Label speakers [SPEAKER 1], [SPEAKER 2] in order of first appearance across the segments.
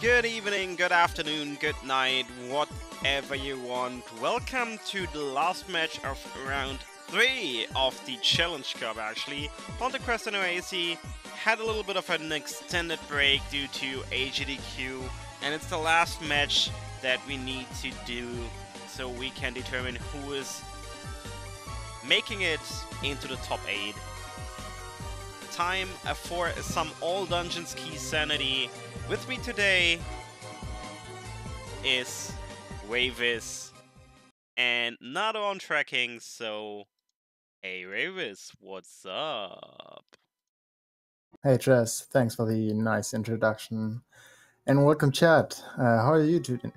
[SPEAKER 1] Good evening, good afternoon, good night, whatever you want. Welcome to the last match of round 3 of the Challenge Cup, actually. HauntedQuest and Oase had a little bit of an extended break due to AGDQ, and it's the last match that we need to do so we can determine who is making it into the top 8. Time for some all dungeons key sanity. With me today is Wavis, and not on tracking, so hey Wavis, what's up?
[SPEAKER 2] Hey Jess, thanks for the nice introduction. And welcome chat. How are you doing?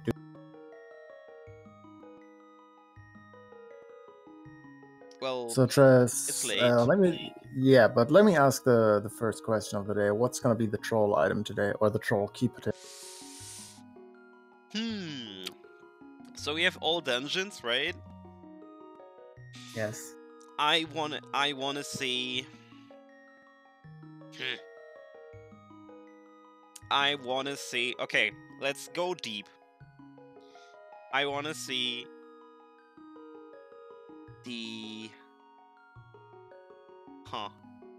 [SPEAKER 1] Well,
[SPEAKER 2] so Jess,
[SPEAKER 1] it's late.
[SPEAKER 2] let me ask the first question of the day. What's gonna be the troll item today, or the troll key today?
[SPEAKER 1] So we have all dungeons, right?
[SPEAKER 2] Yes.
[SPEAKER 1] I wanna see. I wanna see. Okay, let's go deep. I wanna see the.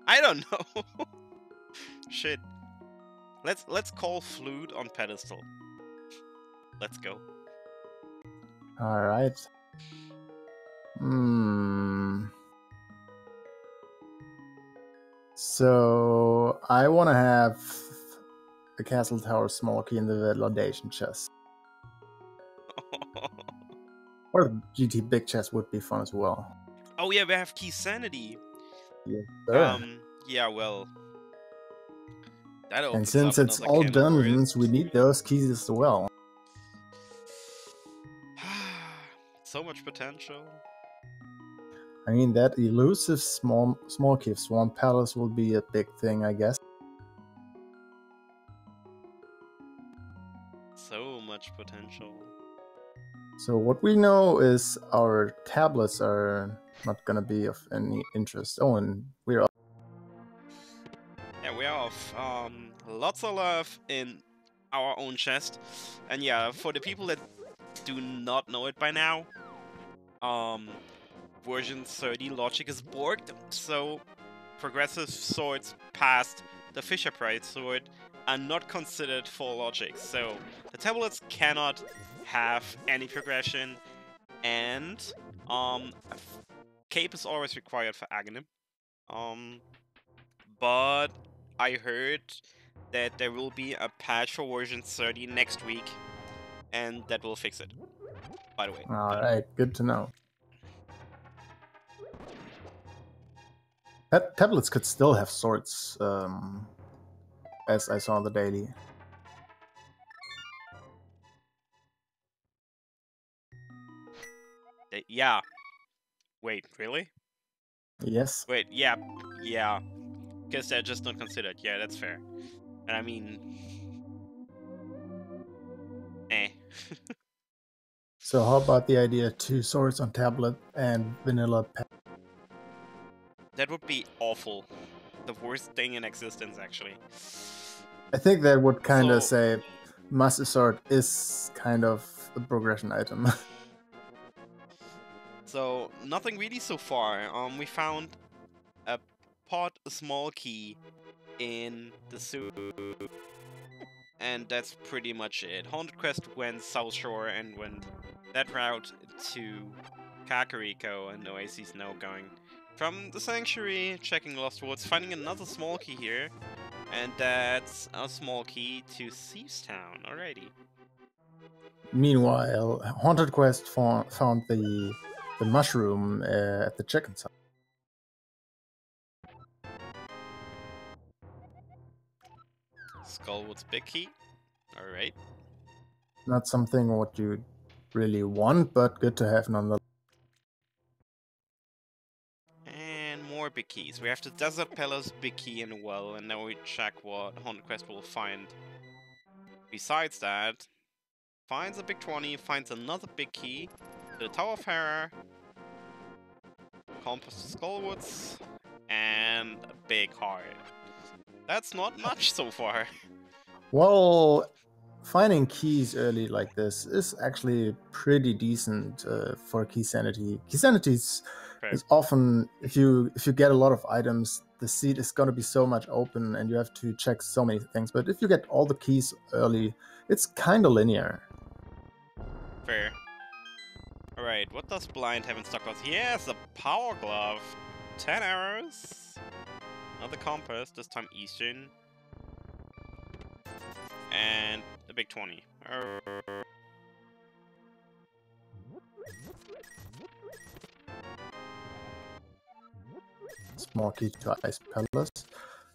[SPEAKER 1] I don't know. Shit. Let's call flute on pedestal. Let's go.
[SPEAKER 2] All right. So I want to have the castle tower small key in the validation chest. Or the GT big chest would be fun as well.
[SPEAKER 1] Oh yeah, we have key sanity.
[SPEAKER 2] Yes, sir.
[SPEAKER 1] Yeah, well. That opens
[SPEAKER 2] And since
[SPEAKER 1] up
[SPEAKER 2] it's
[SPEAKER 1] another
[SPEAKER 2] all
[SPEAKER 1] can of worms.
[SPEAKER 2] dungeons, we need those keys as well.
[SPEAKER 1] So much potential.
[SPEAKER 2] I mean, that elusive small key of Swamp Palace will be a big thing, I guess.
[SPEAKER 1] So much potential.
[SPEAKER 2] So what we know is our tablets are not gonna be of any interest. Oh, and we're up.
[SPEAKER 1] Yeah, we are off. Lots of love in our own chest. And yeah, for the people that do not know it by now, version 30 logic is borked, so progressive swords past the Fisher-Price sword are not considered full logic. So the tablets cannot have any progression, and cape is always required for Aghanim. But I heard that there will be a patch for version 30 next week, and that will fix it, by the way.
[SPEAKER 2] Alright, good to know. Tablets could still have swords, as I saw in the daily.
[SPEAKER 1] Yeah. Wait, really?
[SPEAKER 2] Yes.
[SPEAKER 1] Wait, yeah. Because they're just not considered. Yeah, that's fair. And I mean...
[SPEAKER 2] So how about the idea of 2 swords on tablet and vanilla pet?
[SPEAKER 1] That would be awful. The worst thing in existence, actually.
[SPEAKER 2] I think that would kind of say Master Sword is kind of a progression item.
[SPEAKER 1] So, nothing really so far. We found a small key in the suit, and that's pretty much it. HauntedQuest went South Shore and went that route to Kakariko, and Oasis now going from the Sanctuary, checking Lost Woods, finding another small key here, and that's a small key to Thieves Town already.
[SPEAKER 2] Meanwhile, HauntedQuest found the mushroom at the chicken site.
[SPEAKER 1] Skullwood's big key. Alright.
[SPEAKER 2] Not something what you really want, but good to have nonetheless.
[SPEAKER 1] And more big keys. We have the Desert Palace big key in the well, and now we check what HauntedQuest will find. Besides that, finds a big 20, finds another big key, the Tower of Terror, Compass to Skullwoods, and a big heart. That's not much so far.
[SPEAKER 2] Well, finding keys early like this is actually pretty decent for key sanity. Key sanity is often, if you get a lot of items, the seed is going to be so much open and you have to check so many things. But if you get all the keys early, it's kind of linear.
[SPEAKER 1] Fair. Alright, what does Blind have in stock? He has a power glove, 10 arrows, another compass, this time Eastern, and a big 20.
[SPEAKER 2] Small key to Ice Palace.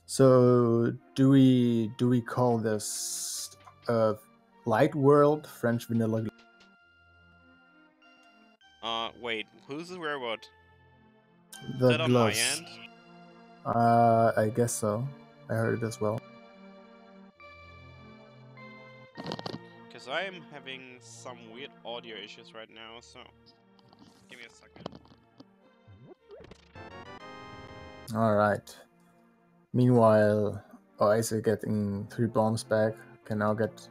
[SPEAKER 2] So do we call this Light World French Vanilla?
[SPEAKER 1] Wait, who's the robot?
[SPEAKER 2] The
[SPEAKER 1] Is that on my
[SPEAKER 2] gloves.
[SPEAKER 1] end?
[SPEAKER 2] I guess so. I heard it as well.
[SPEAKER 1] Because I am having some weird audio issues right now, so give me a second.
[SPEAKER 2] Alright. Meanwhile, Oase getting 3 bombs back. Can now get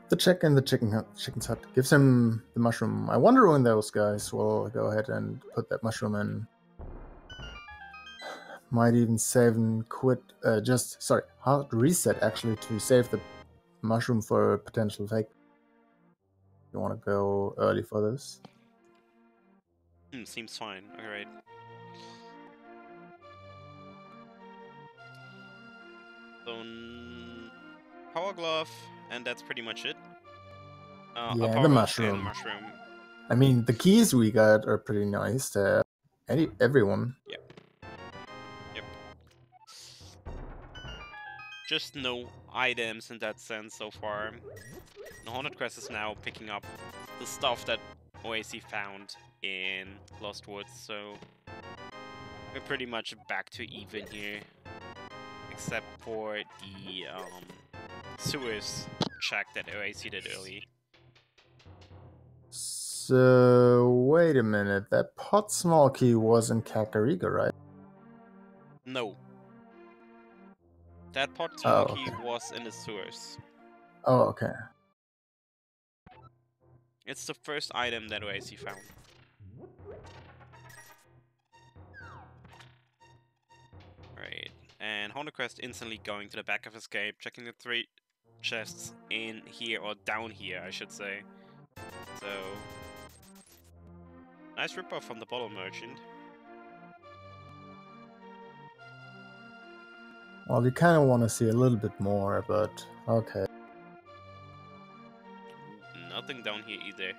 [SPEAKER 2] the check in the chicken's hut. Gives him the mushroom. I wonder when those guys will go ahead and put that mushroom in. Might even save and quit. Hard reset actually to save the mushroom for a potential fake. You want to go early for this?
[SPEAKER 1] Seems fine. Alright. So, power glove, and that's pretty much it.
[SPEAKER 2] Yeah, the mushroom.
[SPEAKER 1] And mushroom.
[SPEAKER 2] I mean, the keys we got are pretty nice. Everyone.
[SPEAKER 1] Yep. Just no items in that sense so far. The HauntedQuest is now picking up the stuff that Oase found in Lost Woods, so we're pretty much back to even here. Except for the sewers check that Oase did early.
[SPEAKER 2] So, wait a minute. That pot small key was in Kakariko, right?
[SPEAKER 1] No. That pot small key was in the sewers.
[SPEAKER 2] Oh, okay.
[SPEAKER 1] It's the first item that Oase found. Right. And HauntedQuest instantly going to the back of escape, checking the 3 chests in here, or down here, I should say. So, nice ripoff from the bottle merchant.
[SPEAKER 2] Well, you kind of want to see a little bit more, but okay.
[SPEAKER 1] Nothing down here either.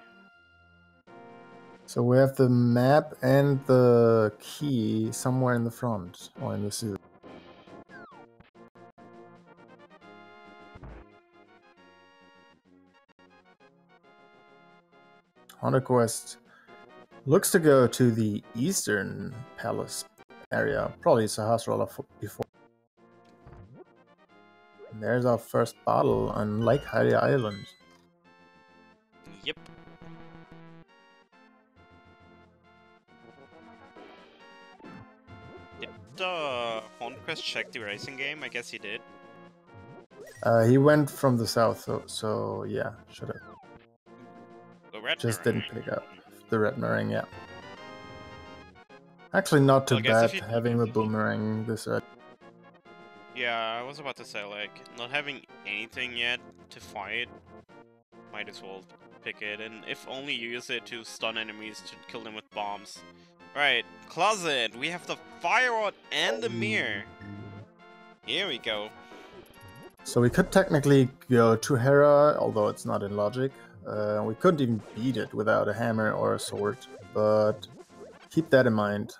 [SPEAKER 2] So we have the map and the key somewhere in the front, or in the suit. HauntedQuest looks to go to the Eastern Palace area. Probably Sahasrara before. And there's our first bottle on Lake Heidi Island.
[SPEAKER 1] Yep. Did HauntedQuest check the racing game? I guess he did.
[SPEAKER 2] He went from the south, so yeah, should have. Just didn't pick up the red meringue, yeah. Actually, not too bad having a boomerang this early.
[SPEAKER 1] Yeah, I was about to say, like, not having anything yet to fight, might as well pick it, and if only you use it to stun enemies, to kill them with bombs. Right, closet, we have the fire rod and the mirror. Here we go.
[SPEAKER 2] So we could technically go to Hera, although it's not in logic. We couldn't even beat it without a hammer or a sword, but keep that in mind.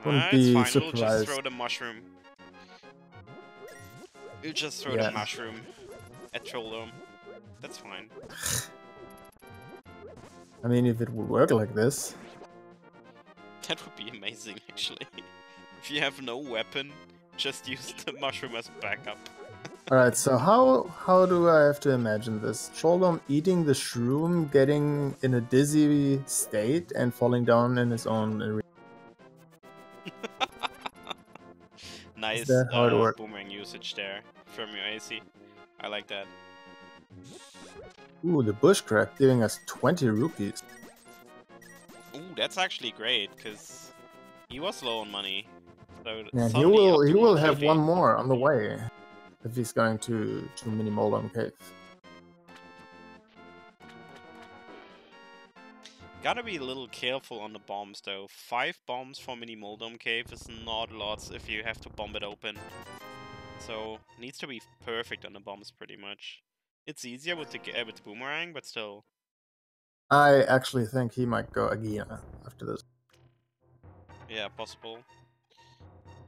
[SPEAKER 2] Wouldn't be
[SPEAKER 1] fine.
[SPEAKER 2] surprised.
[SPEAKER 1] We'll just throw the mushroom. We'll just throw the mushroom at Trolldome. That's fine.
[SPEAKER 2] I mean, if it would work like this.
[SPEAKER 1] That would be amazing, actually. If you have no weapon, just use the mushroom as backup.
[SPEAKER 2] Alright, so how do I have to imagine this? Trolldome eating the shroom, getting in a dizzy state, and falling down in his own arena.
[SPEAKER 1] Nice boomerang usage there from your AC. I like that.
[SPEAKER 2] Ooh, the bushcraft giving us 20 rupees.
[SPEAKER 1] Ooh, that's actually great, because he was low on money. So
[SPEAKER 2] And he
[SPEAKER 1] suddenly up to
[SPEAKER 2] will have
[SPEAKER 1] 150.
[SPEAKER 2] one more on the way if he's going to Mini Moldom Cave.
[SPEAKER 1] Gotta be a little careful on the bombs though. 5 bombs for Mini Moldom Cave is not lots if you have to bomb it open. So needs to be perfect on the bombs pretty much. It's easier with the boomerang, but still.
[SPEAKER 2] I actually think he might go Agina after this.
[SPEAKER 1] Yeah, possible.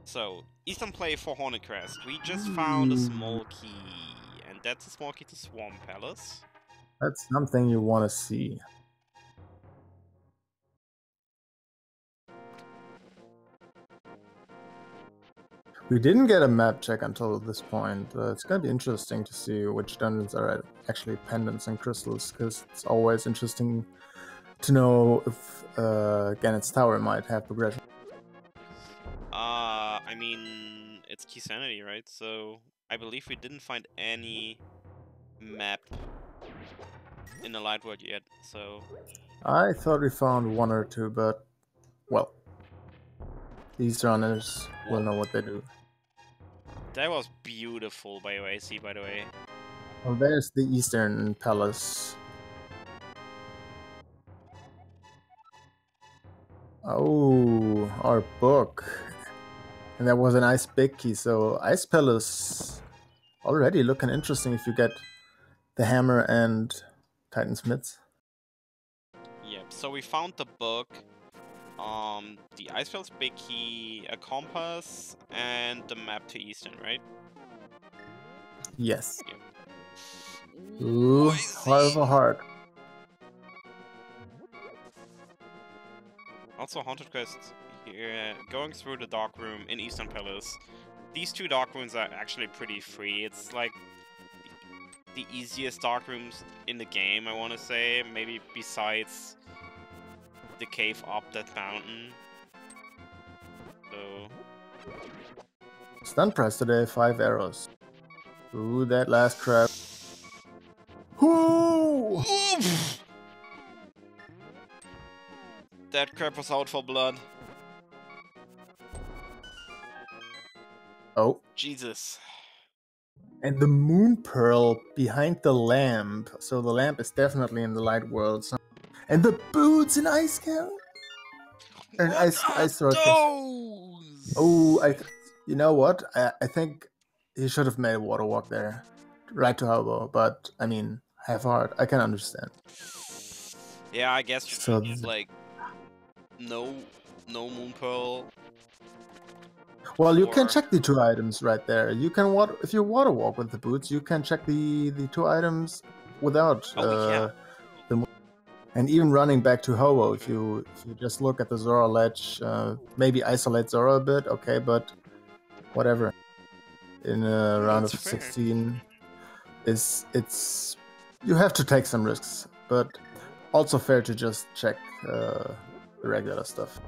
[SPEAKER 1] So, Eastern play for HauntedQuest. We just found a small key, and that's a small key to Swarm Palace.
[SPEAKER 2] That's something you want to see. We didn't get a map check until this point. It's gonna be interesting to see which dungeons are actually pendants and crystals, because it's always interesting to know if Gannett's Tower might have progression.
[SPEAKER 1] I mean, it's Key Sanity, right? So, I believe we didn't find any map in the light world yet, so...
[SPEAKER 2] I thought we found one or two, but, well, these runners will know what they do.
[SPEAKER 1] That was beautiful by OAC, by the way.
[SPEAKER 2] Well, there's the Eastern Palace. Oh, our book. And that was an Ice Big Key, so Ice Palace already looking interesting if you get the hammer and Titan Smiths.
[SPEAKER 1] Yep, so we found the book, the Icefield's big key, a compass, and the map to Eastern, right?
[SPEAKER 2] Yes.
[SPEAKER 1] Yep.
[SPEAKER 2] Ooh, Heart of a Heart.
[SPEAKER 1] Also, HauntedQuest here, going through the dark room in Eastern Palace. These 2 dark rooms are actually pretty free. It's like the easiest dark rooms in the game, I want to say. Maybe besides the cave up that mountain. So...
[SPEAKER 2] Stun price today, 5 arrows. Ooh, that last crab. Ooh!
[SPEAKER 1] That crab was out for blood.
[SPEAKER 2] Oh.
[SPEAKER 1] Jesus.
[SPEAKER 2] And the moon pearl behind the lamp. So the lamp is definitely in the light world. And the boots in Ice Camp. And Ice Sword. Oh, you know what? I think he should have made a water walk there. Right to Hobo, but I mean, half heart. I can understand.
[SPEAKER 1] Yeah, I guess
[SPEAKER 2] so
[SPEAKER 1] like no moon pearl.
[SPEAKER 2] Well, you can check the 2 items right there. You can if you water walk with the boots, you can check the 2 items without the moon. And even running back to Hobo, if you just look at the Zora ledge, maybe isolate Zora a bit, okay, but whatever. In a round of 16, it's you have to take some risks, but also fair to just check the regular stuff.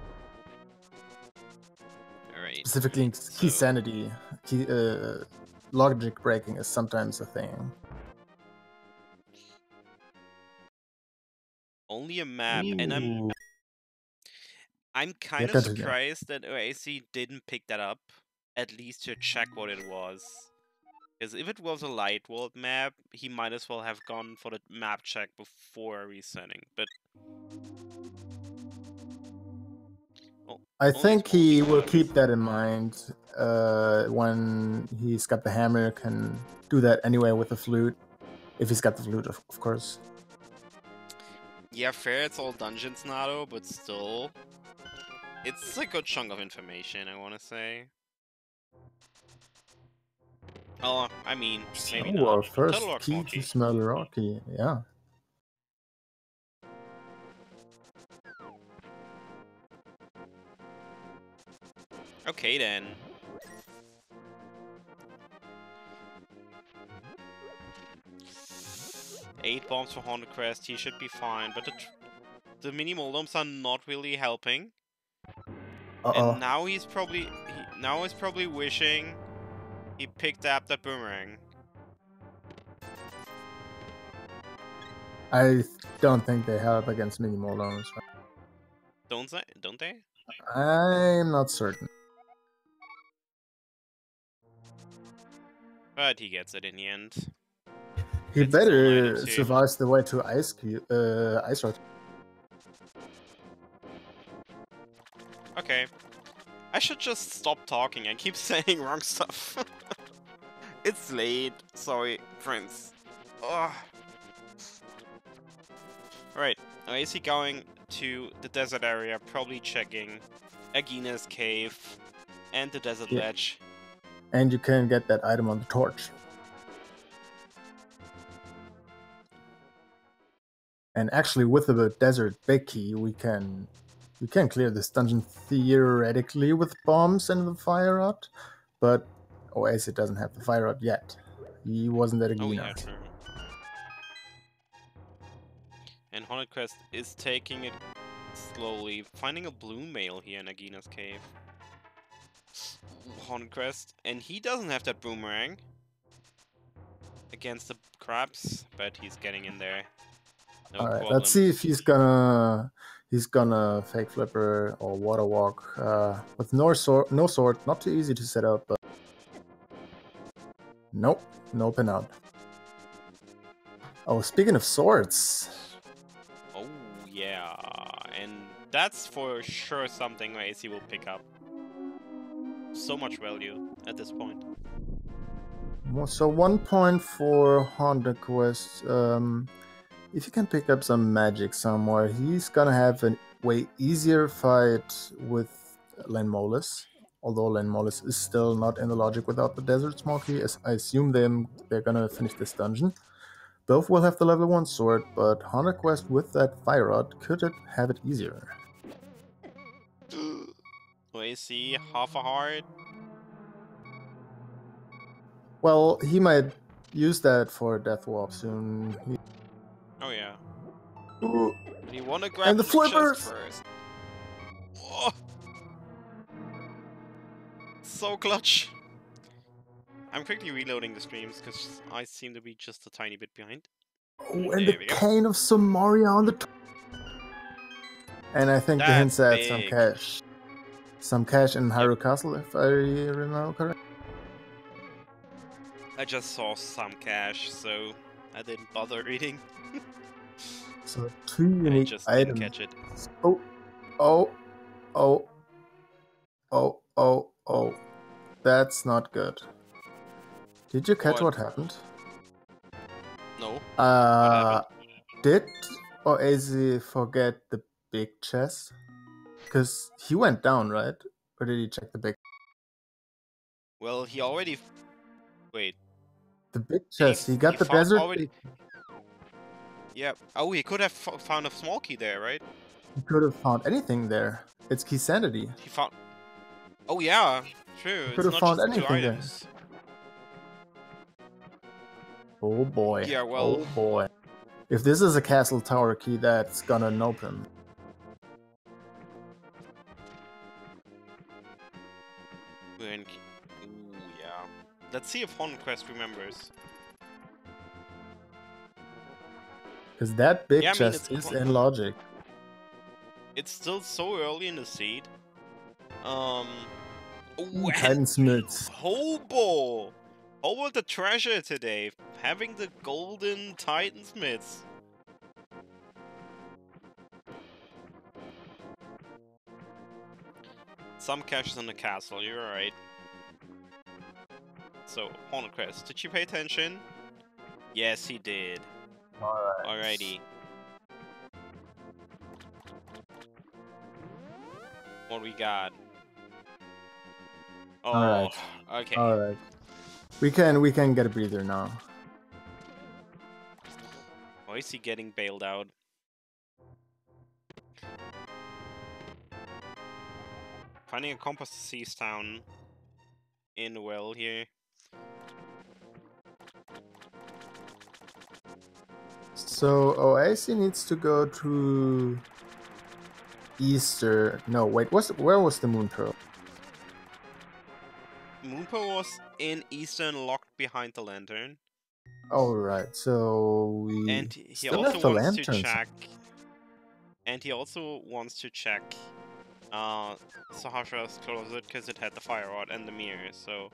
[SPEAKER 1] Alright.
[SPEAKER 2] Specifically, key sanity, logic breaking is sometimes a thing.
[SPEAKER 1] Only a map, and I'm kind of surprised that OAC didn't pick that up, at least to check what it was. Because if it was a light world map, he might as well have gone for the map check before resetting, but...
[SPEAKER 2] Well, I think he will keep that in mind when he's got the hammer, can do that anyway with the flute. If he's got the flute, of course.
[SPEAKER 1] Yeah, fair, it's all dungeons now, though, but still... It's a good chunk of information, I want to say. Oh, I mean, maybe not.
[SPEAKER 2] Our first key to smell Rocky, yeah.
[SPEAKER 1] Okay, then. Eight bombs for HauntedQuest, he should be fine, but the mini moldoms are not really helping. And now he's probably wishing he picked up that boomerang.
[SPEAKER 2] I don't think they help against mini Moloms.
[SPEAKER 1] Don't they? Don't they?
[SPEAKER 2] I'm not certain.
[SPEAKER 1] But he gets it in the end.
[SPEAKER 2] He
[SPEAKER 1] Gets his own item
[SPEAKER 2] better
[SPEAKER 1] too.
[SPEAKER 2] survives the way to Ice Rod.
[SPEAKER 1] Okay. I should just stop talking. I keep saying wrong stuff. It's late. Sorry, friends. Ugh. Right. Now is he going to the desert area? Probably checking Agina's cave and the desert ledge.
[SPEAKER 2] And you can get that item on the torch. And actually, with the desert big key, we can clear this dungeon theoretically with bombs and the fire rod, but Oase doesn't have the fire rod yet. He wasn't at Agina.
[SPEAKER 1] Oh yeah, true. And HauntedQuest is taking it slowly, finding a blue male here in Agina's cave. HauntedQuest, and he doesn't have that boomerang against the crabs, but he's getting in there. No
[SPEAKER 2] All right,
[SPEAKER 1] problem.
[SPEAKER 2] let's see if he's gonna fake flipper or water walk with no sword. Not too easy to set up, but nope, no pin out. Oh, speaking of swords.
[SPEAKER 1] Oh yeah, and that's for sure something AC will pick up. So much value at this point.
[SPEAKER 2] So 1 point for HauntedQuest. If you can pick up some magic somewhere, he's gonna have a way easier fight with Lenmolis. Although Lenmolis is still not in the logic without the Desert Smoky, as I assume they're gonna finish this dungeon. Both will have the level 1 sword, but HauntedQuest with that fire rod could have it easier.
[SPEAKER 1] AC, half a heart.
[SPEAKER 2] Well, he might use that for a death warp soon.
[SPEAKER 1] Oh yeah.
[SPEAKER 2] Ooh.
[SPEAKER 1] Do you want to grab
[SPEAKER 2] And the
[SPEAKER 1] his
[SPEAKER 2] flippers
[SPEAKER 1] chest first? Oh. So clutch. I'm quickly reloading the streams because I seem to be just a tiny bit behind.
[SPEAKER 2] Oh, and the cane of Somaria on the top. And I think the hints at some cash. Some cash in Hyrule Castle, if I remember correctly.
[SPEAKER 1] I just saw some cash, so I didn't bother reading.
[SPEAKER 2] So 2 unique
[SPEAKER 1] just
[SPEAKER 2] items.
[SPEAKER 1] Didn't catch it.
[SPEAKER 2] Oh, oh, oh, oh, oh, oh. That's not good. Did you catch what happened?
[SPEAKER 1] No.
[SPEAKER 2] Did Oase forget the big chest? Because he went down, right? Or did he check the big?
[SPEAKER 1] Well, he already. Wait.
[SPEAKER 2] The big chest. He got the desert. Already...
[SPEAKER 1] Yeah. Oh, he could have found a small key there, right?
[SPEAKER 2] He could have found anything there. It's key sanity.
[SPEAKER 1] He found. Oh yeah, true.
[SPEAKER 2] He could have found anything there. Oh boy.
[SPEAKER 1] Yeah, well.
[SPEAKER 2] Oh boy. If this is a castle tower key, that's gonna nope him.
[SPEAKER 1] Ooh, yeah. Let's see if HauntedQuest remembers.
[SPEAKER 2] Because that big chest is in logic.
[SPEAKER 1] It's still so early in the seed.
[SPEAKER 2] Titans
[SPEAKER 1] Hobo! Hobo the treasure today. Having the golden Titans mitts. Some caches in the castle, you're right. So, HauntedQuest, did you pay attention? Yes, he did.
[SPEAKER 2] Alright.
[SPEAKER 1] Alrighty. What we got? Oh,
[SPEAKER 2] alright.
[SPEAKER 1] Okay.
[SPEAKER 2] Alright. We can get a breather now.
[SPEAKER 1] Why is he getting bailed out? Finding a compass to seize town in the well here.
[SPEAKER 2] So Oase needs to go to Easter. No, wait. Where was the Moon Pearl?
[SPEAKER 1] Moon Pearl was in Eastern, locked behind the lantern.
[SPEAKER 2] Alright, so we
[SPEAKER 1] And he
[SPEAKER 2] still
[SPEAKER 1] also
[SPEAKER 2] have the
[SPEAKER 1] wants to
[SPEAKER 2] lanterns.
[SPEAKER 1] check. And he also wants to check Sahasra's closet because it had the fire rod and the mirror. So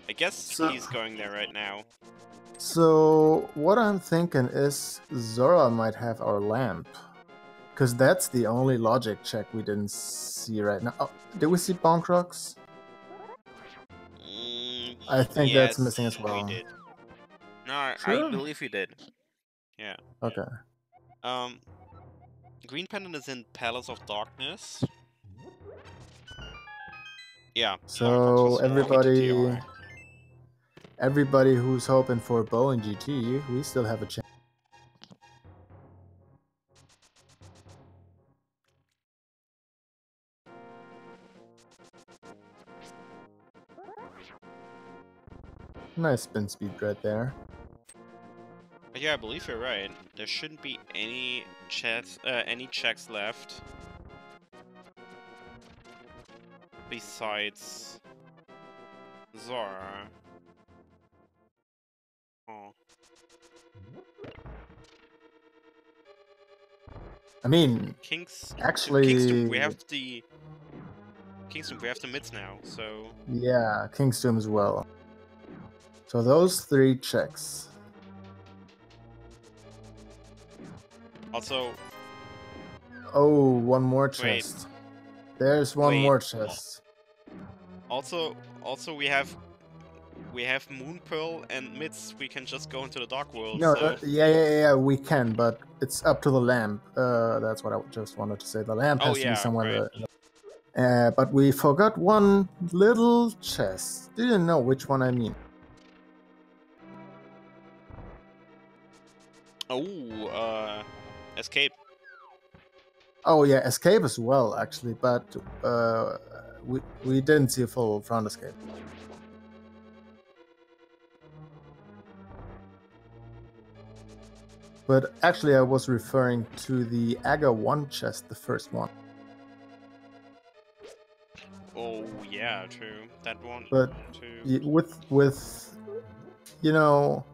[SPEAKER 1] I guess he's going there right now.
[SPEAKER 2] So what I'm thinking is Zora might have our lamp. Because that's the only logic check we didn't see right now. Oh, did we see Bonk Rocks? I think
[SPEAKER 1] yes,
[SPEAKER 2] that's missing as well.
[SPEAKER 1] we did. No,
[SPEAKER 2] Sure?
[SPEAKER 1] I believe we did. Yeah.
[SPEAKER 2] Okay.
[SPEAKER 1] Green Pendant is in Palace of Darkness. Yeah.
[SPEAKER 2] So everybody who's hoping for Bow and GT, we still have a chance. Nice spin speed right there.
[SPEAKER 1] Yeah, I believe you're right. There shouldn't be any checks left. Besides Zora. Oh.
[SPEAKER 2] I mean, actually,
[SPEAKER 1] Kingston, we have the mids now, so
[SPEAKER 2] yeah, Kingston as well. So those 3 checks.
[SPEAKER 1] Also.
[SPEAKER 2] Oh, one more chest. There's one more chest.
[SPEAKER 1] Also, we have Moon Pearl and mids. We can just go into the Dark World.
[SPEAKER 2] No,
[SPEAKER 1] so...
[SPEAKER 2] yeah, we can, but it's up to the lamp. That's what I just wanted to say. The lamp has to be somewhere. Right. But we forgot one little chest. Do you know which one I mean?
[SPEAKER 1] Oh, Escape.
[SPEAKER 2] Oh yeah, Escape as well, actually, but we didn't see a full front escape. But actually, I was referring to the Aga 1 chest, the first one.
[SPEAKER 1] Oh yeah, true. That one.
[SPEAKER 2] But
[SPEAKER 1] too.
[SPEAKER 2] with you know,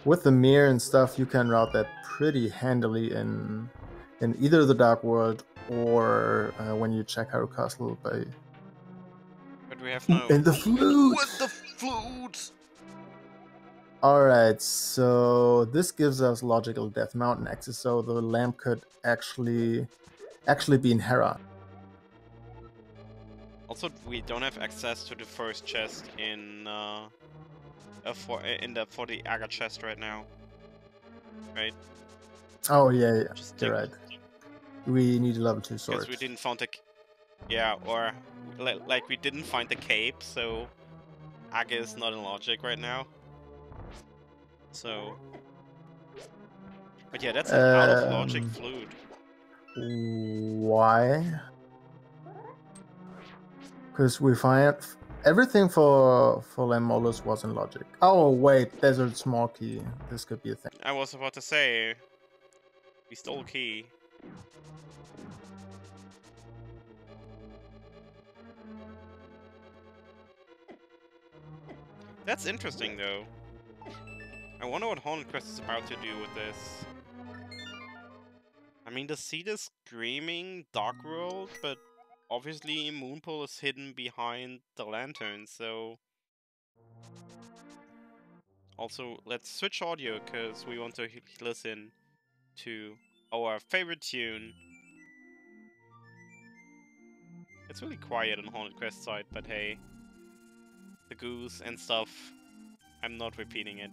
[SPEAKER 2] with the mirror and stuff, you can route that pretty handily in either the Dark World or when you check Haru Castle by.
[SPEAKER 1] But we have no.
[SPEAKER 2] And the flute.
[SPEAKER 1] With the flute.
[SPEAKER 2] All right, so this gives us logical Death Mountain access, so the lamp could actually be in Hera.
[SPEAKER 1] Also, we don't have access to the first chest in for the Aga chest right now, right?
[SPEAKER 2] Oh yeah, you're right. We need a level 2 sword.
[SPEAKER 1] Because we didn't find the, or like we didn't find the cape, so Aga is not in logic right now. So, but yeah, that's an out of logic flute.
[SPEAKER 2] Why? Because we find everything for Lemolus was in logic. Oh wait, there's a small key. This could be a thing.
[SPEAKER 1] I was about to say, we stole a key. That's interesting though. I wonder what HauntedQuest is about to do with this. I mean, the seed is screaming Dark World, but obviously Moonpool is hidden behind the lantern, so... Also, let's switch audio, because we want to listen to our favorite tune. It's really quiet on HauntedQuest side, but hey. The goose and stuff, I'm not repeating it.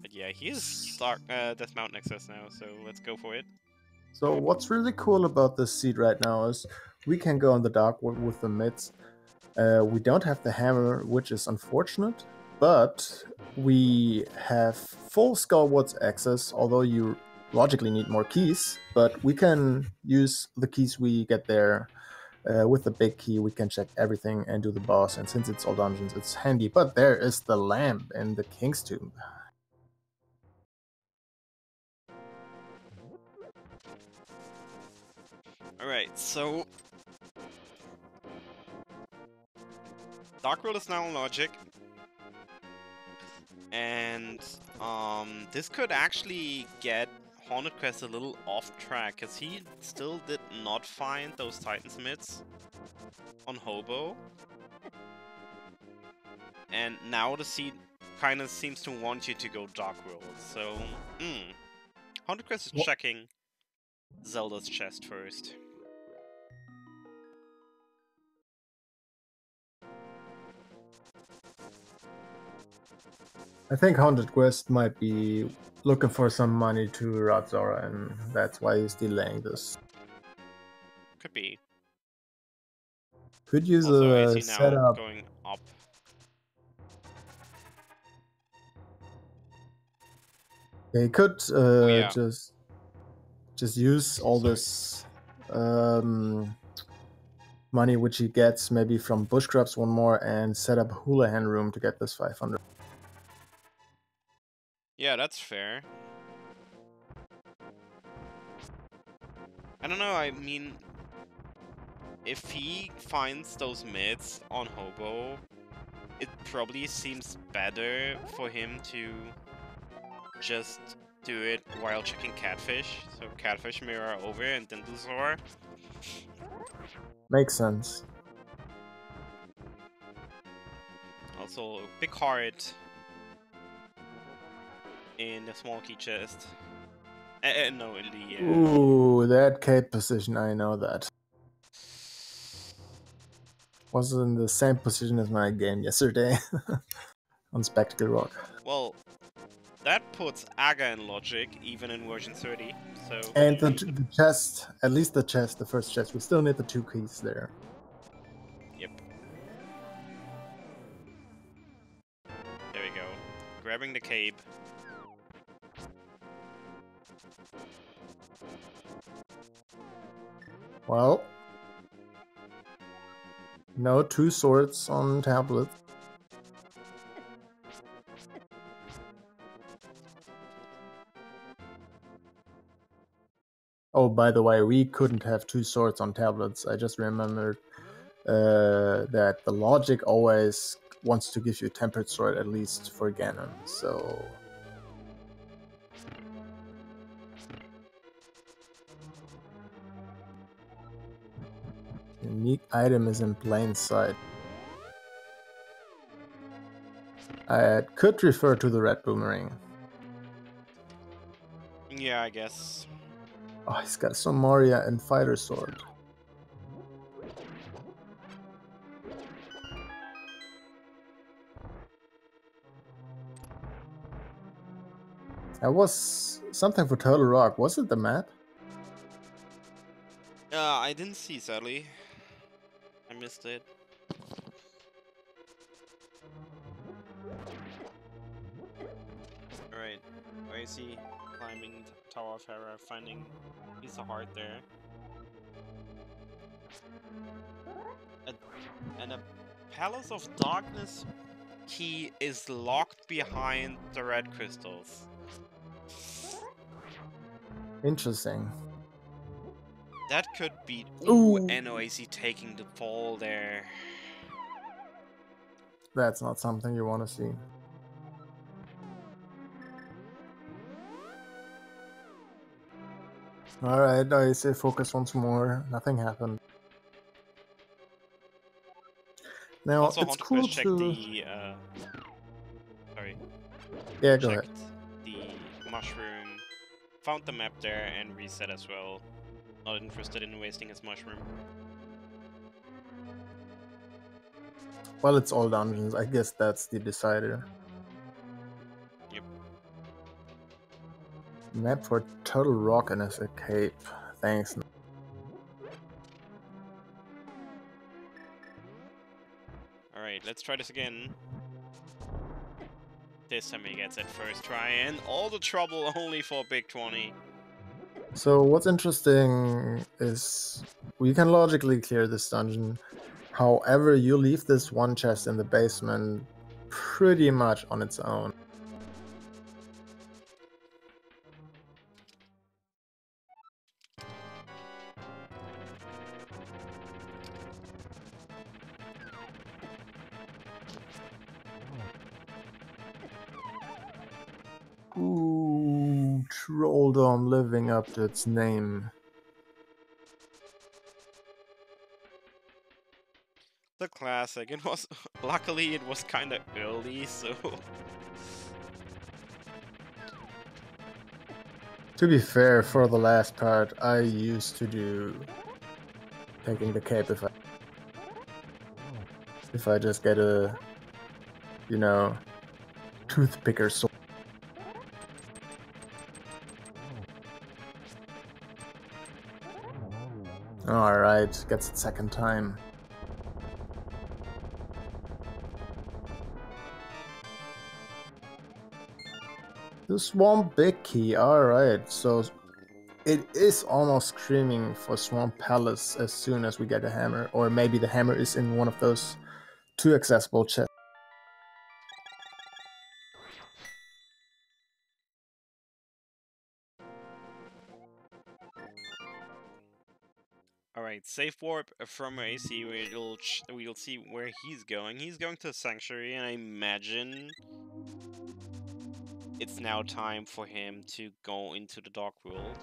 [SPEAKER 1] But yeah, he is Death Mountain access now, so let's go for it.
[SPEAKER 2] So what's really cool about this seed right now is we can go on the Dark World with the mids. We don't have the hammer, which is unfortunate, but we have full Skullwoods access, although you logically need more keys, but we can use the keys we get there. With the big key, we can check everything and do the boss, and since it's all dungeons, it's handy. But there is the lamp in the King's Tomb.
[SPEAKER 1] Alright, so... Dark World is now on Logic. And this could actually get HauntedQuest a little off track, because he still did not find those Titans mids on Hobo. And now the seed kind of seems to want you to go Dark World. So, HauntedQuest is checking Zelda's chest first.
[SPEAKER 2] I think HauntedQuest might be looking for some money to rob Zora, and that's why he's delaying this.
[SPEAKER 1] Could be.
[SPEAKER 2] Could use
[SPEAKER 1] Also,
[SPEAKER 2] a
[SPEAKER 1] is he now
[SPEAKER 2] setup.
[SPEAKER 1] going up?
[SPEAKER 2] He could
[SPEAKER 1] yeah.
[SPEAKER 2] just use all this money which he gets maybe from bush grubs one more and set up a Houlihan room to get this 500.
[SPEAKER 1] Yeah, that's fair. I don't know, I mean, if he finds those mids on Hobo, it probably seems better for him to just do it while checking Catfish. So Catfish mirror over and then do Zora.
[SPEAKER 2] Makes sense.
[SPEAKER 1] Also, big heart in the small key chest. No, in the...
[SPEAKER 2] Ooh, that cape position, I know that. Was in the same position as my game yesterday on Spectacle Rock.
[SPEAKER 1] Well, that puts Aga in Logic, even in version 30, so...
[SPEAKER 2] And the chest, at least the chest, the first chest, we still need the 2 keys there.
[SPEAKER 1] Yep. There we go. Grabbing the cape.
[SPEAKER 2] Well, no 2 swords on tablet. Oh, by the way, we couldn't have 2 swords on tablets. I just remembered that the logic always wants to give you a tempered sword, at least for Ganon, so... Unique item is in plain sight. I could refer to the red boomerang.
[SPEAKER 1] Yeah, I guess.
[SPEAKER 2] Oh, he's got some Moria and fighter sword. That was something for Turtle Rock. Was it the map?
[SPEAKER 1] I didn't see, sadly. I missed it. Alright, where is he? Climbing Tower of Hera, finding a piece of heart there. And a Palace of Darkness key is locked behind the red crystals.
[SPEAKER 2] Interesting.
[SPEAKER 1] That could be...
[SPEAKER 2] Ooh,
[SPEAKER 1] NOAC taking the fall there.
[SPEAKER 2] That's not something you want to see. Alright, I say focus once more. Nothing happened. Now,
[SPEAKER 1] Also,
[SPEAKER 2] it's cool
[SPEAKER 1] checked
[SPEAKER 2] to...
[SPEAKER 1] the... sorry.
[SPEAKER 2] Yeah, go ahead.
[SPEAKER 1] The mushroom, found the map there, and reset as well. Not interested in wasting his mushroom.
[SPEAKER 2] Well, it's all dungeons. I guess that's the decider.
[SPEAKER 1] Yep.
[SPEAKER 2] Map for Turtle Rock and as a cape. Thanks.
[SPEAKER 1] Alright, let's try this again. This time he gets it first try, and all the trouble only for Big 20.
[SPEAKER 2] So what's interesting is we can logically clear this dungeon. However, you leave this one chest in the basement pretty much on its own. Ooh, Trolldom living up to its name.
[SPEAKER 1] The classic. It was luckily it was kind of early, so.
[SPEAKER 2] To be fair, for the last part, I used to do taking the cape if I just get a, you know, toothpicker sword. Alright, gets it second time. The Swamp Big Key, alright, so it is almost screaming for Swamp Palace as soon as we get a hammer, or maybe the hammer is in one of those 2 accessible chests.
[SPEAKER 1] Alright, safe warp from AC. We'll see where he's going. He's going to Sanctuary, and I imagine it's now time for him to go into the Dark World.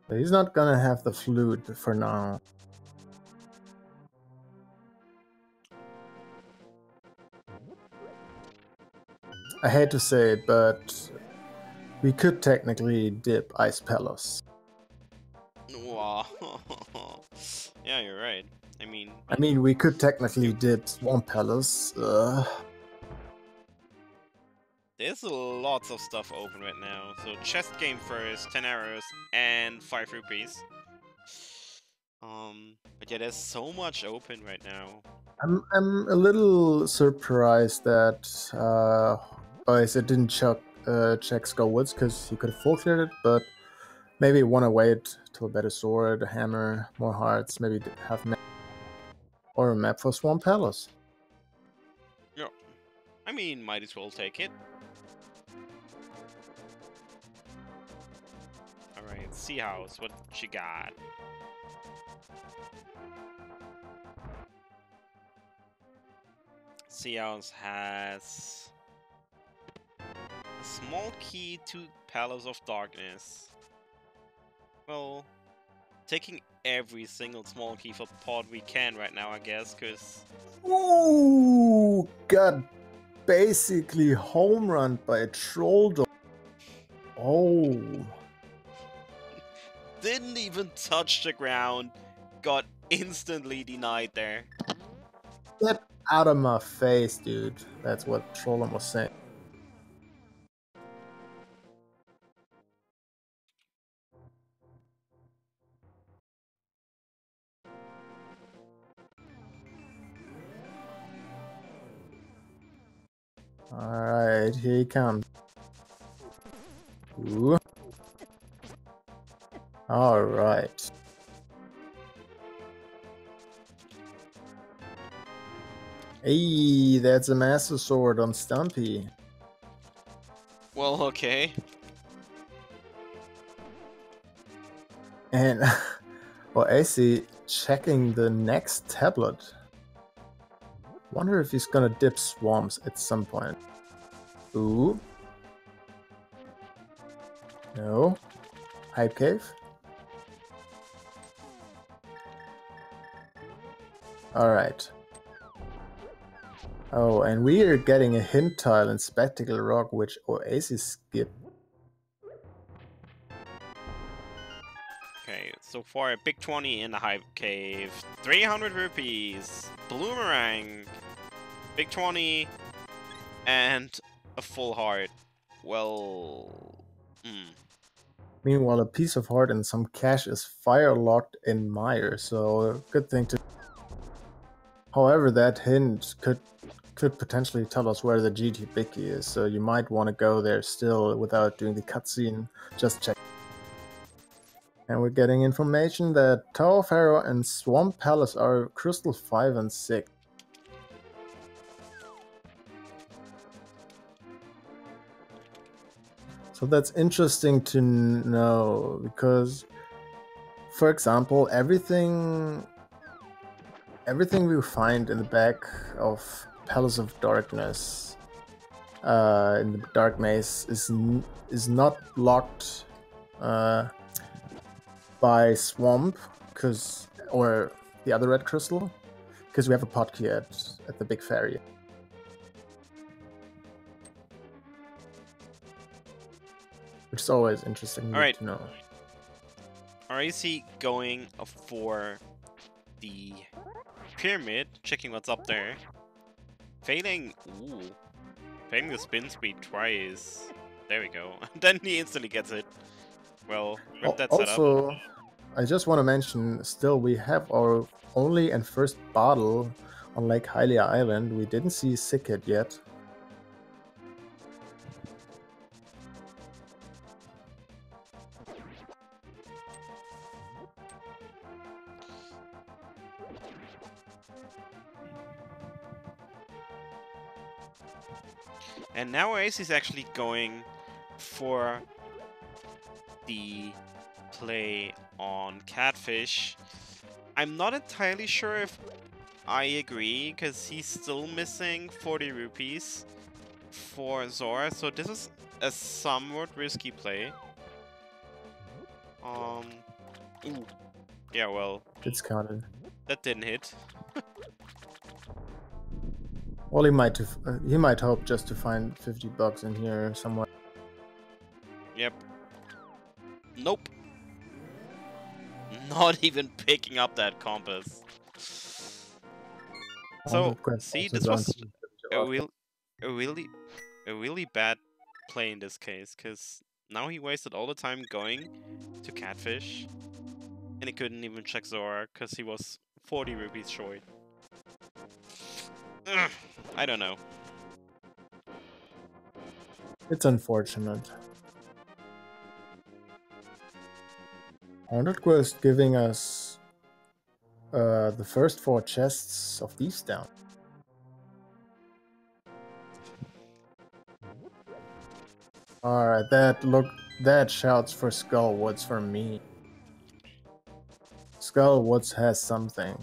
[SPEAKER 2] But he's not gonna have the flute for now. I hate to say it, but we could technically dip Ice Palace.
[SPEAKER 1] Wow. Yeah, you're right. I mean,
[SPEAKER 2] we could technically dip Swamp Palace.
[SPEAKER 1] There's lots of stuff open right now. So chest game first, 10 arrows and 5 rupees. But yeah, there's so much open right now.
[SPEAKER 2] I'm a little surprised that Oase didn't check Skull Woods, because he could have full cleared it, but maybe want to wait till a better sword, a hammer, more hearts, maybe have map or a map for Swamp Palace.
[SPEAKER 1] Yeah, I mean, might as well take it. Alright, Sea House, what you got? Sea House has a small key to Palace of Darkness. Well, taking every single small key for pod we can right now, I guess, because...
[SPEAKER 2] Ooh, got basically home run by a Trolldom. Oh.
[SPEAKER 1] Didn't even touch the ground, got instantly denied there.
[SPEAKER 2] Get out of my face, dude. That's what Trolldom was saying. Alright, here he comes. Ooh. Alright. Hey, that's a Master Sword on Stumpy.
[SPEAKER 1] Well, okay.
[SPEAKER 2] And, well, AC checking the next tablet. Wonder if he's gonna dip Swamps at some point. Ooh. No. Hype Cave. Alright. Oh, and we are getting a hint tile in Spectacle Rock, which Oasis skipped.
[SPEAKER 1] Okay, so for a big 20 in the Hype Cave, 300 rupees, Bloomerang, big 20, and a full heart. Well,
[SPEAKER 2] Meanwhile, a piece of heart and some cash is fire locked in Mire, so good thing to. However, that hint could potentially tell us where the GT Bicky is, so you might want to go there still without doing the cutscene. Just check. And we're getting information that Tower Pharaoh and Swamp Palace are Crystal 5 and 6. So that's interesting to know because, for example, everything we find in the back of Palace of Darkness, in the Dark Maze, is not blocked by Swamp, or the other red crystal, because we have a hotkey at the big ferry. Which is always interesting to know.
[SPEAKER 1] Are you going for the pyramid, checking what's up there? Failing the spin speed twice. There we go. Then he instantly gets it. Well, rip that setup.
[SPEAKER 2] Also, I just want to mention, still we have our only and first bottle on Lake Hylia Island. We didn't see Sickhead yet.
[SPEAKER 1] And now Ace is actually going for the play on Catfish. I'm not entirely sure if I agree, because he's still missing 40 rupees for Zora, so this is a somewhat risky play. Ooh. Yeah, well.
[SPEAKER 2] It's counted.
[SPEAKER 1] That didn't hit.
[SPEAKER 2] Well, he might hope just to find 50 bucks in here somewhere.
[SPEAKER 1] Yep. Nope. Not even picking up that compass. So, see, this was a really bad play in this case, because now he wasted all the time going to Catfish, and he couldn't even check Zora, because he was 40 rupees short. Ugh, I don't know.
[SPEAKER 2] It's unfortunate. HauntedQuest giving us the first 4 chests of these down. Alright, that shouts for Skullwoods for me. Skullwoods has something.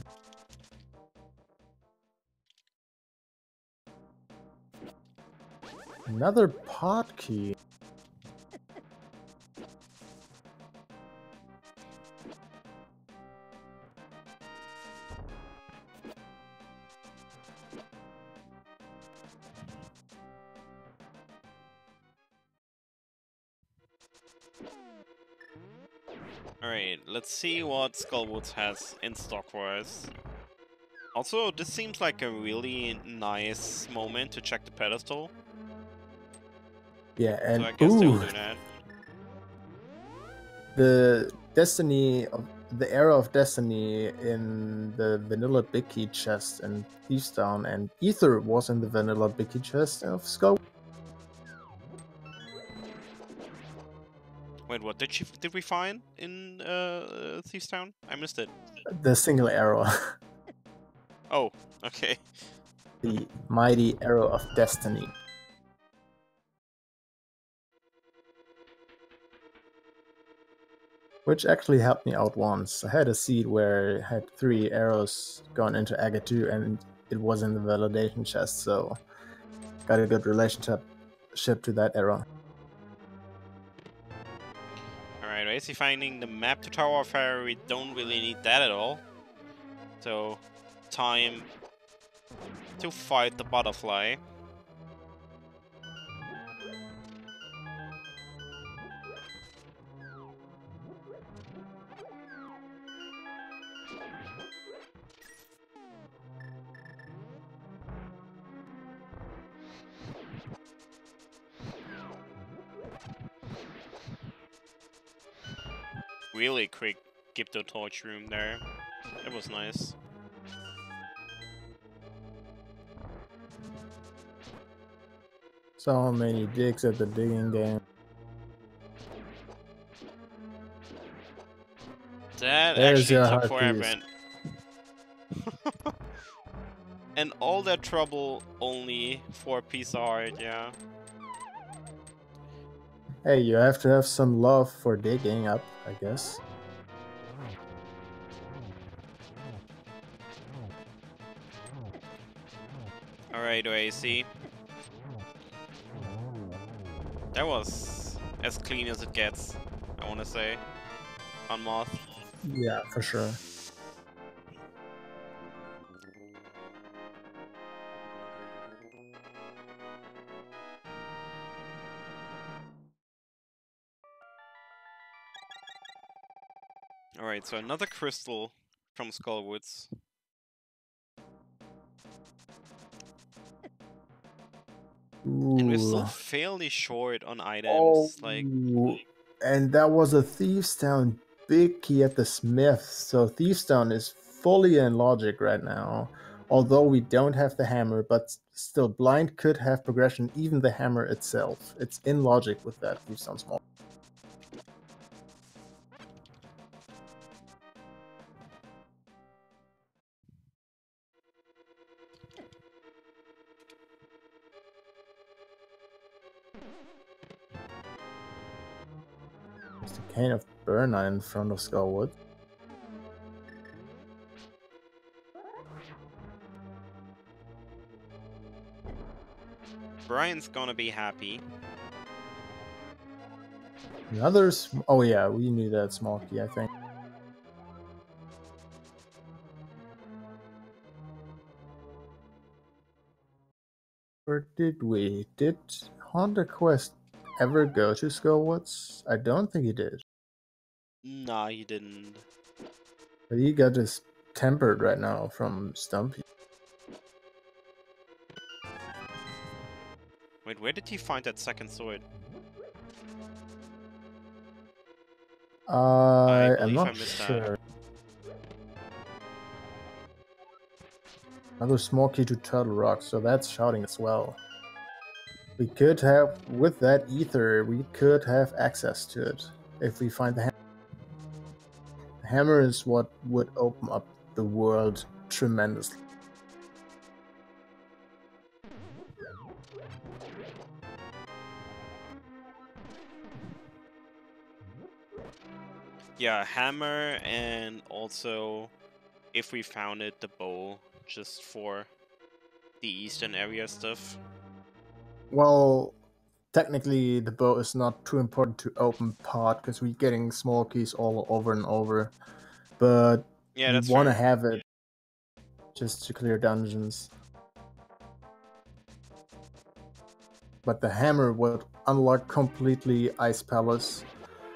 [SPEAKER 2] Another pot key.
[SPEAKER 1] Alright, let's see what Skullwoods has in stock for us. Also, this seems like a really nice moment to check the pedestal.
[SPEAKER 2] Yeah, and
[SPEAKER 1] so I guess they'll do that.
[SPEAKER 2] The era of Destiny in the vanilla Big Key chest in Thieves Town, and Ether was in the vanilla Big Key chest of Skull.
[SPEAKER 1] Wait, what did we find in Thieves Town? I missed it.
[SPEAKER 2] The single arrow.
[SPEAKER 1] Oh, okay.
[SPEAKER 2] The mighty arrow of destiny. Which actually helped me out once. I had a seed where it had 3 arrows going into Aga 2 and it was in the validation chest, so got a good relationship to that arrow.
[SPEAKER 1] Alright, basically finding the map to Tower of Fire, we don't really need that at all. So, time to fight the butterfly. Really quick Gipto torch room there. It was nice.
[SPEAKER 2] So many digs at the digging game.
[SPEAKER 1] That
[SPEAKER 2] There's
[SPEAKER 1] actually took forever. And all that trouble only for a piece of art, yeah.
[SPEAKER 2] Hey, you have to have some love for digging up, I guess.
[SPEAKER 1] Alright, OAC. That was as clean as it gets, I wanna say, on Moth.
[SPEAKER 2] Yeah, for sure.
[SPEAKER 1] Alright, so another crystal from Skullwoods. And we're still
[SPEAKER 2] Ooh.
[SPEAKER 1] fairly short on
[SPEAKER 2] Oh,
[SPEAKER 1] items, like...
[SPEAKER 2] and that was a Thieves Town big key at the Smith. So Thieves Town is fully in logic right now. Although we don't have the hammer, but still blind could have progression, even the hammer itself. It's in logic with that Thieves Town small. It's the Cane of Burna in front of Skullwood.
[SPEAKER 1] Brian's gonna be happy.
[SPEAKER 2] Another oh yeah, we knew that small key, I think. Or did we? Did HauntedQuest ever go to Skullwoods? I don't think he did.
[SPEAKER 1] Nah, he didn't.
[SPEAKER 2] But he got his tempered right now from Stumpy.
[SPEAKER 1] Wait, where did he find that second sword?
[SPEAKER 2] I am
[SPEAKER 1] believe I
[SPEAKER 2] not
[SPEAKER 1] missed
[SPEAKER 2] sure.
[SPEAKER 1] that.
[SPEAKER 2] Another small key to Turtle Rock, so that's shouting as well. We could have, with that ether, we could have access to it if we find the hammer. The hammer is what would open up the world tremendously.
[SPEAKER 1] Yeah, hammer, and also, if we found it, the bow, just for the eastern area stuff.
[SPEAKER 2] Well, technically the bow is not too important to open part because we're getting small keys all over and over. But
[SPEAKER 1] Yeah,
[SPEAKER 2] we
[SPEAKER 1] that's
[SPEAKER 2] want to
[SPEAKER 1] fair.
[SPEAKER 2] have it just to clear dungeons. But the hammer would unlock completely Ice Palace.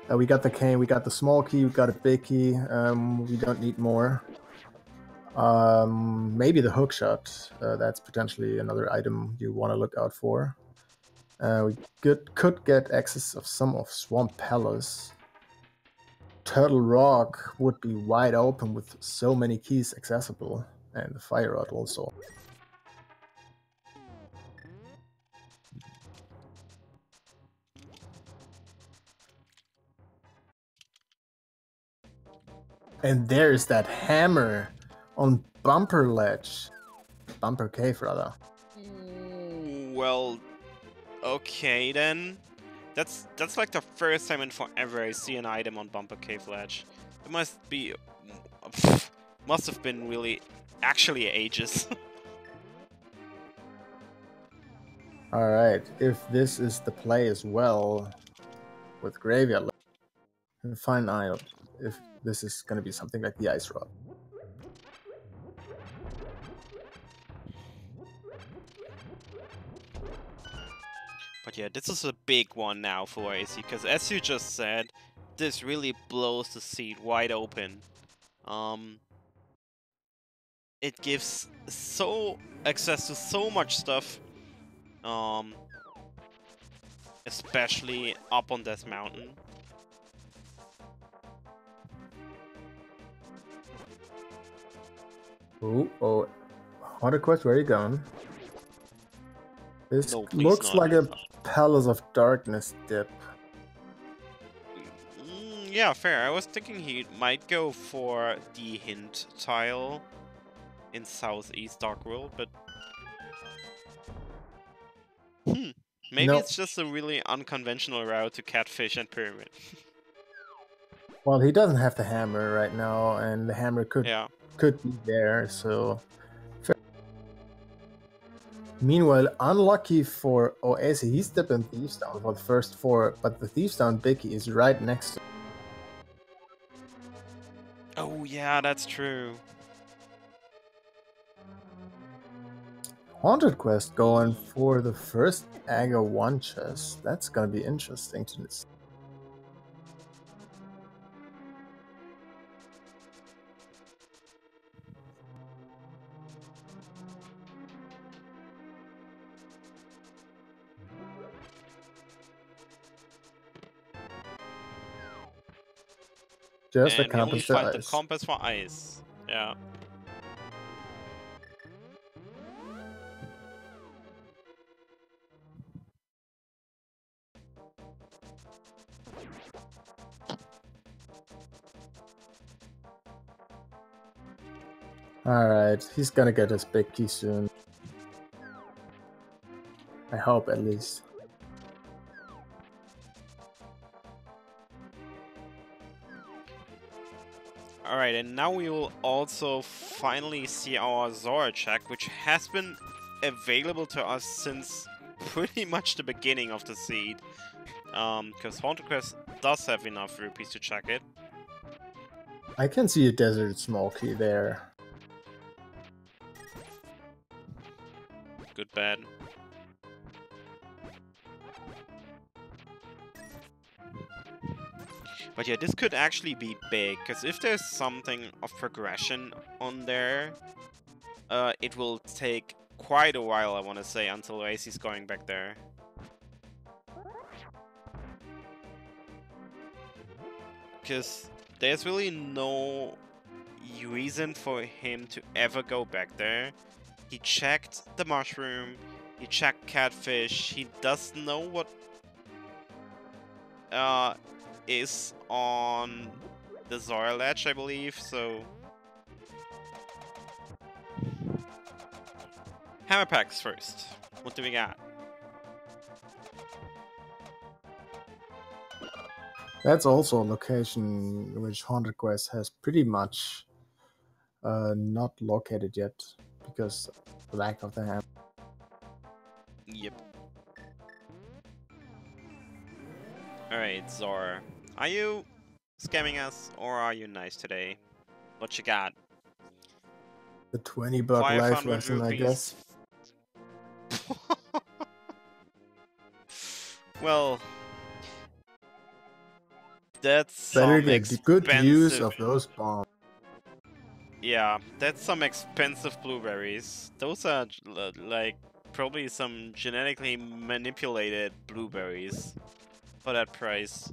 [SPEAKER 2] We got the cane, we got the small key, we got a big key. We don't need more. Maybe the hook shot. That's potentially another item you want to look out for. We could get access of some of Swamp Palace. Turtle Rock would be wide open with so many keys accessible, and the Fire Rod also. And there's that hammer on Bumper Ledge. Bumper Cave, rather.
[SPEAKER 1] Well, okay then. That's like the first time in forever I see an item on Bumper Cave Ledge. It must be... must have been really... actually ages.
[SPEAKER 2] Alright, if this is the play as well, with Graveyard, find out if this is going to be something like the Ice Rod.
[SPEAKER 1] But yeah, this is a big one now for AC, because as you just said, this really blows the seat wide open. It gives so access to so much stuff, especially up on Death Mountain.
[SPEAKER 2] Oh, HauntedQuest, where are you going? This
[SPEAKER 1] No, please
[SPEAKER 2] looks
[SPEAKER 1] not.
[SPEAKER 2] like a Palace of Darkness dip.
[SPEAKER 1] Yeah, fair. I was thinking he might go for the hint tile in Southeast Dark World, but... Maybe it's just a really unconventional route to Catfish and Pyramid.
[SPEAKER 2] Well, he doesn't have the hammer right now, and the hammer could be there, so... Meanwhile, unlucky for Oase, he's dipping Thieves Down for the first 4, but the Thieves Down Biggie is right next to him.
[SPEAKER 1] Oh yeah, that's true.
[SPEAKER 2] HauntedQuest going for the first Aga 1 chest. That's gonna be interesting to see. Just
[SPEAKER 1] and
[SPEAKER 2] a compass
[SPEAKER 1] we only
[SPEAKER 2] for
[SPEAKER 1] find
[SPEAKER 2] ice.
[SPEAKER 1] the compass for ice. Yeah.
[SPEAKER 2] Alright, he's gonna get his big key soon. I hope, at least.
[SPEAKER 1] Alright, and now we will also finally see our Zora check, which has been available to us since pretty much the beginning of the seed. Because HauntedQuest does have enough rupees to check it.
[SPEAKER 2] I can see a Desert Smoky there.
[SPEAKER 1] Good, bad. But yeah, this could actually be big, because if there's something of progression on there, it will take quite a while, I want to say, until Oasis going back there. Because there's really no reason for him to ever go back there. He checked the mushroom, he checked Catfish, he does know what is on the Zora ledge, I believe, so... Hammer packs first. What do we got?
[SPEAKER 2] That's also a location which HauntedQuest has pretty much not located yet, because of the lack of the hammer.
[SPEAKER 1] Yep. Alright, Zora. Are you scamming us, or are you nice today? What you got?
[SPEAKER 2] The 20-buck life lesson, I guess.
[SPEAKER 1] Well, that's
[SPEAKER 2] better
[SPEAKER 1] some
[SPEAKER 2] get good use of those bombs.
[SPEAKER 1] Yeah, that's some expensive blueberries. Those are like probably some genetically manipulated blueberries for that price.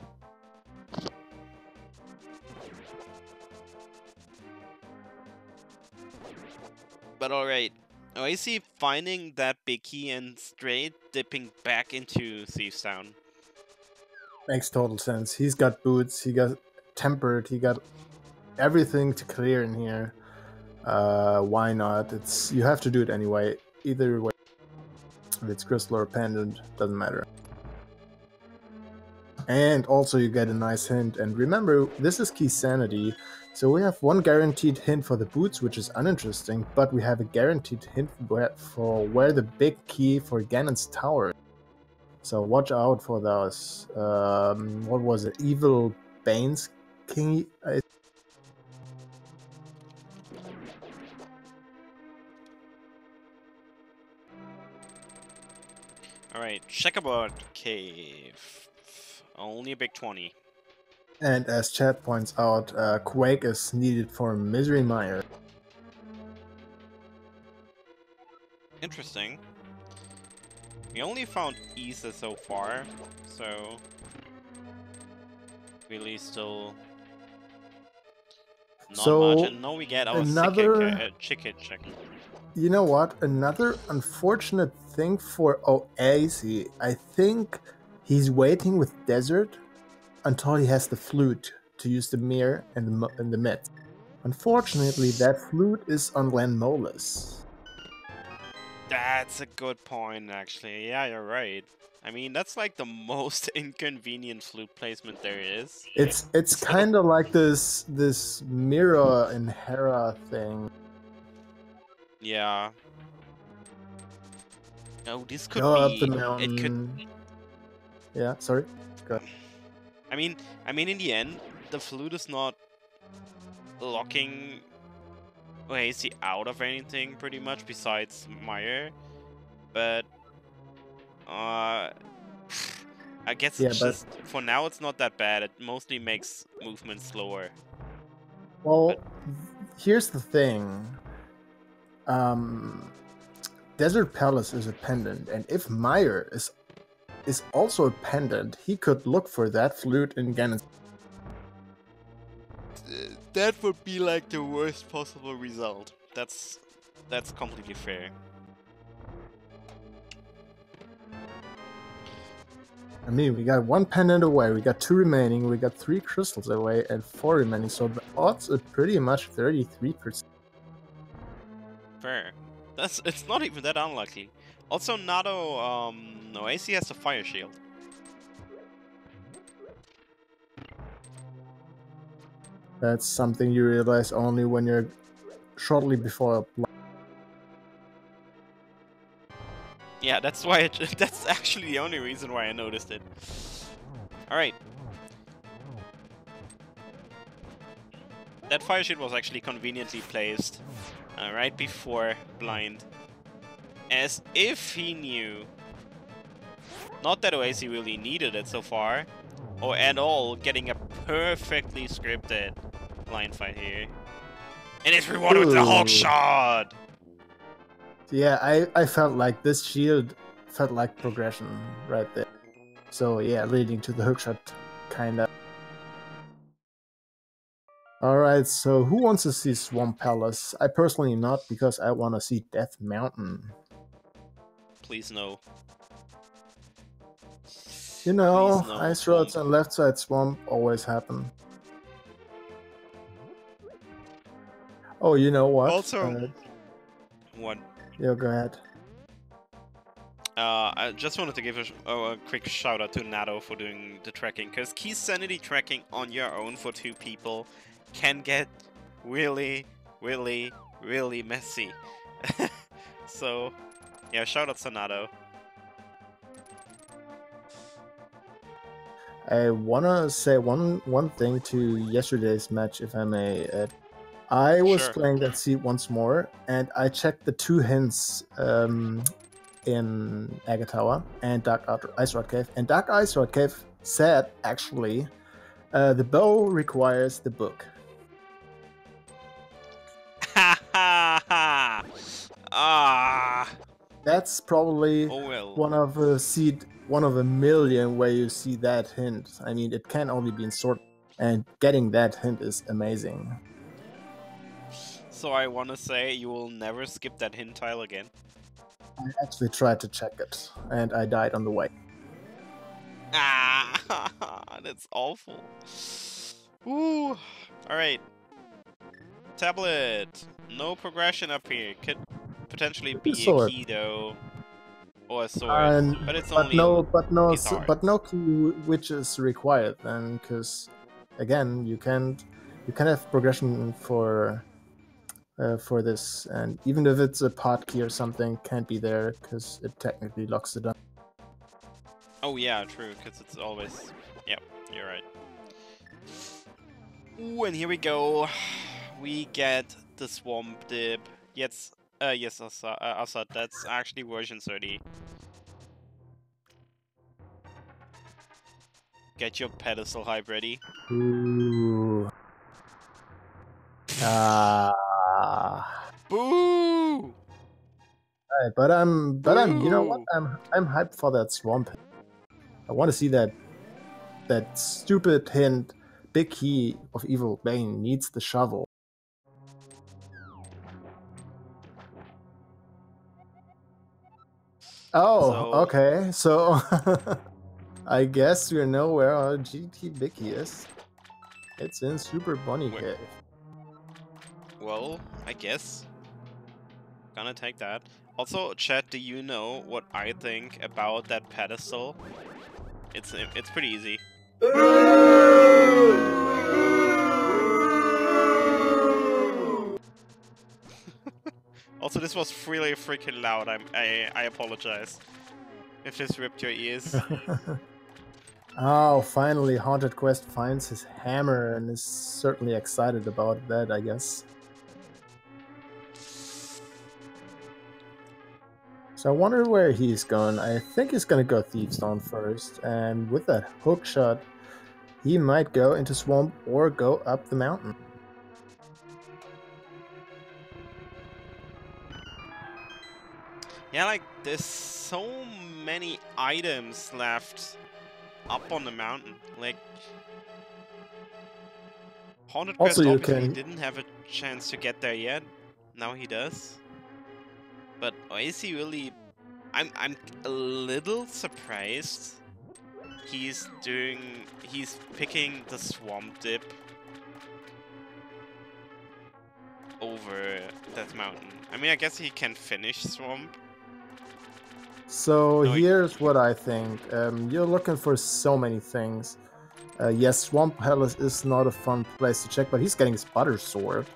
[SPEAKER 1] But alright, I see finding that big key and straight dipping back into Thieves Town.
[SPEAKER 2] Makes total sense. He's got boots, he got tempered, he got everything to clear in here. Why not? You have to do it anyway. Either way, if it's crystal or pendant, doesn't matter. And also you get a nice hint. And remember, this is key sanity. So we have one guaranteed hint for the boots, which is uninteresting, but we have a guaranteed hint for where the big key for Ganon's tower is. So watch out for those. What was it? Evil Bane's King?
[SPEAKER 1] Alright, checkerboard cave. Only a big 20.
[SPEAKER 2] And as Chad points out, Quake is needed for Misery Mire.
[SPEAKER 1] Interesting. We only found Issa so far, so really still not much. And now we get our chicken chicken.
[SPEAKER 2] You know what? Another unfortunate thing for Oase, I think he's waiting with Desert until he has the flute to use the mirror and the mid. Unfortunately, that flute is on Landmolas.
[SPEAKER 1] That's a good point, actually. Yeah, you're right. I mean, that's like the most inconvenient flute placement there is.
[SPEAKER 2] It's kind of like this mirror and Hera thing.
[SPEAKER 1] Yeah. Oh, this could
[SPEAKER 2] Go up the
[SPEAKER 1] be.
[SPEAKER 2] mountain.
[SPEAKER 1] It could.
[SPEAKER 2] Yeah, sorry. Go ahead.
[SPEAKER 1] I mean, in the end, the flute is not locking Oase out of anything pretty much besides Meyer, but I guess it's just for now it's not that bad. It mostly makes movement slower.
[SPEAKER 2] Well, here's the thing. Desert Palace is a pendant, and if Meyer is also a pendant, he could look for that flute in Ganon's.
[SPEAKER 1] That would be like the worst possible result. That's completely fair.
[SPEAKER 2] I mean, we got 1 pendant away, we got 2 remaining, we got 3 crystals away, and 4 remaining, so the odds are pretty much 33%.
[SPEAKER 1] Fair. It's not even that unlucky. Also, Nado, Oase has a fire shield.
[SPEAKER 2] That's something you realize only when you're shortly before a blind.
[SPEAKER 1] Yeah, that's why that's actually the only reason why I noticed it. Alright. That fire shield was actually conveniently placed right before blind. As if he knew. Not that Oase really needed it so far, or at all, getting a perfectly scripted blind fight here. And it's rewarded with the Hulk shot!
[SPEAKER 2] Yeah, I felt like this shield felt like progression right there. So yeah, leading to the hookshot, kinda. Alright, so who wants to see Swamp Palace? I personally not, because I want to see Death Mountain.
[SPEAKER 1] Please no.
[SPEAKER 2] You know, no, ice roads and left side swamp always happen. Oh, you know what?
[SPEAKER 1] Also, what?
[SPEAKER 2] Yeah, go ahead.
[SPEAKER 1] I just wanted to give a quick shout out to Nado for doing the tracking, because key sanity tracking on your own for 2 people can get really, really, really messy. So, yeah, shout out to Nado.
[SPEAKER 2] I wanna say one thing to yesterday's match, if I may. I was playing that seat once more, and I checked the 2 hints in Agate Tower and Dark Ice Rod Cave. And Dark Ice Rod Cave said, actually, the bow requires the book.
[SPEAKER 1] Ha ha ha! Ah!
[SPEAKER 2] That's probably one of a million where you see that hint. I mean, it can only be in sword, and getting that hint is amazing.
[SPEAKER 1] So I want to say you will never skip that hint tile again.
[SPEAKER 2] I actually tried to check it, and I died on the way.
[SPEAKER 1] Ah, that's awful. Ooh. Alright. Tablet. No progression up here. Could potentially be a key though. Or a sword. But it's only
[SPEAKER 2] no key which is required then, because again you can have progression for this, and even if it's a pod key or something, can't be there because it technically locks it down.
[SPEAKER 1] Oh yeah, true, because it's always... Yep, you're right. Ooh, and here we go. We get the Swamp Dip. Yes, Assad, that's actually version 30. Get your pedestal hype ready.
[SPEAKER 2] Ooh.
[SPEAKER 1] Boo!
[SPEAKER 2] Right, but I'm you know what? I'm hyped for that swamp. I want to see that stupid hint. Big Key of Evil Bane needs the shovel. Oh, okay. So I guess you know where our GT Bicky is. It's in Super Bunny Cave.
[SPEAKER 1] Well, I guess. Gonna take that. Also, chat, do you know what I think about that pedestal? It's pretty easy. Also, this was really freaking loud. I apologize if this ripped your ears.
[SPEAKER 2] Oh, finally, HauntedQuest finds his hammer and is certainly excited about that, I guess. So I wonder where he's going. I think he's going to go Thiefstone first, and with that hook shot, he might go into Swamp or go up the mountain.
[SPEAKER 1] Yeah, like, there's so many items left up on the mountain. Like, HauntedQuest obviously didn't have a chance to get there yet. Now he does. But is he really... I'm a little surprised he's picking the swamp dip over that mountain. I mean, I guess he can finish swamp.
[SPEAKER 2] So here's what I think. You're looking for so many things. Yes, Swamp Palace is not a fun place to check, but he's getting his butter sword.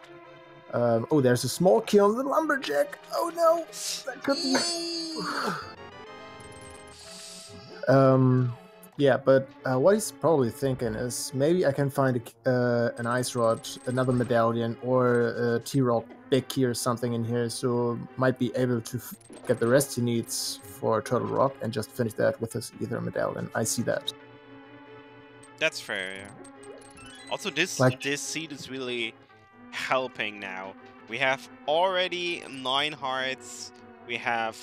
[SPEAKER 2] Oh, there's a small key on the lumberjack. Oh no, that could be. Yeah, but what he's probably thinking is maybe I can find an ice rod, another medallion, or a T-Rock big key or something in here, so might be able to get the rest he needs for Turtle Rock and just finish that with his either medallion. I see that.
[SPEAKER 1] That's fair, yeah. Also, this seed is really helping now. We have already 9 hearts, we have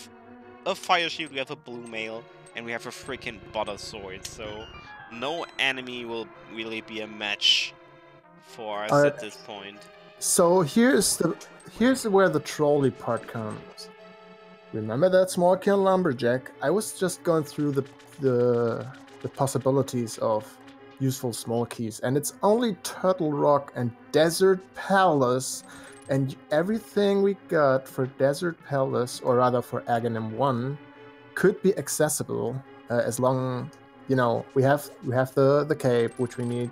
[SPEAKER 1] a fire shield, we have a blue mail, and we have a freaking butter sword, so no enemy will really be a match for us at this point.
[SPEAKER 2] So here's where the trolley part comes. Remember that small kill lumberjack? I was just going through the possibilities of useful small keys, and it's only Turtle Rock and Desert Palace, and everything we got for Desert Palace, or rather for Aghanim 1, could be accessible as long, you know, we have the cape, which we need.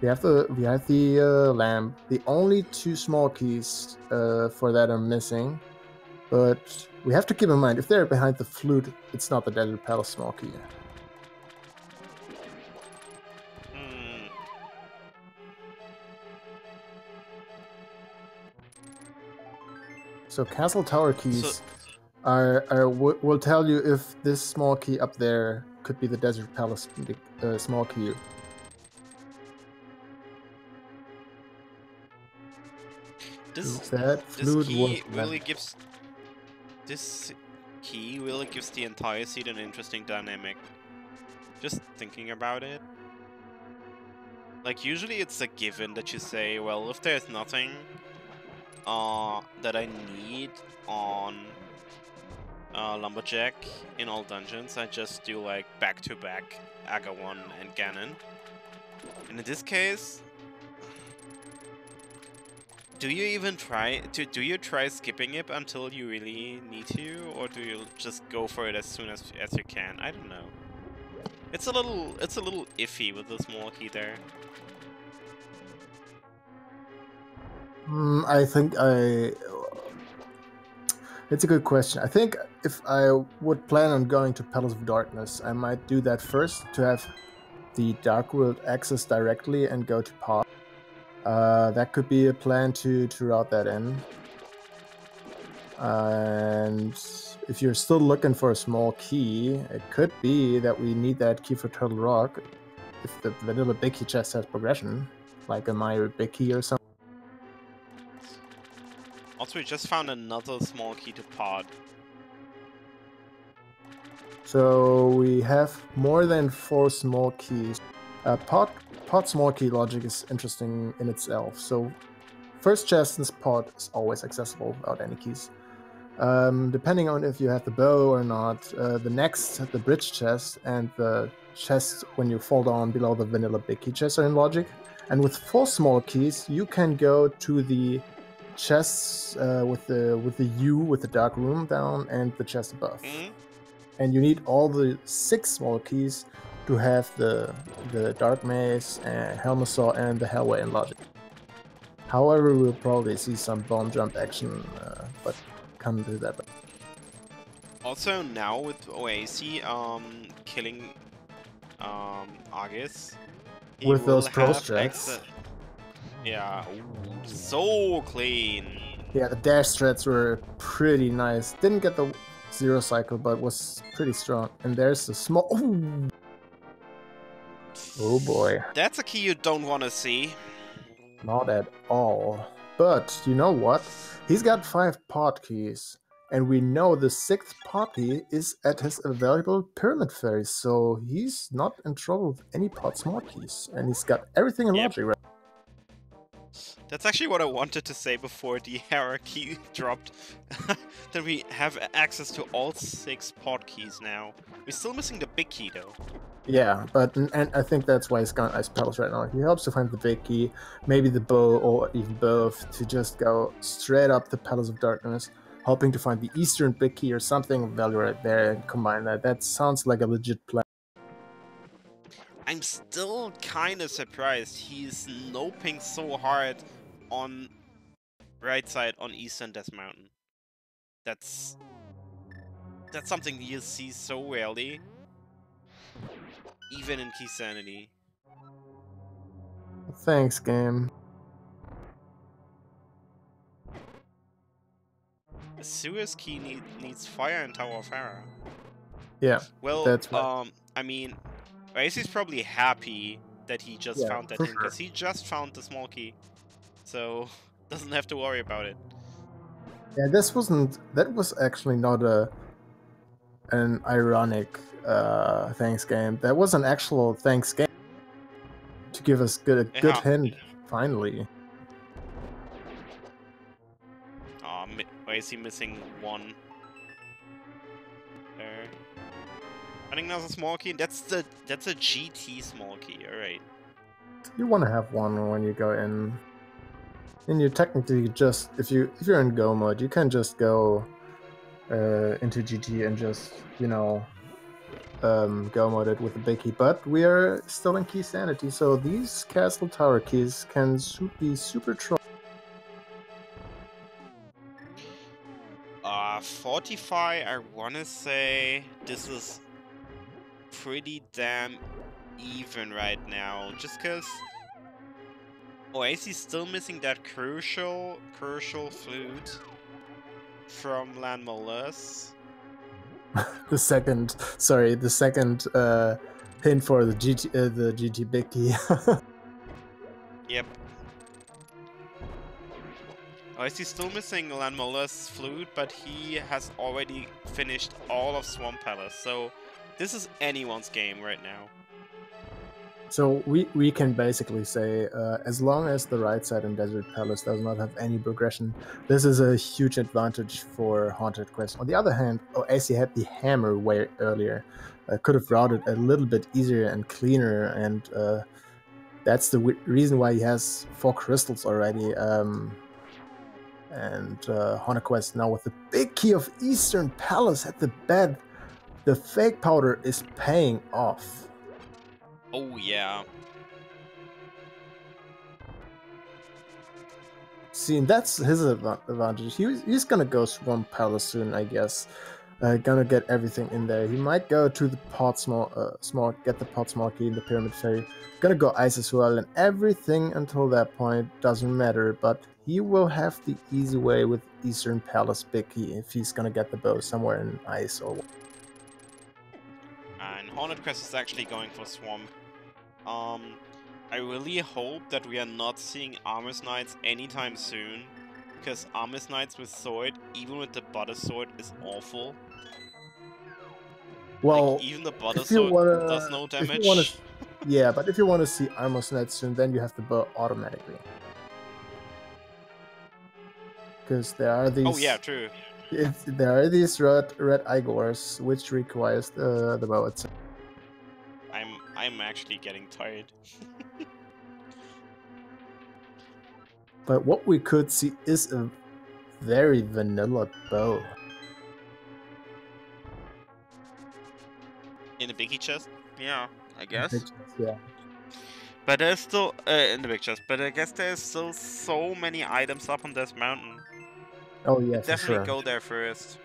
[SPEAKER 2] We have the lamp. The only 2 small keys for that are missing, but we have to keep in mind if they're behind the flute, it's not the Desert Palace small key. So Castle Tower keys will tell you if this small key up there could be the Desert Palace small key.
[SPEAKER 1] This key really gives the entire seed an interesting dynamic. Just thinking about it. Like, usually it's a given that you say, well, if there's nothing that I need on Lumberjack in all dungeons, I just do like back-to-back Aga 1 and Ganon. And in this case, do you even try skipping it until you really need to, or do you just go for it as soon as you can? I don't know. It's a little iffy with the small key there.
[SPEAKER 2] I think it's a good question. I think if I would plan on going to Palace of Darkness, I might do that first to have the Dark World access directly and go to Pod. That could be a plan to route that in. And if you're still looking for a small key, it could be that we need that key for Turtle Rock. If the vanilla big key chest has progression, like a Myra big key or something.
[SPEAKER 1] Also, we just found another small key to Pod.
[SPEAKER 2] So we have more than 4 small keys. Pod small key logic is interesting in itself. So first chest in this pod is always accessible without any keys. Depending on if you have the bow or not, the bridge chest and the chest when you fall down below the vanilla big key chest are in logic. And with 4 small keys, you can go to the chests with the U with the dark room down and the chest above.
[SPEAKER 1] Mm-hmm.
[SPEAKER 2] And you need all the 6 small keys to have the dark maze, Helmasaw, and the Hellway and Logic. However, we'll probably see some bomb jump action, but come to that.
[SPEAKER 1] Also now with Oase killing Argus, he
[SPEAKER 2] With
[SPEAKER 1] will
[SPEAKER 2] those pro
[SPEAKER 1] have
[SPEAKER 2] strats.
[SPEAKER 1] Yeah, ooh, so clean.
[SPEAKER 2] Yeah, the dash strats were pretty nice. Didn't get the 0 cycle, but was pretty strong. And there's a small... Ooh. Oh boy.
[SPEAKER 1] That's a key you don't want to see.
[SPEAKER 2] Not at all. But you know what? He's got 5 pod keys. And we know the 6th pod key is at his available pyramid fairy. So he's not in trouble with any pod smart keys. And he's got everything in logic right.
[SPEAKER 1] That's actually what I wanted to say before the hierarchy dropped. That we have access to all 6 pod keys now. We're still missing the big key though.
[SPEAKER 2] Yeah, but and I think that's why he's gone Ice Petals right now. He helps to find the big key, maybe the bow or even both, to just go straight up the Petals of Darkness, hoping to find the Eastern big key or something of value right there and combine that. That sounds like a legit plan.
[SPEAKER 1] I'm still kind of surprised he's noping so hard on right side on Eastern Death Mountain. That's something you see so rarely, even in Key Sanity.
[SPEAKER 2] Thanks, game.
[SPEAKER 1] The Suez Key needs fire and Tower of Hera.
[SPEAKER 2] Yeah,
[SPEAKER 1] well,
[SPEAKER 2] that's right.
[SPEAKER 1] I mean, Oasis probably happy that he just found that hint, because he just found the small key, so doesn't have to worry about it.
[SPEAKER 2] Yeah, that was actually not an ironic thanks game. That was an actual thanks game to give us a good hint, finally.
[SPEAKER 1] Oasis missing 1 there. I think that's a small key. That's a GT small key. All right.
[SPEAKER 2] You want to have 1 when you go in. And you technically just if you're in go mode, you can just go into GT and just go mode it with the big key. But we are still in Key Sanity, so these Castle Tower keys can be super troll.
[SPEAKER 1] 45. I wanna say this is pretty damn even right now, just because Oasis still missing that crucial flute from Landmolus.
[SPEAKER 2] the second hint for the GT big key.
[SPEAKER 1] Yep. Oasis still missing Landmolus flute, but he has already finished all of Swamp Palace, so this is anyone's game right now.
[SPEAKER 2] So we can basically say, as long as the right side in Desert Palace does not have any progression, this is a huge advantage for Haunted Quest. On the other hand, Oasis had the hammer way earlier, could have routed a little bit easier and cleaner, and that's the reason why he has 4 crystals already. And Haunted Quest now with the big key of Eastern Palace at the bed. The fake powder is paying off.
[SPEAKER 1] Oh yeah.
[SPEAKER 2] See, and that's his advantage. He's gonna go Swamp Palace soon, I guess. Gonna get everything in there. He might go to the pot small, get the pot small key in the Pyramid Fairy. Gonna go ice as well, and everything until that point doesn't matter. But he will have the easy way with Eastern Palace big key if he's gonna get the bow somewhere in ice or.
[SPEAKER 1] And Haunted Quest is actually going for Swamp. I really hope that we are not seeing Armor's Knights anytime soon, because Armor's Knights with sword, even with the butter sword, is awful.
[SPEAKER 2] Well,
[SPEAKER 1] like, even the butter sword does no damage.
[SPEAKER 2] Yeah, but if you want to see Armor's Knights soon, then you have the bow automatically. Because there are these.
[SPEAKER 1] Oh yeah, true.
[SPEAKER 2] There are these red Igors, which requires the bow itself.
[SPEAKER 1] I'm actually getting tired.
[SPEAKER 2] But what we could see is a very vanilla bow.
[SPEAKER 1] In the biggie chest? Yeah, I guess.
[SPEAKER 2] Yeah.
[SPEAKER 1] But there's still in the big chest. But I guess there's still so many items up on this mountain.
[SPEAKER 2] Oh yeah, for
[SPEAKER 1] Definitely
[SPEAKER 2] sure.
[SPEAKER 1] go there first.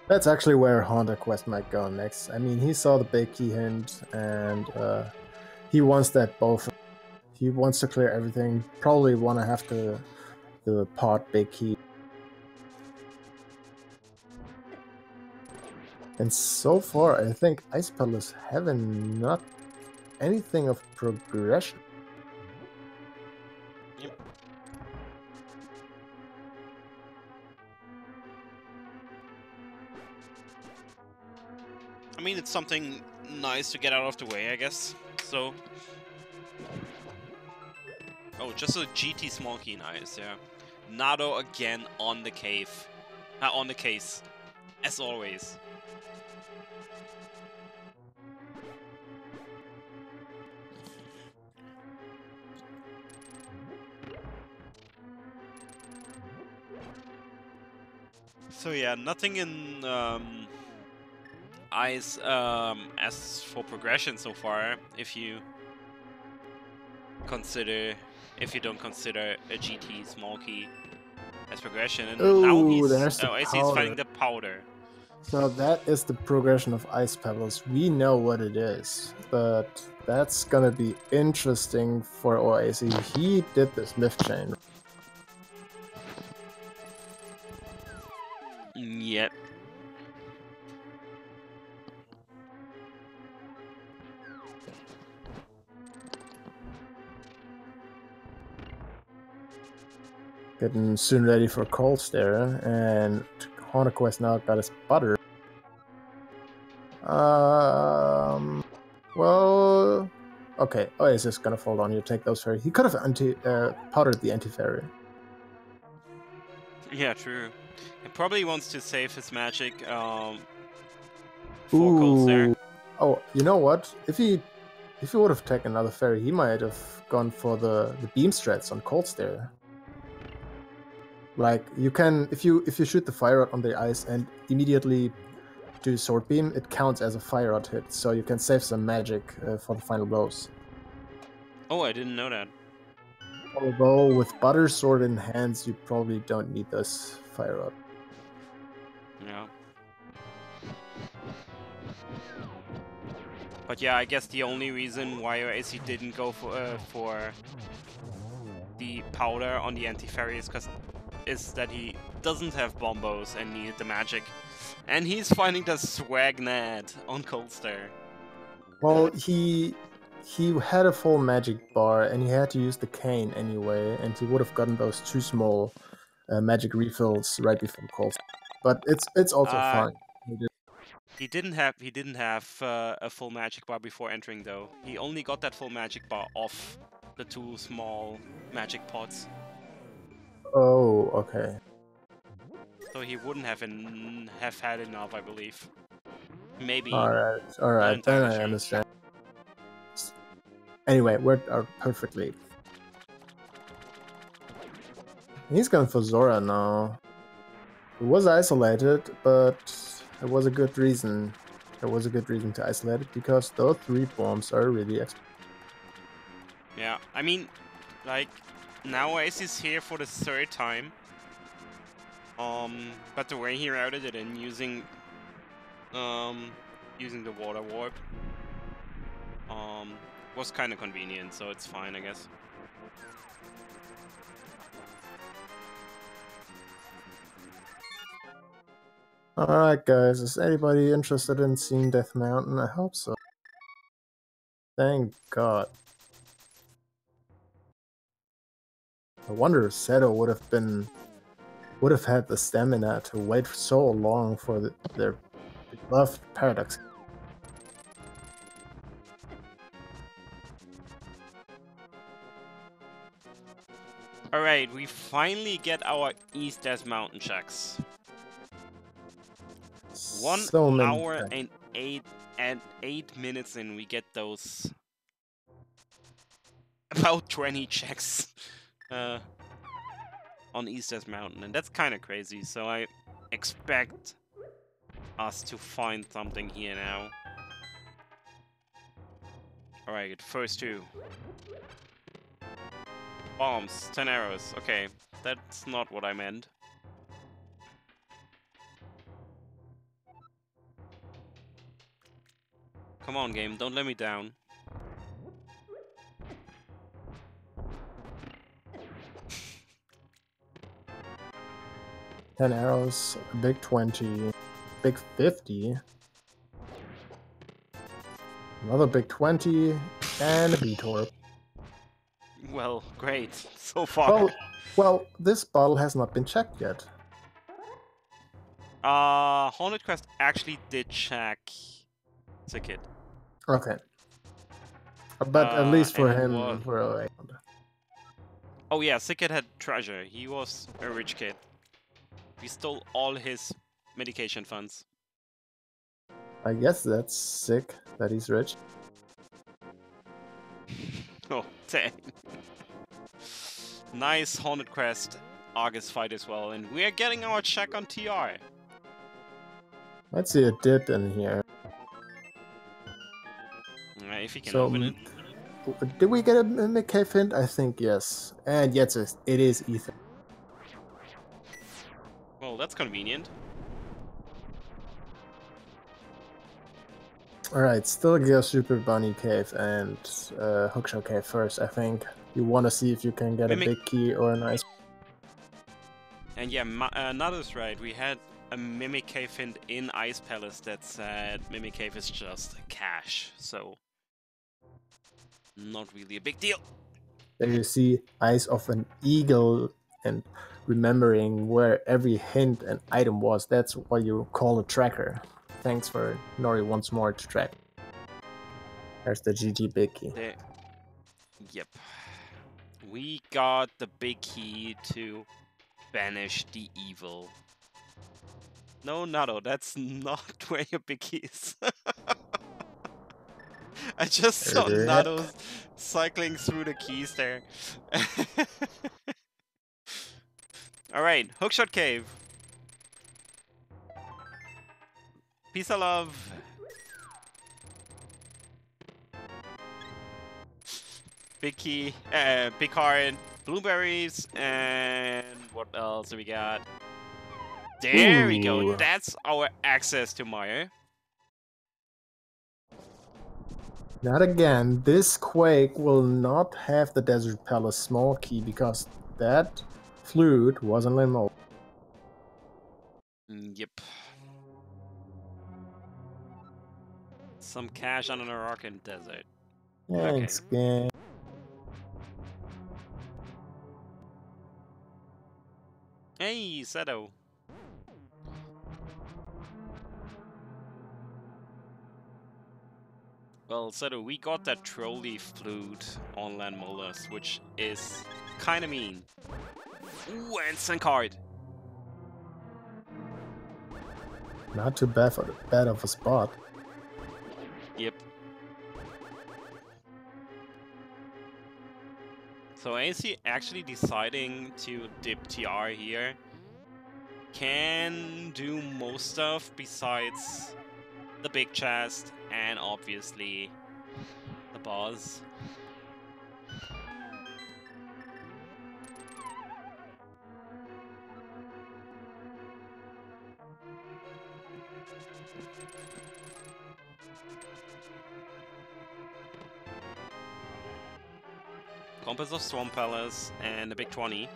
[SPEAKER 2] That's actually where HauntedQuest might go next. I mean, he saw the big key hint, and he wants that both. He wants to clear everything. Probably want to have the pot big key. And so far, I think Ice Palace haven't not anything of progression.
[SPEAKER 1] Yep. I mean, it's something nice to get out of the way, I guess. So. Oh, just a GT small key, nice, yeah. Nado again on the cave. On the case. As always. So yeah, nothing in Ice as for progression so far, if you don't consider a GT small key as progression. And now he's finding the powder.
[SPEAKER 2] So that is the progression of Ice Pebbles. We know what it is, but that's gonna be interesting for Oase. He did this lift chain.
[SPEAKER 1] Yep.
[SPEAKER 2] Getting soon ready for Cold Stare, and HauntedQuest now got his butter. Well, okay. Oase is gonna fall down here. Take those fairy. He could have powdered the anti-fairy.
[SPEAKER 1] Yeah, true. He probably wants to save his magic for Cold Stare.
[SPEAKER 2] Oh, you know what? If he would have taken another fairy, he might have gone for the beam strats on Cold Stare. Like you can, if you shoot the fire rod on the ice and immediately do sword beam, it counts as a fire rod hit, so you can save some magic for the final blows.
[SPEAKER 1] Oh, I didn't know that.
[SPEAKER 2] Although with butter sword in hands, you probably don't need this fire rod.
[SPEAKER 1] Yeah. But yeah, I guess the only reason why Oase didn't go for the powder on the anti-fairy is that he doesn't have bombos and needed the magic. And he's finding the Swagnet on Cold Stare.
[SPEAKER 2] Well, he had a full magic bar and he had to use the cane anyway, and he would have gotten those 2 small magic refills right before Cold Stare. But it's also fine.
[SPEAKER 1] He didn't have a full magic bar before entering though. He only got that full magic bar off the 2 small magic pots.
[SPEAKER 2] Oh, okay.
[SPEAKER 1] So he wouldn't have had enough, I believe. Maybe.
[SPEAKER 2] Alright, then I understand. Anyway, worked out perfectly. He's going for Zora now. It was isolated, but there was a good reason. There was a good reason to isolate it, because those 3 bombs are really expensive.
[SPEAKER 1] Yeah, I mean, like, now Oase is here for the 3rd time. But the way he routed it in using the water warp was kind of convenient, so it's fine, I guess.
[SPEAKER 2] Alright guys, is anybody interested in seeing Death Mountain? I hope so. Thank God. I wonder if Seto would have had the stamina to wait so long for their beloved Paradox.
[SPEAKER 1] Alright, we finally get our East Death Mountain checks. 1 hour and 8 minutes in, we get those about 20 checks on Easter's Mountain, and that's kind of crazy. So I expect us to find something here now. Alright, first 2. Bombs, 10 arrows. Okay, that's not what I meant. Come on, game, don't let me down.
[SPEAKER 2] Ten arrows, a big 20, big 50. Another big 20, and a B-Torp.
[SPEAKER 1] Well, great, so far.
[SPEAKER 2] Well, this bottle has not been checked yet.
[SPEAKER 1] HauntedQuest actually did check Ticket.
[SPEAKER 2] Okay. But at least for him,
[SPEAKER 1] oh yeah, Sickett had treasure. He was a rich kid. We stole all his medication funds.
[SPEAKER 2] I guess that's sick that he's rich.
[SPEAKER 1] Oh, dang. Nice HauntedQuest Argus fight as well, and we are getting our check on TR.
[SPEAKER 2] Let's see a dip in here.
[SPEAKER 1] If he can open it.
[SPEAKER 2] Did we get a McCave hint? I think yes. And yes, it is Ethan.
[SPEAKER 1] Well, that's convenient.
[SPEAKER 2] Alright, still Geo Super Bunny Cave and Hookshot Cave first, I think. You want to see if you can get a big key or a nice...
[SPEAKER 1] And yeah, Nado's right. We had a Mimic Cave hint in Ice Palace that said Mimic Cave is just a cache, so... not really a big deal.
[SPEAKER 2] There you see Eyes of an Eagle and remembering where every hint and item was. That's what you call a tracker. Thanks for Nori once more to track. There's the GG big key.
[SPEAKER 1] Yep. We got the big key to banish the evil. No, Nado, that's not where your big key is. I just saw Nado cycling through the keys there. Alright, Hookshot Cave. Peace of love. Big key, big card, blueberries, and what else do we got? There we go. That's our access to Mire.
[SPEAKER 2] Not again. This Quake will not have the Desert Palace small key because that flute was in Limo.
[SPEAKER 1] Yep. Some cash on an Arakan desert.
[SPEAKER 2] Thanks, game.
[SPEAKER 1] Hey, Seto. Well, Seto, we got that trolley flute on Land Molars, which is kind of mean. Ooh, and Sankard.
[SPEAKER 2] Not too bad for the bad of a spot.
[SPEAKER 1] Yep. So is he actually deciding to dip TR here? Can do most stuff besides the big chest and obviously the boss. Compass of Swamp Palace and the big 20.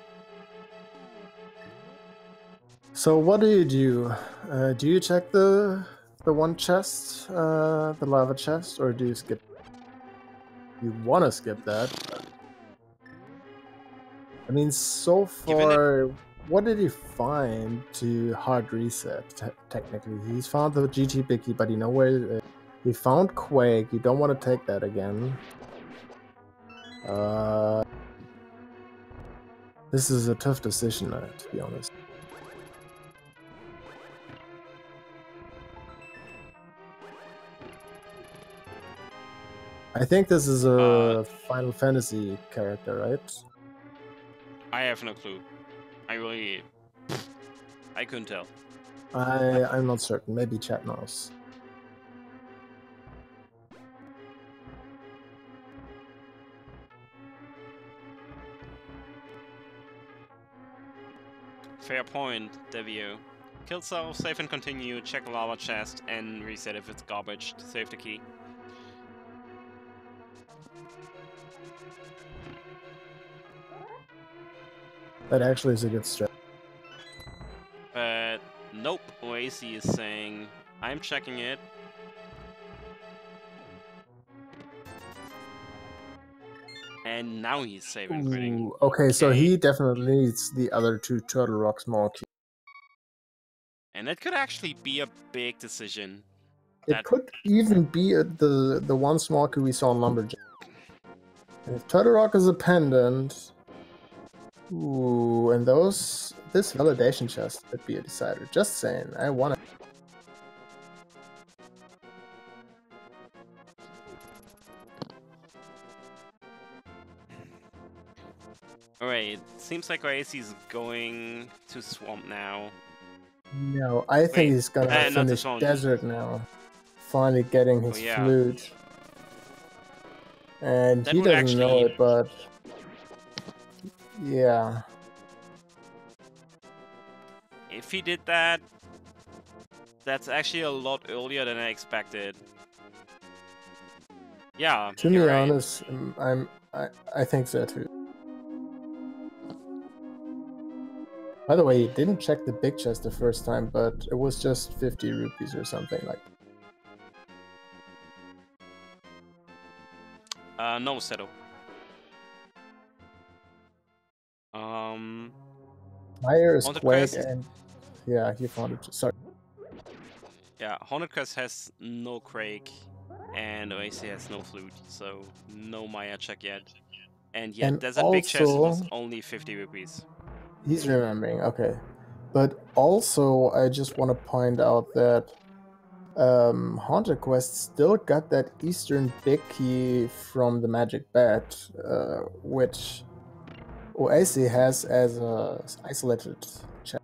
[SPEAKER 2] So what do you do? Do you check the one chest, the lava chest, or do you skip? You want to skip that? I mean, so far, what did he find to hard reset? Technically, he's found the GG Biggie, but you know where he found Quake. You don't want to take that again. This is a tough decision, to be honest. I think this is a Final Fantasy character, right?
[SPEAKER 1] I have no clue. I couldn't tell.
[SPEAKER 2] I'm not certain. Maybe chat knows.
[SPEAKER 1] Fair point, Devio. Kill self, save and continue, check the lava chest, and reset if it's garbage to save the key.
[SPEAKER 2] That actually is a good strat.
[SPEAKER 1] But nope, Oase is saying, I'm checking it. And now he's saving quitting.
[SPEAKER 2] Okay, so he definitely needs the other 2 Turtle Rock small keys.
[SPEAKER 1] And that could actually be a big decision.
[SPEAKER 2] It could even be the one small key we saw in Lumberjack. And if Turtle Rock is a pendant... Ooh, and this validation chest could be a decider. Just saying, I want it.
[SPEAKER 1] Alright, seems like Oase is going to Swamp now.
[SPEAKER 2] No, I think he's gonna finish Desert now. Finally getting his flute. And he doesn't know it, but... Yeah.
[SPEAKER 1] If he did that, that's actually a lot earlier than I expected. Yeah.
[SPEAKER 2] To be honest, I think so too. By the way, he didn't check the big chest the first time, but it was just 50 rupees or something like
[SPEAKER 1] that. No, Seto.
[SPEAKER 2] Fire is Quake and... Yeah, he found it. Sorry.
[SPEAKER 1] Yeah, HauntedQuest has no Quake, and Oase has no Flute, so no Maya check yet. And yet, there's a big chest was only 50 rupees.
[SPEAKER 2] He's remembering, okay. But also, I just want to point out that HauntedQuest still got that Eastern big key from the Magic Bat, which Oase has as a isolated chest.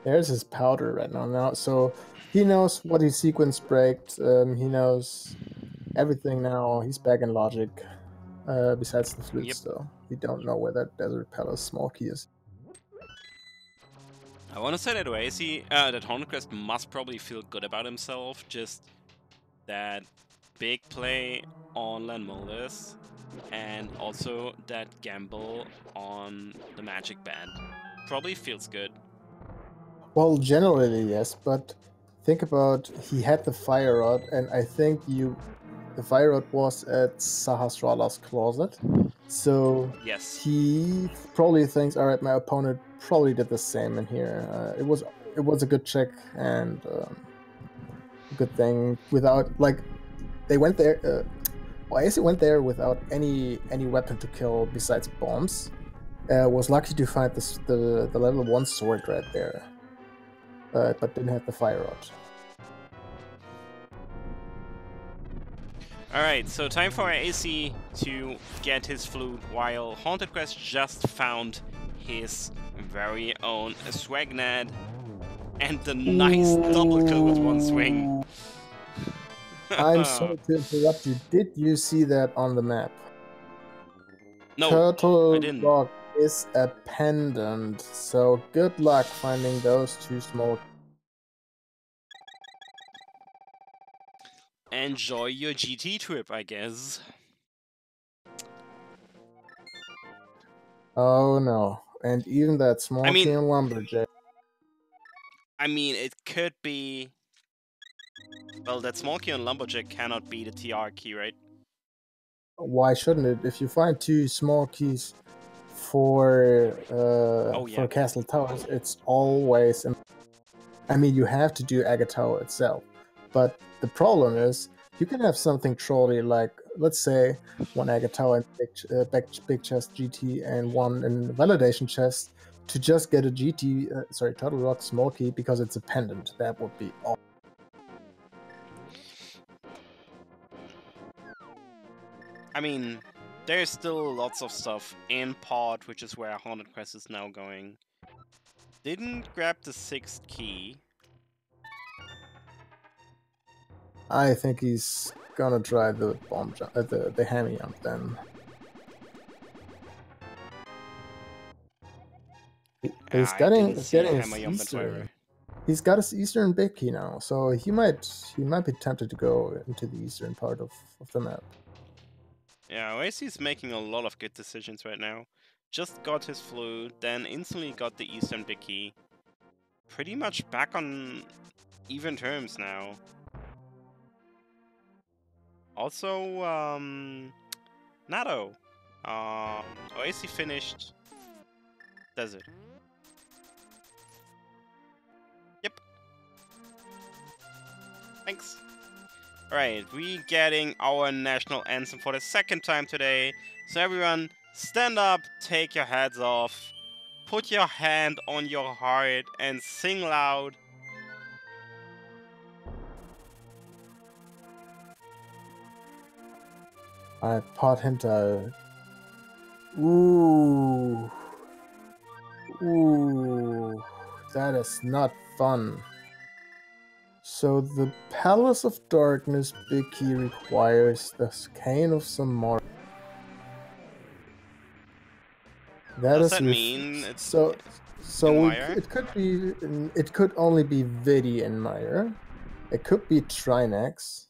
[SPEAKER 2] There's his powder right now. So he knows what he sequence braked. He knows everything now. He's back in logic. Besides the flute, though. We don't know where that Desert Palace small key is.
[SPEAKER 1] I want to say that Oase, that HauntedQuest must probably feel good about himself. Just that big play on Landmoldes, and also that gamble on the Magic Band. Probably feels good.
[SPEAKER 2] Well, generally yes, but think about he had the Fire Rod, and I think the Fire Rod was at Sahasrara's closet, so
[SPEAKER 1] yes,
[SPEAKER 2] he probably thinks, all right, my opponent probably did the same in here. It was a good check and a good thing without they went there. Oase went there without any weapon to kill besides bombs. Was lucky to find the level 1 sword right there, but didn't have the Fire Rod.
[SPEAKER 1] Alright, so time for Oase to get his flute, while HauntedQuest just found his very own Swagnad and the nice double kill with one swing.
[SPEAKER 2] I'm sorry to interrupt you. Did you see that on the map?
[SPEAKER 1] No,
[SPEAKER 2] Turtle
[SPEAKER 1] I didn't.
[SPEAKER 2] Rock is a pendant, so good luck finding those 2 small.
[SPEAKER 1] Enjoy your GT trip, I guess.
[SPEAKER 2] Oh no, and even that small key and Lumberjack.
[SPEAKER 1] I mean, it could be... Well, that small key on Lumberjack cannot be the TR key, right?
[SPEAKER 2] Why shouldn't it? If you find 2 small keys for Castle Towers, it's always... I mean, you have to do Agatha itself, but the problem is You can have something trolly like, let's say, one Agatha and big chest GT and one in validation chest to just get a GT, Turtle Rock small key because it's a pendant. That would be awesome.
[SPEAKER 1] I mean, there's still lots of stuff in pod, which is where HauntedQuest is now going. Didn't grab the 6th key.
[SPEAKER 2] I think he's gonna try the bomb jump, the hammy jump then. He's getting his Eastern. He's got his Eastern big key now, so he might be tempted to go into the Eastern part of the map.
[SPEAKER 1] Yeah, Oase's making a lot of good decisions right now. Just got his flu, then instantly got the Eastern big key. Pretty much back on even terms now. Also, Nado. Oase finished Desert. Yep. Thanks. Alright, we getting our national anthem for the 2nd time today. So everyone, stand up, take your heads off, put your hand on your heart and sing loud.
[SPEAKER 2] Pod Hinter. Ooh. Ooh. That is not fun. So the Palace of Darkness big key requires the Cane of Samara.
[SPEAKER 1] Does that mean it's
[SPEAKER 2] so it could only be Vidi in Meyer. It could be Trinex.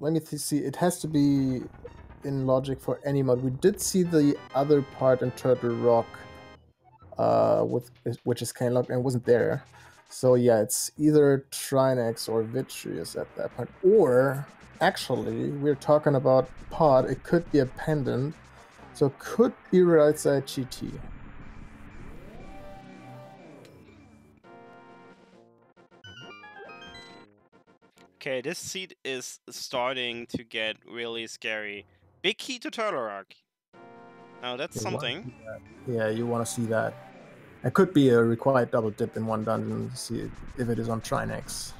[SPEAKER 2] Let me see. It has to be in logic for any mod. We did see the other part in Turtle Rock, which is Cane Lock and wasn't there. So yeah, it's either Trinex or Vitreous at that point. Or actually, we're talking about pod. It could be a pendant, so it could be right side GT.
[SPEAKER 1] Okay, this seed is starting to get really scary. Big key to Turtle Rock. Now that's something.
[SPEAKER 2] Yeah, you want to see that. It could be a required double dip in one dungeon to see if it is on Trinex.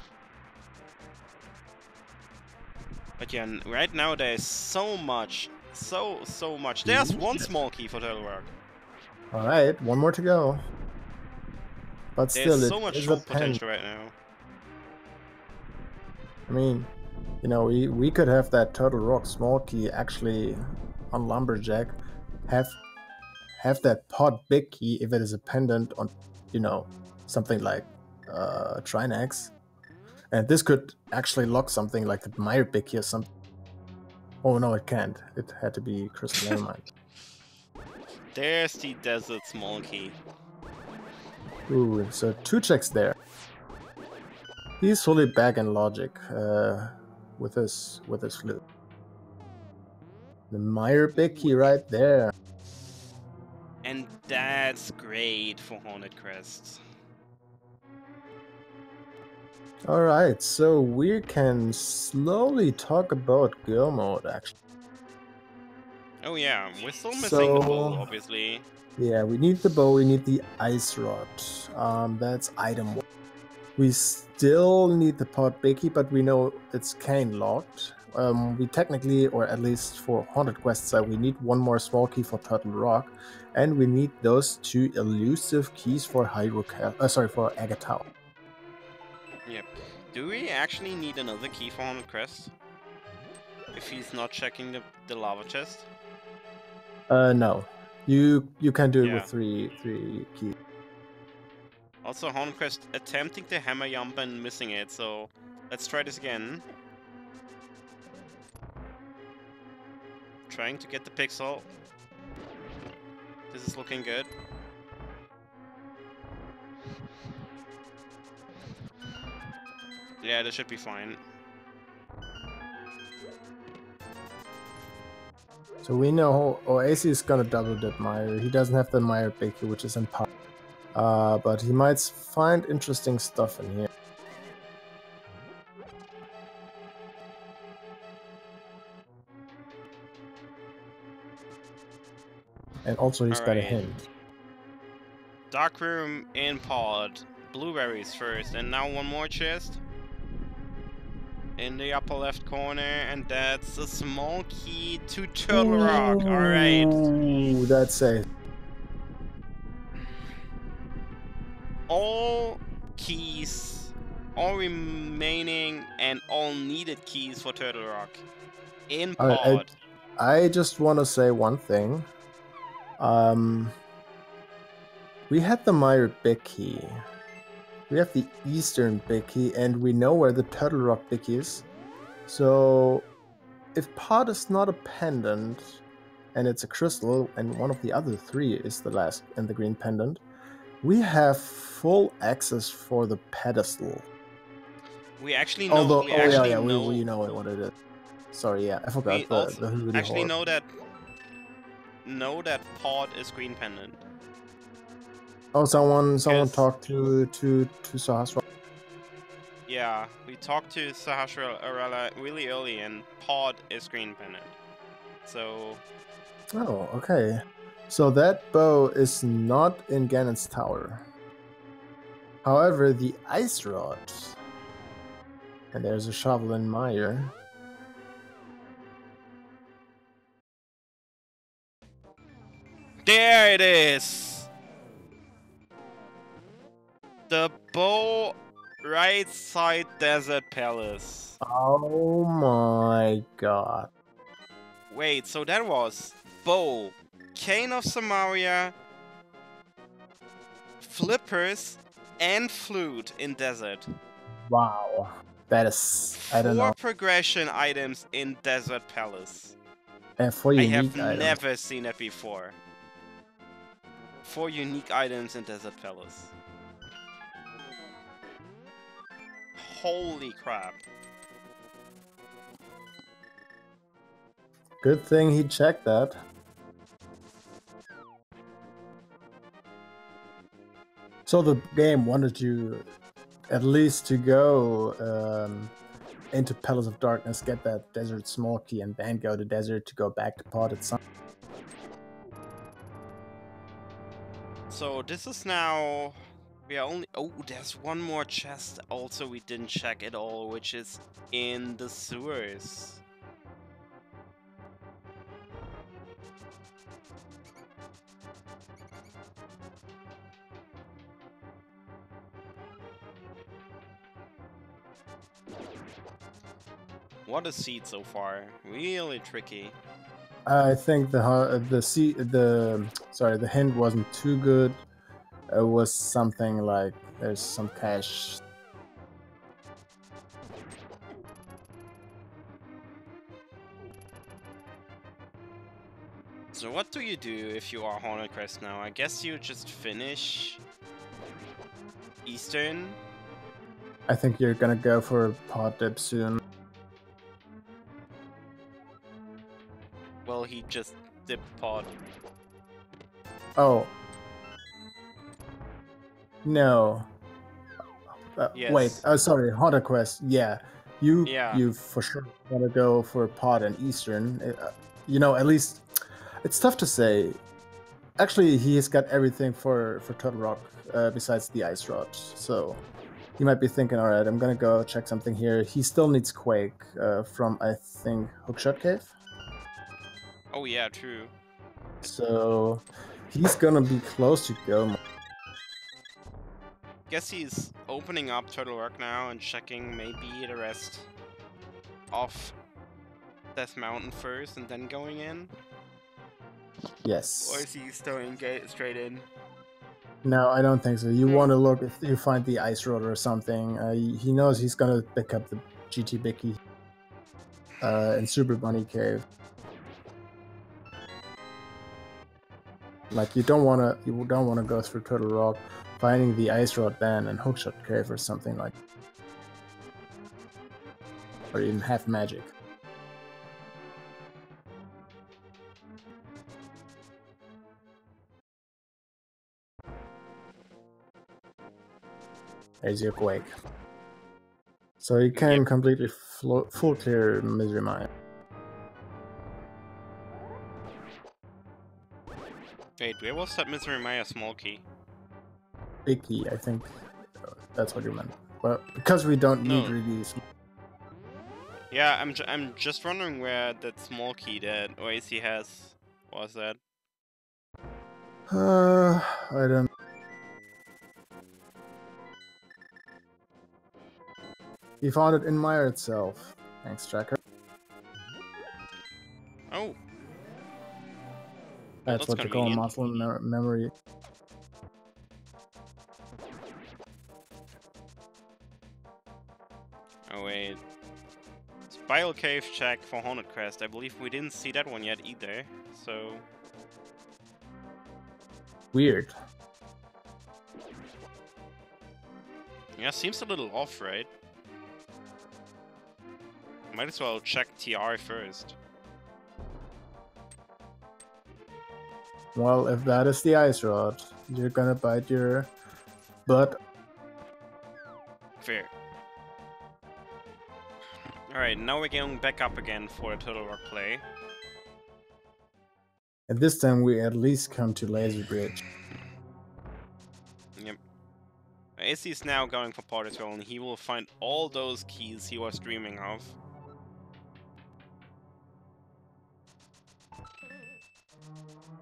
[SPEAKER 1] But yeah, right now there's so much. So much. There's one small key for Turtle Rock.
[SPEAKER 2] Alright, one more to go. But still,
[SPEAKER 1] there's so much troll potential right now.
[SPEAKER 2] I mean, you know, we could have that Turtle Rock small key actually on Lumberjack. Have that pod big key if it is a pendant on, you know, something like Trinex. And this could actually lock something like the Meyer big key or something. Oh no, it can't. It had to be Crystal. Never mind.
[SPEAKER 1] There's the Desert small key.
[SPEAKER 2] Ooh, so 2 checks there. He's fully back in logic with his flute. The Meyer big key right there.
[SPEAKER 1] And that's great for HauntedQuest.
[SPEAKER 2] Alright, so we can slowly talk about girl mode actually.
[SPEAKER 1] Oh yeah, we're still missing the bow, obviously.
[SPEAKER 2] Yeah, we need the bow, we need the ice rod. That's item 1. We still need the pod big key, but we know it's cane locked. We technically, or at least for HauntedQuest side, we need one more small key for Turtle Rock, and we need those 2 elusive keys for for Agatha.
[SPEAKER 1] Yep. Do we actually need another key for HauntedQuest? If he's not checking the lava chest?
[SPEAKER 2] No. You can do it with three keys.
[SPEAKER 1] Also, HauntedQuest attempting the hammer jump and missing it, so let's try this again. Trying to get the pixel. This is looking good. Yeah, this should be fine.
[SPEAKER 2] So we know Oase is gonna double dip Meyer. He doesn't have the Meyer big key, which is in power. But he might find interesting stuff in here. And also he's got a
[SPEAKER 1] Alright.
[SPEAKER 2] hint.
[SPEAKER 1] Dark room in pod. Blueberries first, and now one more chest. In the upper left corner, and that's a small key to Turtle Rock. Alright.
[SPEAKER 2] Ooh, that's safe.
[SPEAKER 1] All keys, all remaining and all needed keys for Turtle Rock in pod.
[SPEAKER 2] Alright, I just want to say one thing. We had the Meyer big key. We have the Eastern big key, and we know where the Turtle Rock big key is. So, if pod is not a pendant, and it's a crystal, and one of the other three is the last in the green pendant, we have full access for the pedestal.
[SPEAKER 1] We actually know.
[SPEAKER 2] Although,
[SPEAKER 1] we
[SPEAKER 2] know what it is. Sorry, yeah, I forgot the
[SPEAKER 1] actually know that pod is green pendant.
[SPEAKER 2] Oh, someone talked to Sahasra.
[SPEAKER 1] Yeah, we talked to Sahasra really early, and pod is green pendant. So.
[SPEAKER 2] Oh, okay. So that bow is not in Ganon's tower. However, the ice rod, and there's a shovel in Meyer.
[SPEAKER 1] There it is! The bow right side Desert Palace.
[SPEAKER 2] Oh my god.
[SPEAKER 1] Wait, so that was bow, Cane of Samaria, flippers, and flute in desert.
[SPEAKER 2] Wow. That is, I don't know.
[SPEAKER 1] 4 progression items in Desert Palace.
[SPEAKER 2] And 4 unique items.
[SPEAKER 1] I have never seen it before. 4 unique items in Desert Palace. Holy crap.
[SPEAKER 2] Good thing he checked that. So the game wanted you at least to go into Palace of Darkness, get that desert small key, and then go to desert to go back to pod at some.
[SPEAKER 1] So this is now. We are only. Oh, there's one more chest also we didn't check at all, which is in the sewers. What a seed so far. Really tricky.
[SPEAKER 2] I think the hint wasn't too good. It was something like there's some cash.
[SPEAKER 1] So what do you do if you are HauntedQuest now? I guess you just finish Eastern.
[SPEAKER 2] I think you're gonna go for pod dip soon.
[SPEAKER 1] Well, he just dipped pod.
[SPEAKER 2] Oh. No.
[SPEAKER 1] Yes.
[SPEAKER 2] Wait, sorry, HauntedQuest. Yeah, you for sure want to go for pod and Eastern. You know, at least it's tough to say. Actually, he's got everything for Turtle Rock besides the ice rod. So he might be thinking, all right, I'm gonna go check something here. He still needs Quake from, I think, Hookshot Cave.
[SPEAKER 1] Oh yeah, true.
[SPEAKER 2] So he's gonna be close to go.
[SPEAKER 1] Guess he's opening up Turtle Rock now and checking maybe the rest of Death Mountain first and then going in?
[SPEAKER 2] Yes.
[SPEAKER 1] Or is he going straight in?
[SPEAKER 2] No, I don't think so. You want to look if you find the ice rod or something. He knows he's gonna pick up the GT Bicky in Super Bunny Cave. Like you don't wanna go through Turtle Rock, finding the ice rod then and Hookshot Cave or something like, or even half magic. There's your Quake. So you can completely full clear Misery Mine.
[SPEAKER 1] Wait, where was that Misery Maya small key?
[SPEAKER 2] Big key, I think. That's what you meant. But because we don't need really.
[SPEAKER 1] Yeah, I'm just wondering where that small key that Oase has was that.
[SPEAKER 2] I don't. He found it in Mire itself. Thanks, Tracker.
[SPEAKER 1] Oh.
[SPEAKER 2] That's what you call muscle memory.
[SPEAKER 1] Oh wait. Spiral Cave check for HauntedQuest. I believe we didn't see that one yet either, so...
[SPEAKER 2] Weird.
[SPEAKER 1] Yeah, seems a little off, right? Might as well check TR first.
[SPEAKER 2] Well, if that is the ice rod, you're gonna bite your butt.
[SPEAKER 1] Fair. Alright, now we're going back up again for a Turtle Rock play.
[SPEAKER 2] And this time we at least come to Laser Bridge.
[SPEAKER 1] Yep. AC is now going for Pot as well, and he will find all those keys he was dreaming of.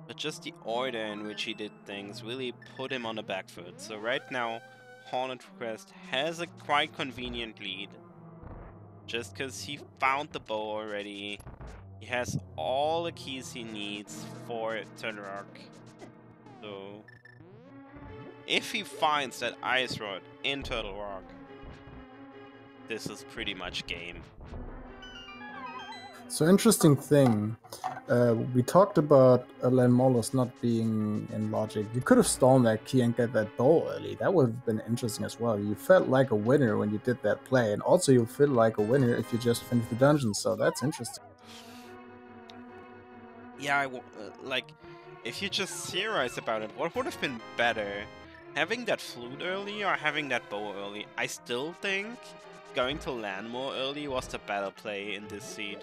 [SPEAKER 1] But just the order in which he did things really put him on the back foot. So right now, HauntedQuest has a quite convenient lead. Just because he found the bow already. He has all the keys he needs for Turtle Rock. So if he finds that ice rod in Turtle Rock, this is pretty much game.
[SPEAKER 2] So interesting thing, we talked about Lanmolos not being in logic. You could have stolen that key and get that bow early. That would have been interesting as well. You felt like a winner when you did that play, and also you feel like a winner if you just finished the dungeon, so that's interesting.
[SPEAKER 1] Yeah, like, if you just theorize about it, what would have been better? Having that flute early or having that bow early? I still think going to land more early was the better play in this seed.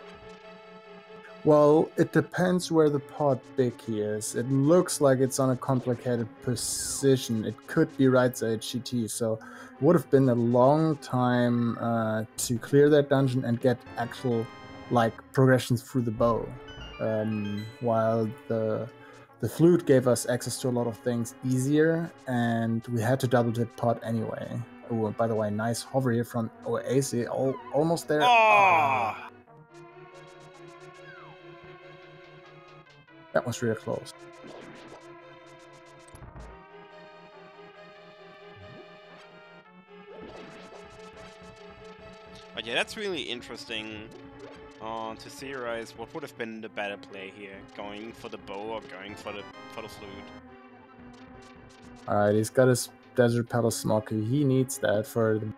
[SPEAKER 2] Well, it depends where the pot big key is. It looks like it's on a complicated position. It could be right side GT, so it would have been a long time to clear that dungeon and get actual like progressions through the bow. While the flute gave us access to a lot of things easier, and we had to double dip pot anyway. Oh, by the way, nice hover here from Oase, almost there.
[SPEAKER 1] Oh!
[SPEAKER 2] That was real close.
[SPEAKER 1] But yeah, that's really interesting to theorize what would have been the better play here, going for the bow or going for the flute.
[SPEAKER 2] Alright, he's got his Desert Palace Smoker. He needs that for the...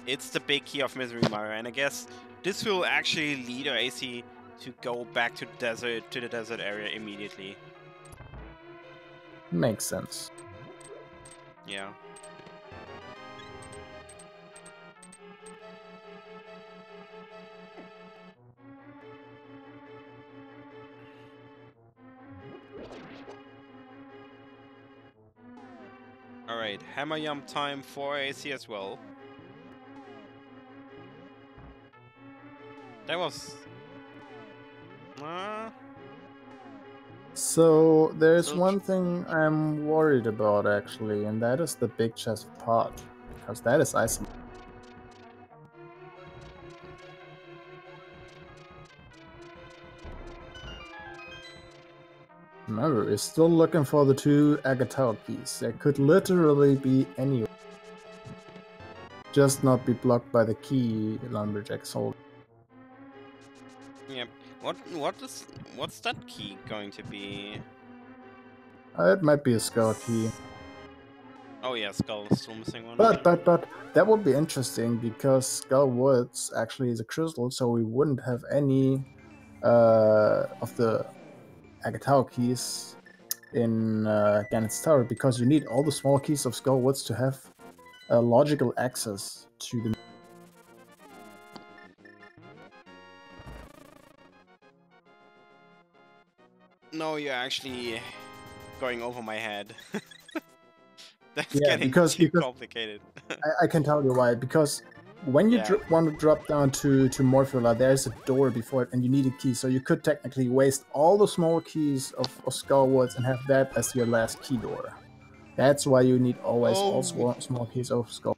[SPEAKER 1] It's the big key of Misery Mire, and I guess this will actually lead AC to go back to the desert area immediately.
[SPEAKER 2] Makes sense.
[SPEAKER 1] Yeah. Alright, hammer jump time for AC as well. That was...
[SPEAKER 2] So, there's one thing I'm worried about, actually, and that is the big chest pot. Because that is ice. Remember, we're still looking for the two Agatao keys. They could literally be anywhere. Just not be blocked by the key Lumberjack's hold.
[SPEAKER 1] Yep. What's that key going to be?
[SPEAKER 2] It might be a skull key.
[SPEAKER 1] Oh yeah, Skull is still missing one.
[SPEAKER 2] But that would be interesting because Skull Woods actually is a crystal, so we wouldn't have any of the Agatao keys in Gannett's Tower because you need all the small keys of Skull Woods to have logical access to the.
[SPEAKER 1] No, you're actually going over my head. That's
[SPEAKER 2] Yeah,
[SPEAKER 1] getting too complicated.
[SPEAKER 2] I can tell you why. Because when you want to drop down to Morphula, there's a door before it, and you need a key. So you could technically waste all the small keys of Skullwoods and have that as your last key door. That's why you need always all small keys of Skull.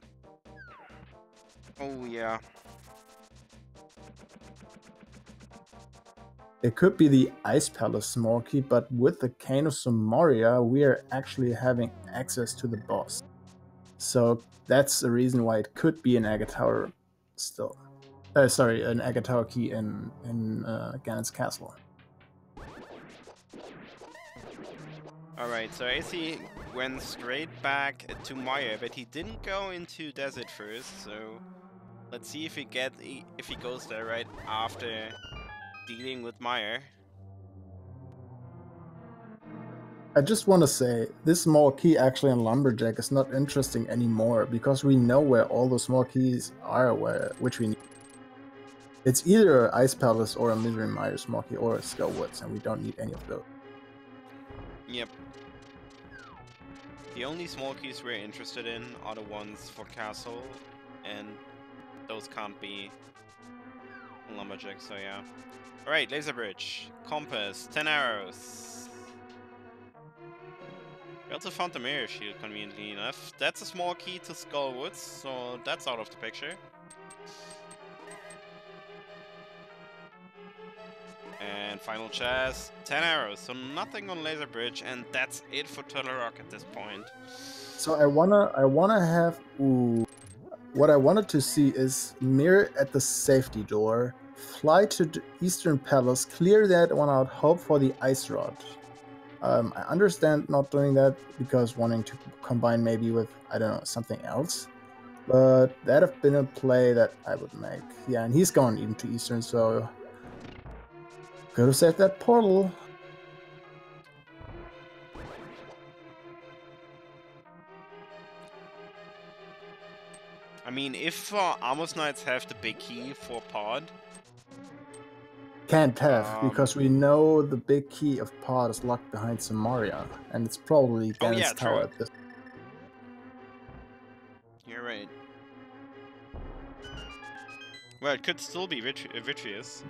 [SPEAKER 1] Oh yeah.
[SPEAKER 2] It could be the Ice Palace small key, but with the Cane of Somaria, we are actually having access to the boss. So that's the reason why it could be an Agate Tower still. Sorry, an Agate Tower key in Ganon's castle.
[SPEAKER 1] Alright, so AC went straight back to Maya, but he didn't go into Desert first, so let's see if he goes there right after dealing with Meyer.
[SPEAKER 2] I just want to say, this small key actually in Lumberjack is not interesting anymore, because we know where all the small keys are, which we need. It's either Ice Palace or a Misery Mire small key or a Skullwoods, and we don't need any of those.
[SPEAKER 1] Yep. The only small keys we're interested in are the ones for Castle, and those can't be Lumberjack, so yeah. Alright, Laser Bridge, Compass, 10 arrows. We also found the Mirror Shield, conveniently enough. That's a small key to Skullwoods, so that's out of the picture. And final chest, 10 arrows, so nothing on Laser Bridge, and that's it for Turtle Rock at this point.
[SPEAKER 2] So I wanna have, what I wanted to see is Mirror at the safety door, fly to the Eastern Palace, clear that one out, hope for the Ice Rod. I understand not doing that because wanting to combine maybe with, I don't know, something else. But that'd have been a play that I would make. Yeah, and he's gone even to Eastern, so could have saved that portal.
[SPEAKER 1] I mean, if Amos Knights have the big key for Pod...
[SPEAKER 2] Can't have, because we know the big key of Pod is locked behind Somaria, and it's probably Ganon's tower at this.
[SPEAKER 1] You're right. Well, it could still be Vitreous.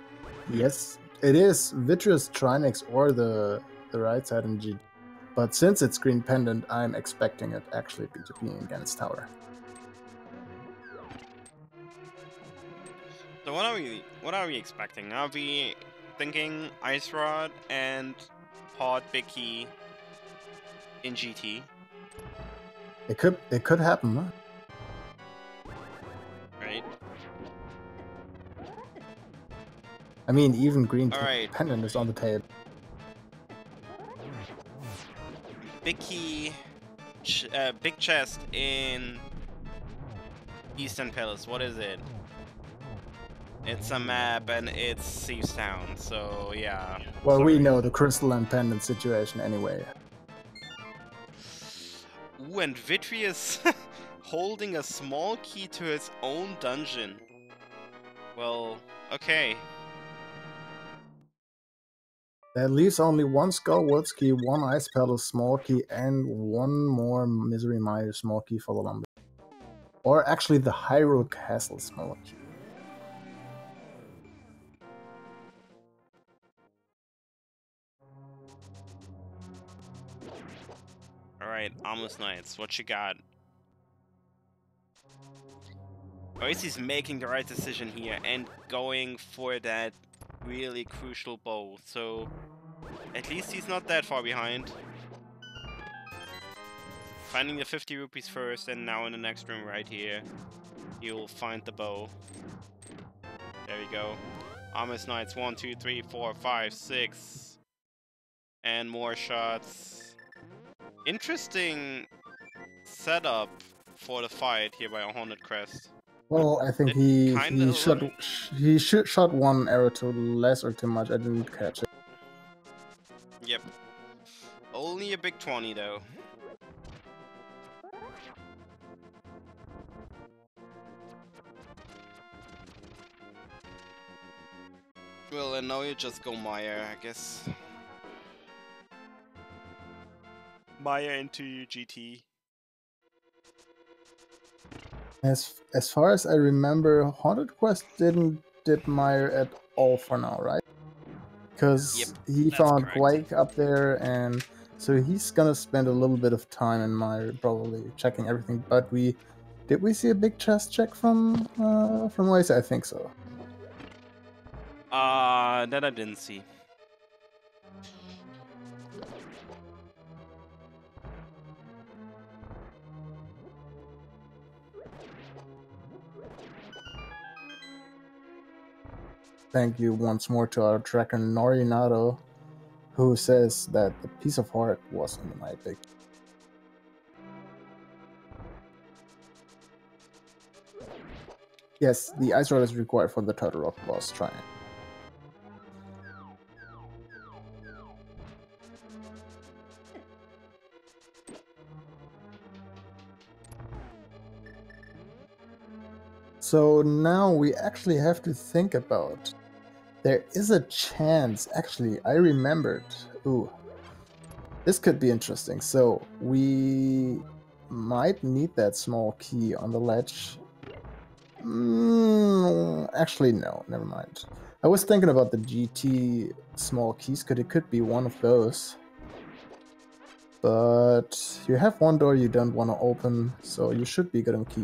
[SPEAKER 2] Yes, it is Vitreous, Trinix, or the right side in G. But since it's Green Pendant, I'm expecting it actually to be in Ganon's tower.
[SPEAKER 1] So what are we expecting? Are we thinking Ice Rod and Pod big key in GT?
[SPEAKER 2] It could happen, huh?
[SPEAKER 1] Right.
[SPEAKER 2] I mean, even Green Pendant is on the table.
[SPEAKER 1] Big key, big chest in Eastern Palace. What is it? It's a map and it's Thieves Town, so yeah.
[SPEAKER 2] Well, we know the Crystal and Pendant situation anyway.
[SPEAKER 1] Ooh, and Vitreous holding a small key to his own dungeon. Well, okay.
[SPEAKER 2] That leaves only one Skullwoods key, one Ice Palace small key, and one more Misery Mire small key for the Lumber. Or actually the Hyrule Castle small key.
[SPEAKER 1] Alright, Amos Knights, what you got? Oasis making the right decision here and going for that really crucial bow, so at least he's not that far behind. Finding the 50 rupees first, and now in the next room right here, you'll find the bow. There we go. Amos Knights, 1, 2, 3, 4, 5, 6. And more shots. Interesting setup for the fight here by HauntedQuest.
[SPEAKER 2] Well, I think he shot one arrow too less or too much. I didn't catch it.
[SPEAKER 1] Yep. Only a big 20 though. Well, and now you just go Maya, I guess. Maya into GT.
[SPEAKER 2] As far as I remember, HauntedQuest did Meyer at all for now, right? Because he found
[SPEAKER 1] correct.
[SPEAKER 2] Quake up there, and so he's gonna spend a little bit of time in Meyer, probably checking everything. But did we see a big chest check from Oase? I think so.
[SPEAKER 1] That I didn't see.
[SPEAKER 2] Thank you once more to our tracker Norinato, who says that the piece of heart was in my pick. Yes, the ice rod is required for the Turtle Rock boss. Try it. So now we actually have to think about. There is a chance, actually, I remembered. Ooh, this could be interesting. So we might need that small key on the ledge. Actually, no, never mind. I was thinking about the GT small keys, because it could be one of those. But you have one door you don't want to open, so you should be good on key.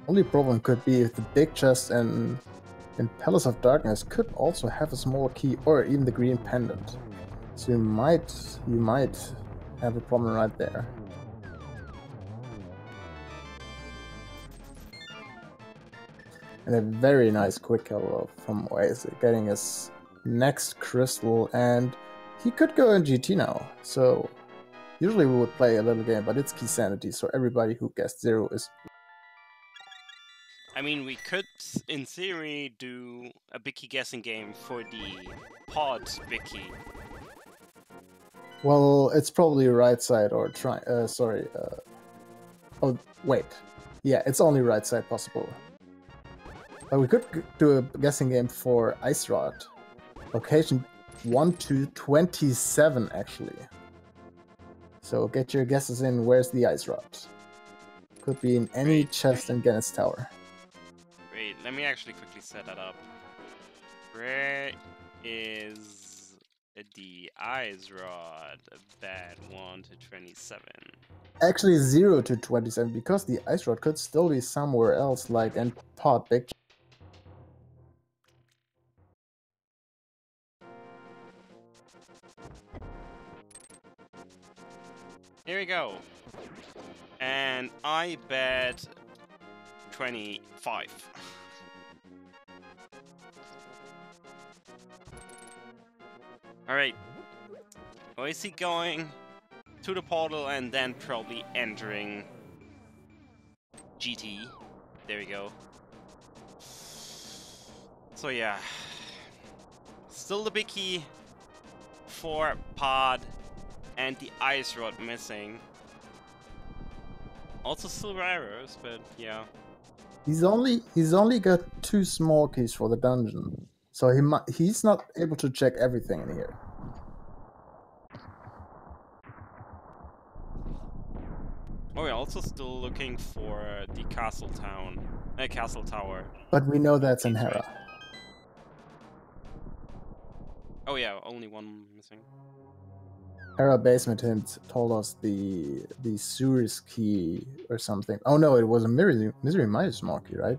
[SPEAKER 2] Only problem could be if the big chest and in Palace of Darkness could also have a small key or even the green pendant. So you might have a problem right there. And a very nice quick kill from Oase, getting his next crystal, and he could go in GT now. So usually we would play a little game, but it's key sanity, so everybody who guessed 0 is...
[SPEAKER 1] I mean, we could, in theory, do a Bicky guessing game for the pod Bicky.
[SPEAKER 2] Well, it's probably right side or oh, wait. Yeah, it's only right side possible. But we could do a guessing game for Ice Rod. Location 1 to 27, actually. So get your guesses in. Where's the Ice Rod? Could be in any chest in Gannett's Tower.
[SPEAKER 1] Wait, let me actually quickly set that up. Where is the Ice Rod? Bad 1 to 27.
[SPEAKER 2] Actually 0 to 27, because the Ice Rod could still be somewhere else, like in Pod Big.
[SPEAKER 1] Here we go. And I bet 25. Alright. Where is he going? To the portal and then probably entering GT. There we go. So yeah. Still the big key for pod and the ice rod missing. Also silver arrows, but yeah.
[SPEAKER 2] He's only got 2 small keys for the dungeon, so he's not able to check everything in here.
[SPEAKER 1] Oh, we're also still looking for the castle tower.
[SPEAKER 2] But we know that's in Hera.
[SPEAKER 1] Oh yeah, only one missing.
[SPEAKER 2] Hera Basement Hint told us the sewers key or something. Oh no, it was a Misery Mine small key, right?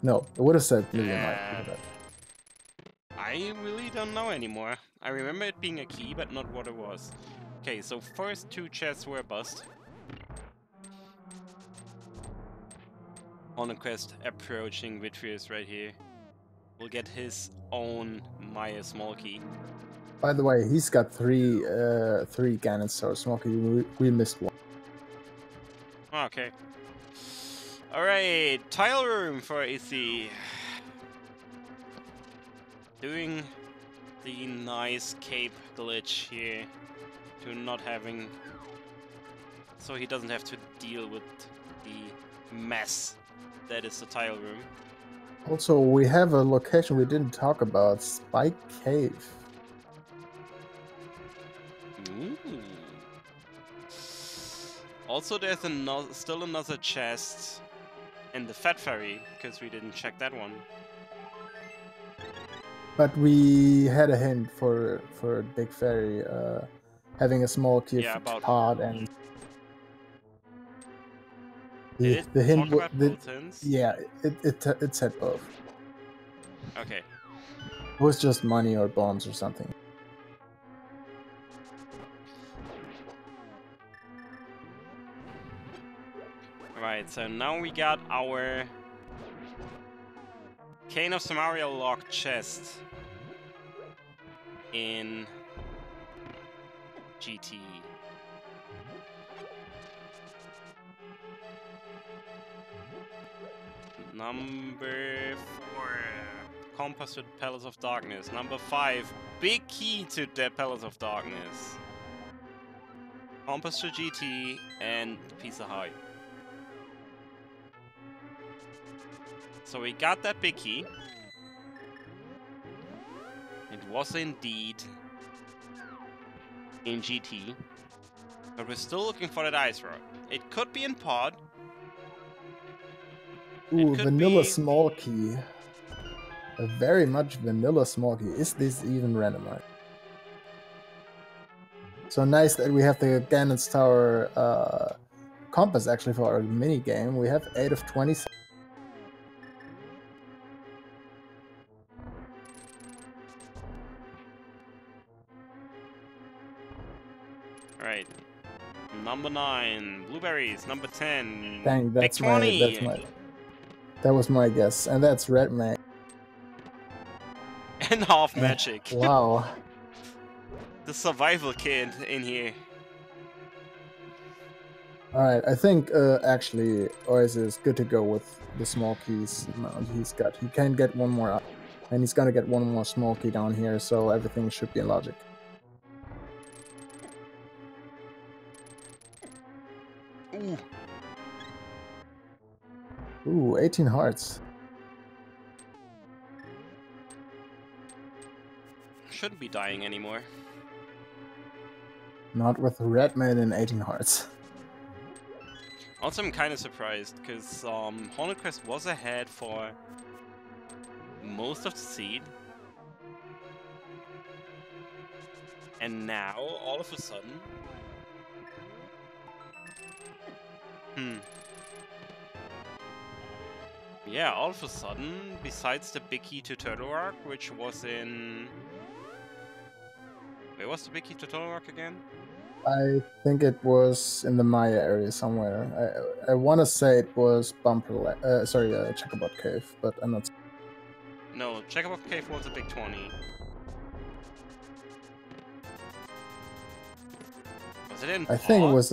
[SPEAKER 2] No, it would have said Misery Mine.
[SPEAKER 1] I really don't know anymore. I remember it being a key, but not what it was. Okay, so first 2 chests were a bust. HauntedQuest approaching Vitreous right here. We'll get his own Maya small key.
[SPEAKER 2] By the way, he's got 3 Ganon Star small key. We missed one.
[SPEAKER 1] Okay. Alright, tile room for AC. Doing the nice cape glitch here to not having... so he doesn't have to deal with the mess that is the tile room.
[SPEAKER 2] Also, we have a location we didn't talk about, Spike Cave.
[SPEAKER 1] Ooh. Also, there's still another chest in the Fat Ferry, because we didn't check that one.
[SPEAKER 2] But we had a hint for Big Ferry having a small cave pod and the hint.
[SPEAKER 1] Talk about both hints?
[SPEAKER 2] Yeah, it said both.
[SPEAKER 1] Okay.
[SPEAKER 2] It was just money or bombs or something.
[SPEAKER 1] Right, so now we got our Cane of Samaria locked chest in GT. Number 4, Compass to the Palace of Darkness. Number 5, Big Key to the Palace of Darkness. Compass to GT and Pizza High. So we got that big key. It was indeed in GT. But we're still looking for that ice rod. It could be in pod.
[SPEAKER 2] Ooh, vanilla small key. A very much vanilla small key. Is this even randomized? So nice that we have the Ganon's Tower compass actually for our mini game. We have 8 of 20.
[SPEAKER 1] Alright. Number 9, blueberries. Number 10,
[SPEAKER 2] dang, that's
[SPEAKER 1] Big 20.
[SPEAKER 2] That was my guess, and that's red mag.
[SPEAKER 1] And half magic.
[SPEAKER 2] Wow.
[SPEAKER 1] The survival kid in here.
[SPEAKER 2] Alright, I think actually Oasis is good to go with the small keys amount he's got. He can get one more up, and he's gonna get one more small key down here, so everything should be in logic.
[SPEAKER 1] Ooh.
[SPEAKER 2] Ooh, 18 hearts.
[SPEAKER 1] Shouldn't be dying anymore.
[SPEAKER 2] Not with red man and 18 hearts.
[SPEAKER 1] Also, I'm kind of surprised, because HauntedQuest was ahead for most of the seed. And now, all of a sudden... Yeah, all of a sudden, besides the big key to Turtle Rock, which was in... Where was the big key to Turtle Rock again?
[SPEAKER 2] I think it was in the Maya area somewhere. I want to say it was Checkerboard Cave, but I'm not.
[SPEAKER 1] No, Checkerboard Cave was a big 20. Was it in pod?
[SPEAKER 2] I think it was.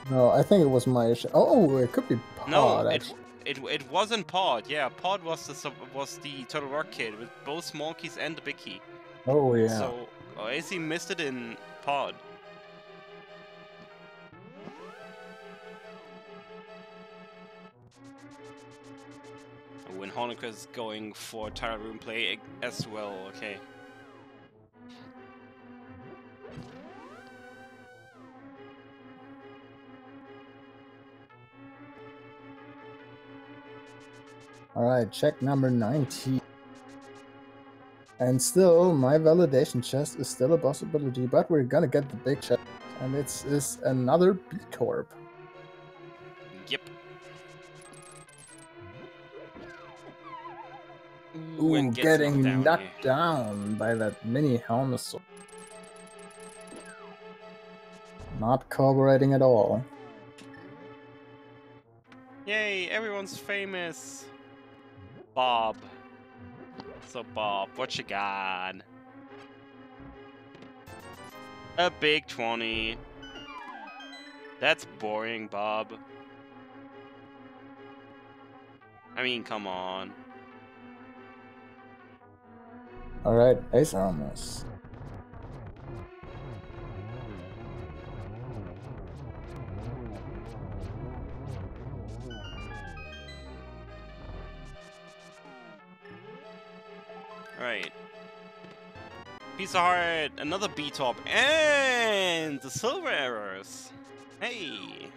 [SPEAKER 2] No, I think it was Maya. Oh, it could be pod.
[SPEAKER 1] No,
[SPEAKER 2] actually.
[SPEAKER 1] It wasn't pod. Yeah, pod was the Turtle Rock kid with both small keys and the big key.
[SPEAKER 2] Oh yeah.
[SPEAKER 1] So AC missed it in pod. When HauntedQuest is going for tile room play as well. Okay.
[SPEAKER 2] Alright, check number 19. And still, my validation chest is still a possibility, but we're gonna get the big chest. And it's another B-Corp.
[SPEAKER 1] Yep.
[SPEAKER 2] Ooh, getting knocked down by that mini Helmosaur. Not cooperating at all.
[SPEAKER 1] Yay, everyone's famous. Bob. So Bob, what you got? A big 20. That's boring, Bob. I mean, come on.
[SPEAKER 2] Alright, Ace Armors.
[SPEAKER 1] Alright. Piece of heart, another B-top, and the silver arrows. Hey.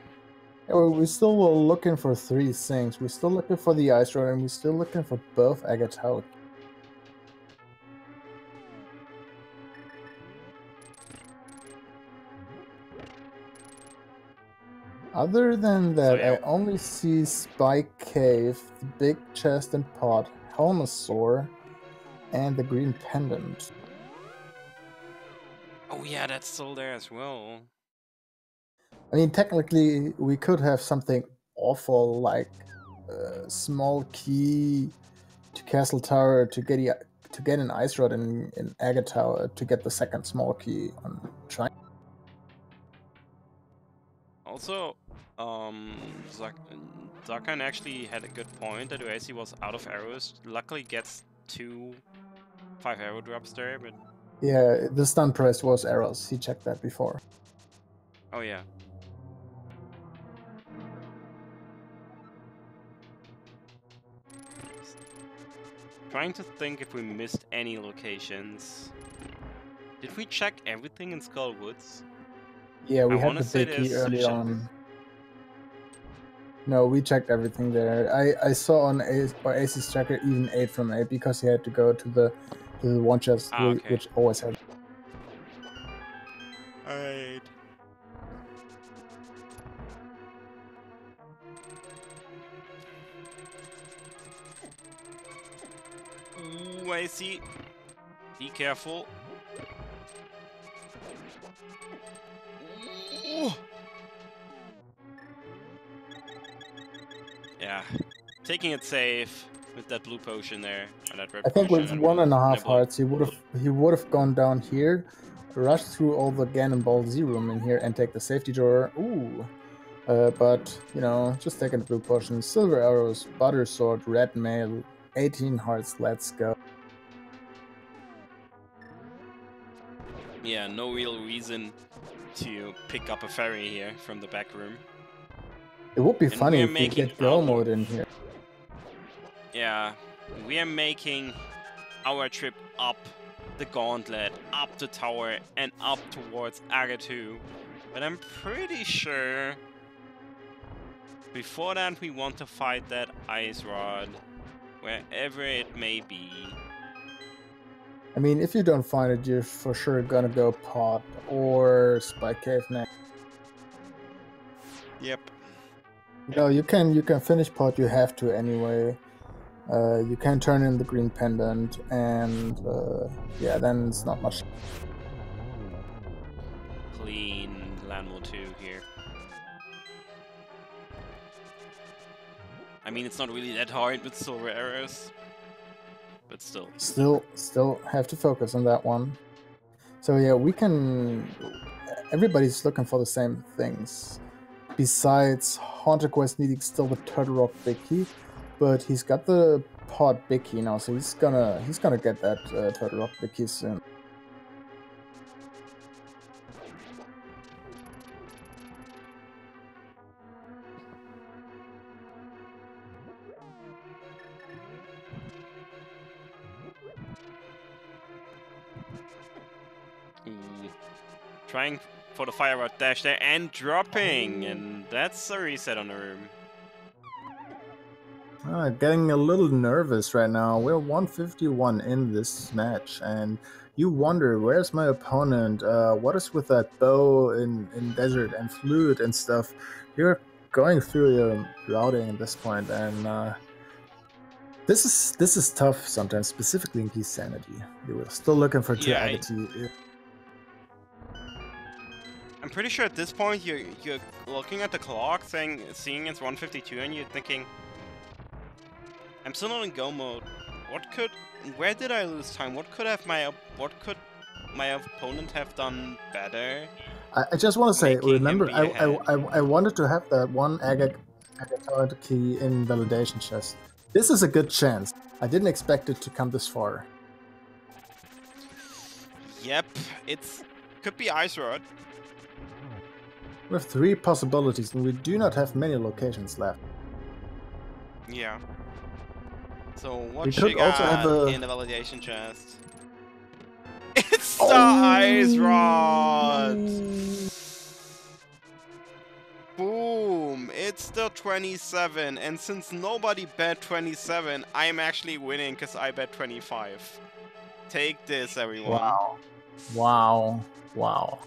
[SPEAKER 2] Yeah, we're still looking for 3 things. We're still looking for the Ice Rod, and we're still looking for both Agatha. Other than that,
[SPEAKER 1] So, yeah.
[SPEAKER 2] I only see Spike Cave, the big chest and pot, Helmosaur, and the green pendant.
[SPEAKER 1] Oh yeah, that's still there as well.
[SPEAKER 2] I mean, technically, we could have something awful like a small key to Castle Tower to get an Ice Rod in Agate Tower to get the second small key on China.
[SPEAKER 1] Also, Zakan actually had a good point that Oase was out of arrows. Luckily gets 2 5-arrow drops there, but...
[SPEAKER 2] Yeah, the stun price was arrows. He checked that before.
[SPEAKER 1] Oh yeah. Trying to think if we missed any locations. Did we check everything in Skull Woods?
[SPEAKER 2] Yeah, we had the big key early on. No, we checked everything there. I saw on Ace's tracker even 8 from 8 because he had to go to the one chest,
[SPEAKER 1] okay.
[SPEAKER 2] which always had.
[SPEAKER 1] Alright. Ooh, I see. Be careful. Ooh. Yeah, taking it safe with that blue potion there. Or that red
[SPEAKER 2] I think
[SPEAKER 1] potion
[SPEAKER 2] with 1.5 hearts, he would have gone down here, rushed through all the Ganon Ball Z room in here, and take the safety door. Ooh. But, you know, just taking the blue potion. Silver arrows, butter sword, red mail, 18 hearts, let's go.
[SPEAKER 1] Yeah, no real reason to pick up a fairy here from the back room.
[SPEAKER 2] It would be funny if we get go mode in here.
[SPEAKER 1] Yeah, we are making our trip up the gauntlet, up the tower, and up towards Agatu. But I'm pretty sure before that we want to fight that Ice Rod, wherever it may be.
[SPEAKER 2] I mean, if you don't find it, you're for sure gonna go pot or Spike Cave next.
[SPEAKER 1] Yep.
[SPEAKER 2] No, you can finish pot. You have to anyway. You can turn in the green pendant, and yeah, then it's not much.
[SPEAKER 1] Clean Landwall 2 here. I mean, it's not really that hard with silver arrows, but still.
[SPEAKER 2] Still have to focus on that one. So yeah, we can. Everybody's looking for the same things. Besides HauntedQuest needing still the Turtle Rock big key, but he's got the pot big key now, so he's gonna get that Turtle Rock big key soon.
[SPEAKER 1] Ooh. Trying for the fire rod dash there and dropping, and that's a reset on the room.
[SPEAKER 2] Getting a little nervous right now. We're 151 in this match, and you wonder, where's my opponent? What is with that bow in desert and flute and stuff? You're going through your routing at this point, and this is tough sometimes, specifically in Key Sanity. You're still looking for two Agate.
[SPEAKER 1] I'm pretty sure at this point you're looking at the clock, seeing it's 152, and you're thinking, I'm still not in go mode. Where did I lose time? What could my opponent have done better?
[SPEAKER 2] I just want to say, remember, I wanted to have that one Agate key in validation chest. This is a good chance. I didn't expect it to come this far.
[SPEAKER 1] Yep, could be Ice Rod.
[SPEAKER 2] We have 3 possibilities, and we do not have many locations left.
[SPEAKER 1] Yeah. So what
[SPEAKER 2] We
[SPEAKER 1] you
[SPEAKER 2] could also
[SPEAKER 1] got
[SPEAKER 2] have a...
[SPEAKER 1] in the validation chest? It's the Ice Rod! Boom! It's the 27, and since nobody bet 27, I'm actually winning because I bet 25. Take this, everyone.
[SPEAKER 2] Wow. Wow. Wow.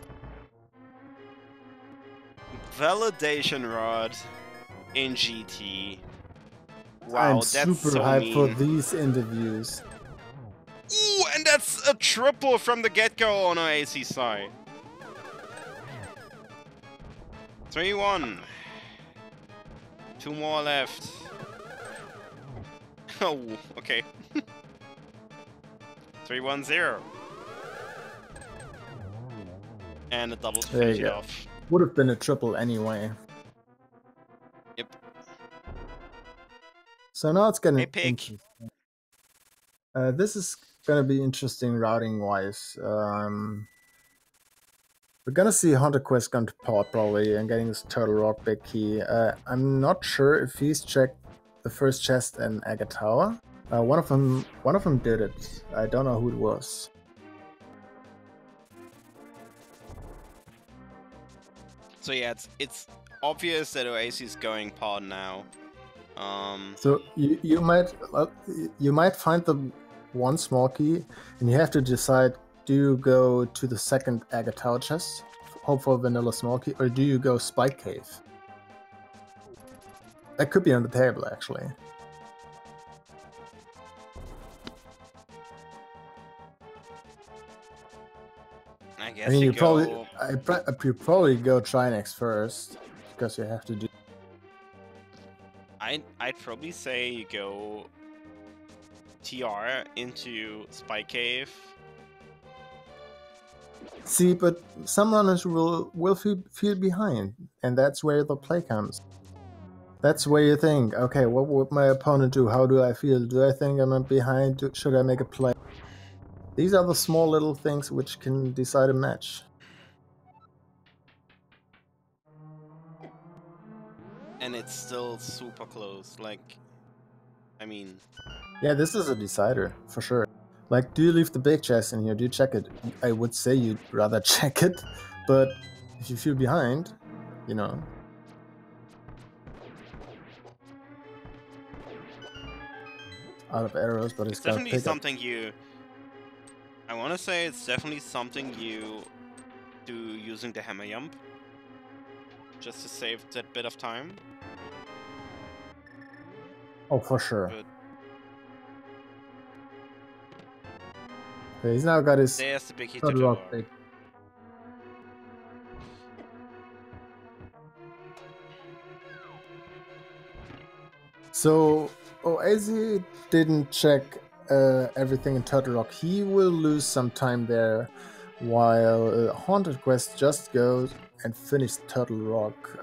[SPEAKER 1] Validation Rod in GT. Wow,
[SPEAKER 2] I'm
[SPEAKER 1] that's
[SPEAKER 2] super
[SPEAKER 1] so
[SPEAKER 2] hyped
[SPEAKER 1] mean.
[SPEAKER 2] for these interviews.
[SPEAKER 1] Ooh, and that's a triple from the get-go on OAS's side. 3-1. 2 more left. Oh, okay. 3-1-0. And a double to finish it off.
[SPEAKER 2] Would have been a triple anyway.
[SPEAKER 1] Yep.
[SPEAKER 2] So now it's getting
[SPEAKER 1] interesting.
[SPEAKER 2] This is gonna be interesting routing-wise. We're gonna see HauntedQuest going to pot probably and getting this Turtle Rock big key. I'm not sure if he's checked the first chest in Agate Tower. One of them did it. I don't know who it was.
[SPEAKER 1] So yeah, it's obvious that Oasis is going pot now.
[SPEAKER 2] So you might find the one small key, and you have to decide: do you go to the second Agate Tower chest, hope for vanilla small key, or do you go Spike Cave? That could be on the table actually.
[SPEAKER 1] I guess
[SPEAKER 2] I mean, you
[SPEAKER 1] probably
[SPEAKER 2] go Trinex first because you have to do.
[SPEAKER 1] I'd probably say you go TR into Spike Cave.
[SPEAKER 2] See, but some runners will feel behind, and that's where the play comes. That's where you think, okay, what would my opponent do? How do I feel? Do I think I'm behind? Should I make a play? These are the small little things which can decide a match.
[SPEAKER 1] And it's still super close, like, I mean...
[SPEAKER 2] Yeah, this is a decider, for sure. Like, do you leave the big chest in here? Do you check it? I would say you'd rather check it, but if you feel behind, you know... Out of arrows, but it's
[SPEAKER 1] definitely something you... I want to say it's definitely something you do using the hammer jump, just to save that bit of time.
[SPEAKER 2] Oh, for sure.
[SPEAKER 1] But
[SPEAKER 2] okay, he's now got his...
[SPEAKER 1] There's the big hit
[SPEAKER 2] rock. So, Oase didn't check everything in Turtle Rock. He will lose some time there, while HauntedQuest just goes and finishes Turtle Rock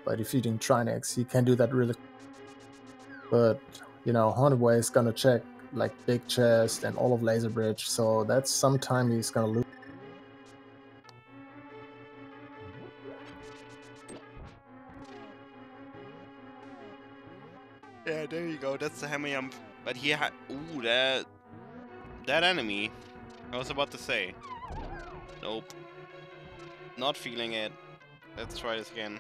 [SPEAKER 2] by defeating Trinex. He can do that really, but you know, HauntedQuest is gonna check like Big Chest and all of Laser Bridge, so that's some time he's gonna lose.
[SPEAKER 1] yeah, there you go. That's the hammer jump. But he had... Ooh, that enemy. I was about to say. Nope. Not feeling it. Let's try this again.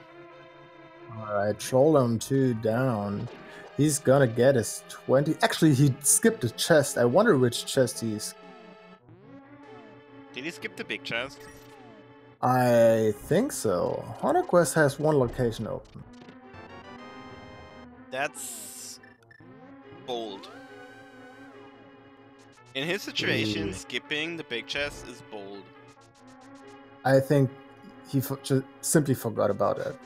[SPEAKER 2] Alright, Troll him 2 down. He's gonna get his 20. Actually, he skipped a chest. I wonder which chest he's...
[SPEAKER 1] Did he skip the big chest?
[SPEAKER 2] I think so. HauntedQuest has 1 location open.
[SPEAKER 1] That's... bold. In his situation, skipping the big chest is bold.
[SPEAKER 2] I think he just simply forgot about it.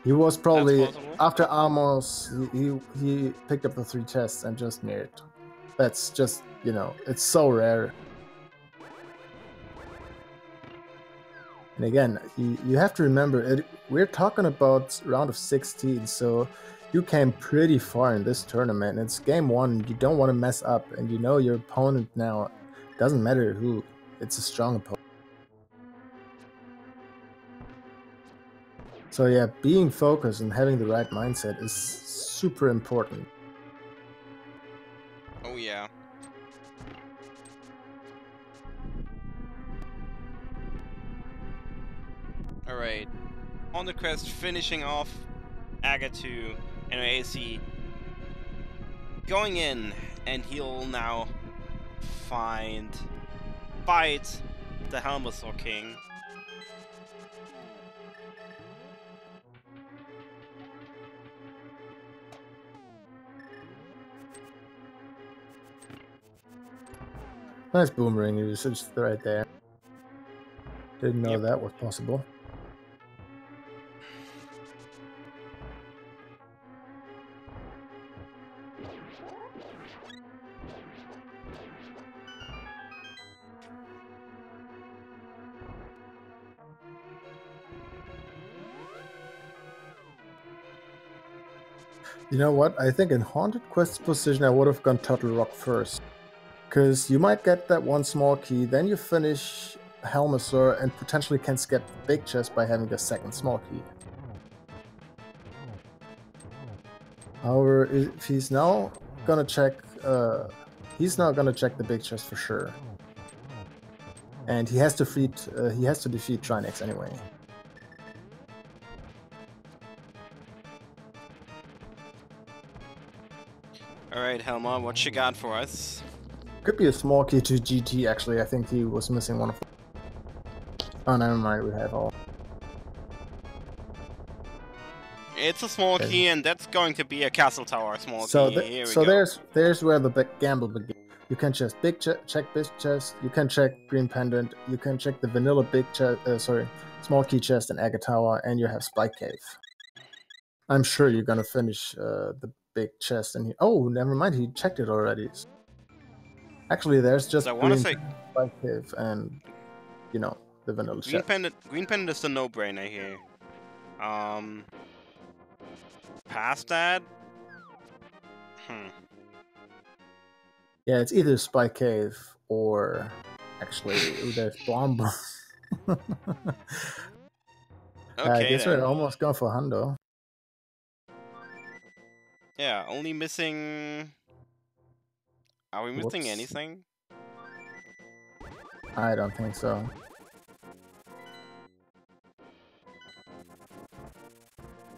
[SPEAKER 2] He was probably... After Amos, he picked up the 3 chests and just mirrored. That's just, you know, it's so rare. And again, you have to remember, we're talking about round of 16, so you came pretty far in this tournament. It's game 1. You don't want to mess up, and you know your opponent now. Doesn't matter who. It's a strong opponent. So yeah, being focused and having the right mindset is super important.
[SPEAKER 1] Oh yeah. Alright. HauntedQuest finishing off Agatu and Oase. Going in, and he'll now fight the Helmasaur King.
[SPEAKER 2] Nice boomerang usage right there. Didn't know that was possible. You know what? I think in HauntedQuest's position, I would have gone Turtle Rock first. Because you might get that one small key, then you finish Helmasaur and potentially can skip the big chest by having the second small key. However, if he's now gonna check, the big chest for sure. And he has to defeat Trinex anyway.
[SPEAKER 1] Alright, Helma, what you got for us?
[SPEAKER 2] Could be a small key to GT, actually. I think he was missing one of them. Oh, never mind, we have all.
[SPEAKER 1] It's a small key, and that's going to be a castle tower small key.
[SPEAKER 2] There's where the big gamble begins. You can just check big chest, you can check green pendant, you can check the vanilla small key chest in Agate Tower, and you have Spike Cave. I'm sure you're gonna finish the big chest in here. Oh, never mind, he checked it already. Actually, there's just Spike Cave and, you know, the vanilla chest.
[SPEAKER 1] Green pendant is the no-brainer here. Past that?
[SPEAKER 2] Yeah, it's either Spike Cave or actually there's Bomb.
[SPEAKER 1] Okay,
[SPEAKER 2] I guess we're almost going for Hundo.
[SPEAKER 1] Yeah, only missing. Are we missing anything?
[SPEAKER 2] I don't think so.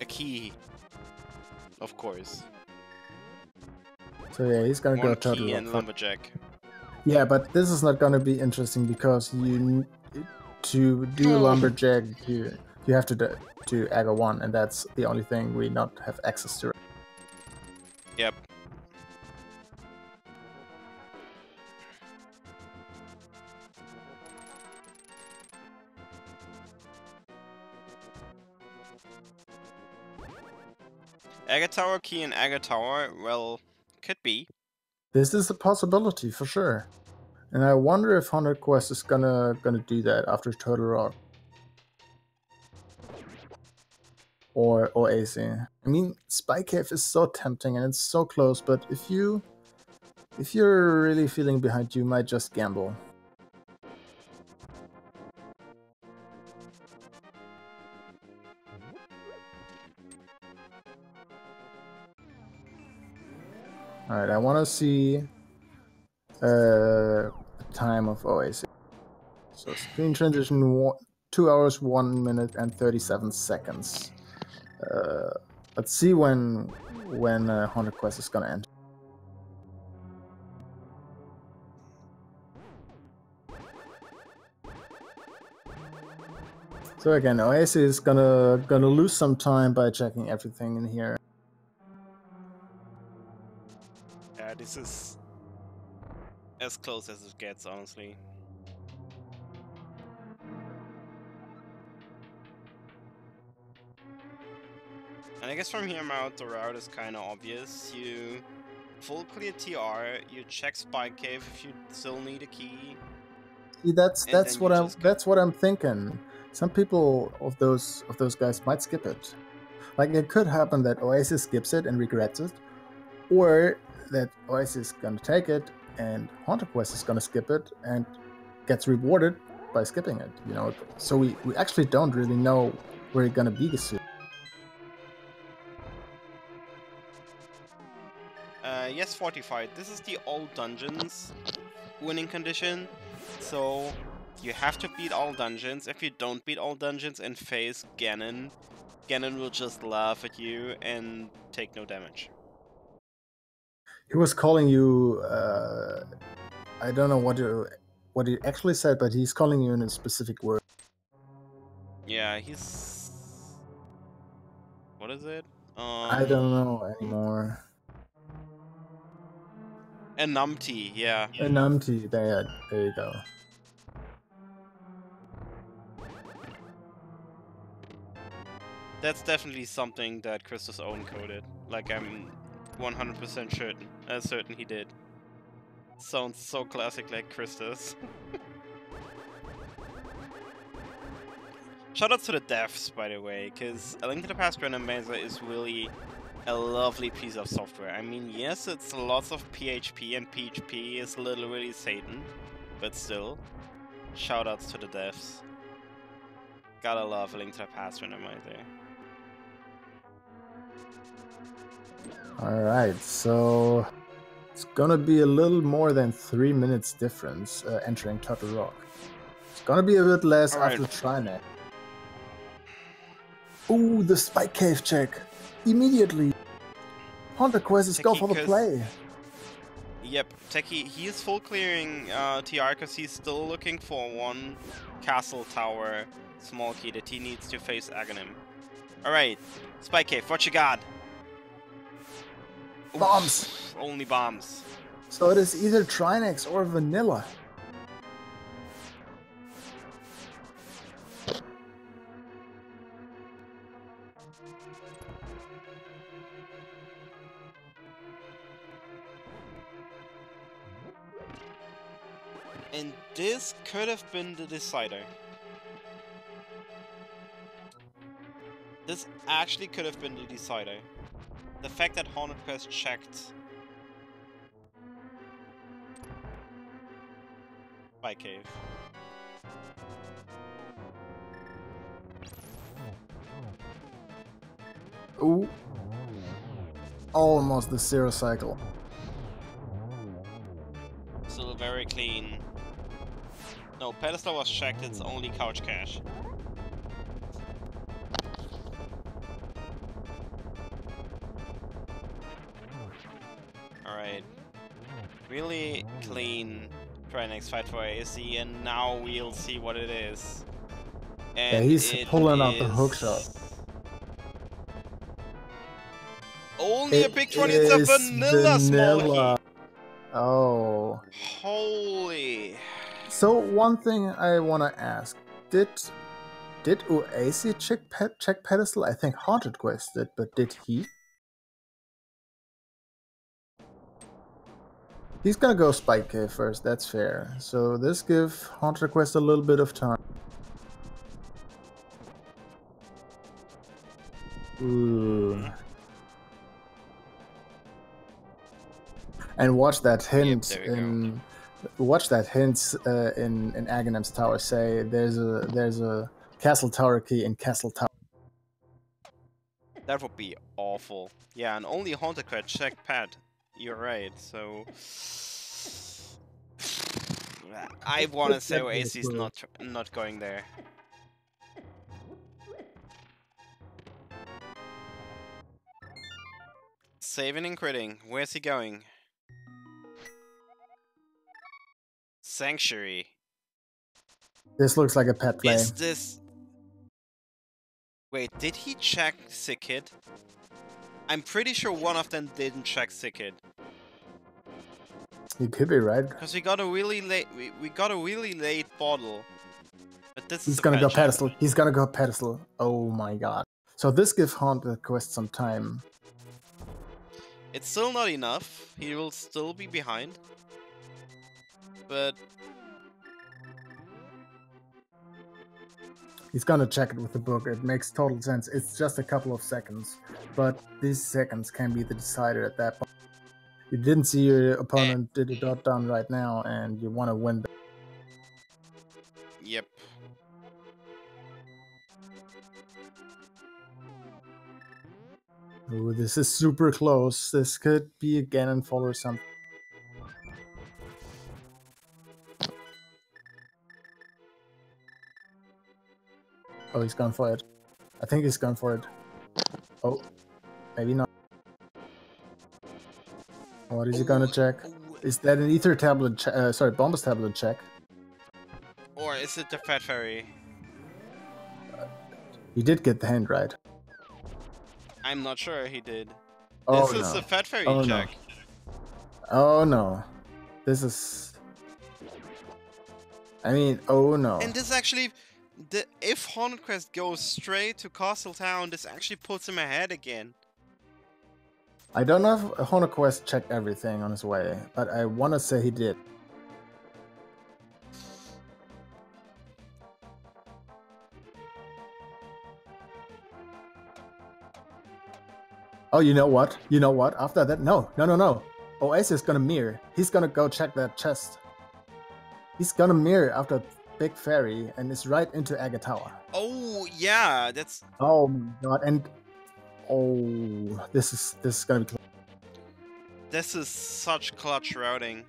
[SPEAKER 1] A key. Of course.
[SPEAKER 2] So yeah, he's gonna go Turtle
[SPEAKER 1] Rock and Lumberjack.
[SPEAKER 2] Yeah, but this is not gonna be interesting because to do Lumberjack you have to do Aga 1, and that's the only thing we not have access to.
[SPEAKER 1] Yep. Agate Tower key and Agate Tower, well, could be.
[SPEAKER 2] This is a possibility for sure. And I wonder if HauntedQuest is gonna do that after Turtle Rock. Or Oase. I mean, Spike Cave is so tempting and it's so close, but if you're really feeling behind, you might just gamble. Alright, I want to see the time of Oase. So screen transition 2 hours, 1 minute and 37 seconds. Let's see when HauntedQuest is gonna end. So again, Oase is gonna lose some time by checking everything in here.
[SPEAKER 1] Yeah, this is as close as it gets, honestly. And I guess from here out, the route is kind of obvious. You full clear TR, you check Spike Cave if you still need a key.
[SPEAKER 2] See, that's what I'm thinking. Some people of those guys might skip it. Like, it could happen that Oasis skips it and regrets it, or that Oasis is gonna take it and HauntedQuest is gonna skip it and gets rewarded by skipping it, you know. So we actually don't really know where it's gonna be soon.
[SPEAKER 1] Yes, Fortified. This is the all dungeons winning condition. So you have to beat all dungeons. If you don't beat all dungeons and face Ganon, Ganon will just laugh at you and take no damage.
[SPEAKER 2] He was calling you. I don't know what he actually said, but he's calling you in a specific word.
[SPEAKER 1] Yeah, he's. What is it?
[SPEAKER 2] I don't know anymore.
[SPEAKER 1] A numpty, yeah.
[SPEAKER 2] A numpty. There you go.
[SPEAKER 1] That's definitely something that Christos own coded. Like, I'm 100% certain he did. Sounds so classic like Christos. Shoutouts to the devs, by the way, because A Link to the Past Randomizer is really a lovely piece of software. I mean, yes, it's lots of PHP, and PHP is literally Satan, but still, shoutouts to the devs. Gotta love A Link to the Past Randomizer.
[SPEAKER 2] Alright, so it's gonna be a little more than 3 minutes difference entering Turtle Rock. It's gonna be a bit less after Trinet. Ooh, the Spike Cave check! Immediately! HauntedQuest is go for the play!
[SPEAKER 1] Yep, Techie, he is full clearing TR because he's still looking for one castle tower small key that he needs to face Aghanim. Alright, Spike Cave, what you got?
[SPEAKER 2] Bombs!
[SPEAKER 1] Oof, only bombs.
[SPEAKER 2] So it is either Trinex or Vanilla.
[SPEAKER 1] And this could have been the decider. This actually could have been the decider. The fact that HauntedQuest checked by cave.
[SPEAKER 2] Ooh. Almost the zero cycle.
[SPEAKER 1] Still very clean. No, pedestal was checked, it's only couch cash. Alright. Really clean Trinex fight for AC, and now we'll see what it is. And
[SPEAKER 2] yeah, he's pulling out the hookshot.
[SPEAKER 1] Only a big 20, it's a vanilla small key.
[SPEAKER 2] Oh.
[SPEAKER 1] Holy.
[SPEAKER 2] So one thing I want to ask, did Oase check pedestal? I think HauntedQuest did, but did he? He's gonna go Spike Cave first, that's fair. So this gives HauntedQuest a little bit of time. Ooh. And watch that hint in Aghanim's tower say there's a castle tower key in castle tower.
[SPEAKER 1] That would be awful. Yeah, and only HauntedQuest checked pad. You're right. So I want to say Oasis is not going there. Saving and critting. Where's he going? Sanctuary.
[SPEAKER 2] This looks like a pet play.
[SPEAKER 1] Is this... Wait, did he check Sick Kid? I'm pretty sure one of them didn't check Sick Kid.
[SPEAKER 2] You could be right.
[SPEAKER 1] Because we got a really late bottle. But this
[SPEAKER 2] He's gonna go pedestal. He's gonna go pedestal. Oh my god. So this gives HauntedQuest some time.
[SPEAKER 1] It's still not enough. He will still be behind. But
[SPEAKER 2] He's gonna check it with the book. It makes total sense. It's just a couple of seconds, but these seconds can be the decider at that point. You didn't see your opponent did a dot down right now, and you want to win.
[SPEAKER 1] Yep.
[SPEAKER 2] Ooh, this is super close. This could be a Ganon fall or something. Oh, he's gone for it. I think he's gone for it. Oh, maybe not. What is he gonna check? Is that an Ether tablet? Sorry, Bombus tablet check.
[SPEAKER 1] Or is it the Fat Fairy?
[SPEAKER 2] He did get the hand right.
[SPEAKER 1] I'm not sure he did.
[SPEAKER 2] Oh,
[SPEAKER 1] this is the Fat Fairy check.
[SPEAKER 2] No. Oh no. This is... I mean, oh no.
[SPEAKER 1] And this actually... if HauntedQuest goes straight to Castle Town, this actually puts him ahead again.
[SPEAKER 2] I don't know if HauntedQuest checked everything on his way, but I want to say he did. Oh, you know what? You know what? After that, no. Oasis is gonna mirror. He's gonna go check that chest. He's gonna mirror after Big Fairy and is right into Agatower.
[SPEAKER 1] Oh yeah, that's...
[SPEAKER 2] Oh my god, and... Oh, this is gonna be close.
[SPEAKER 1] This is such clutch routing.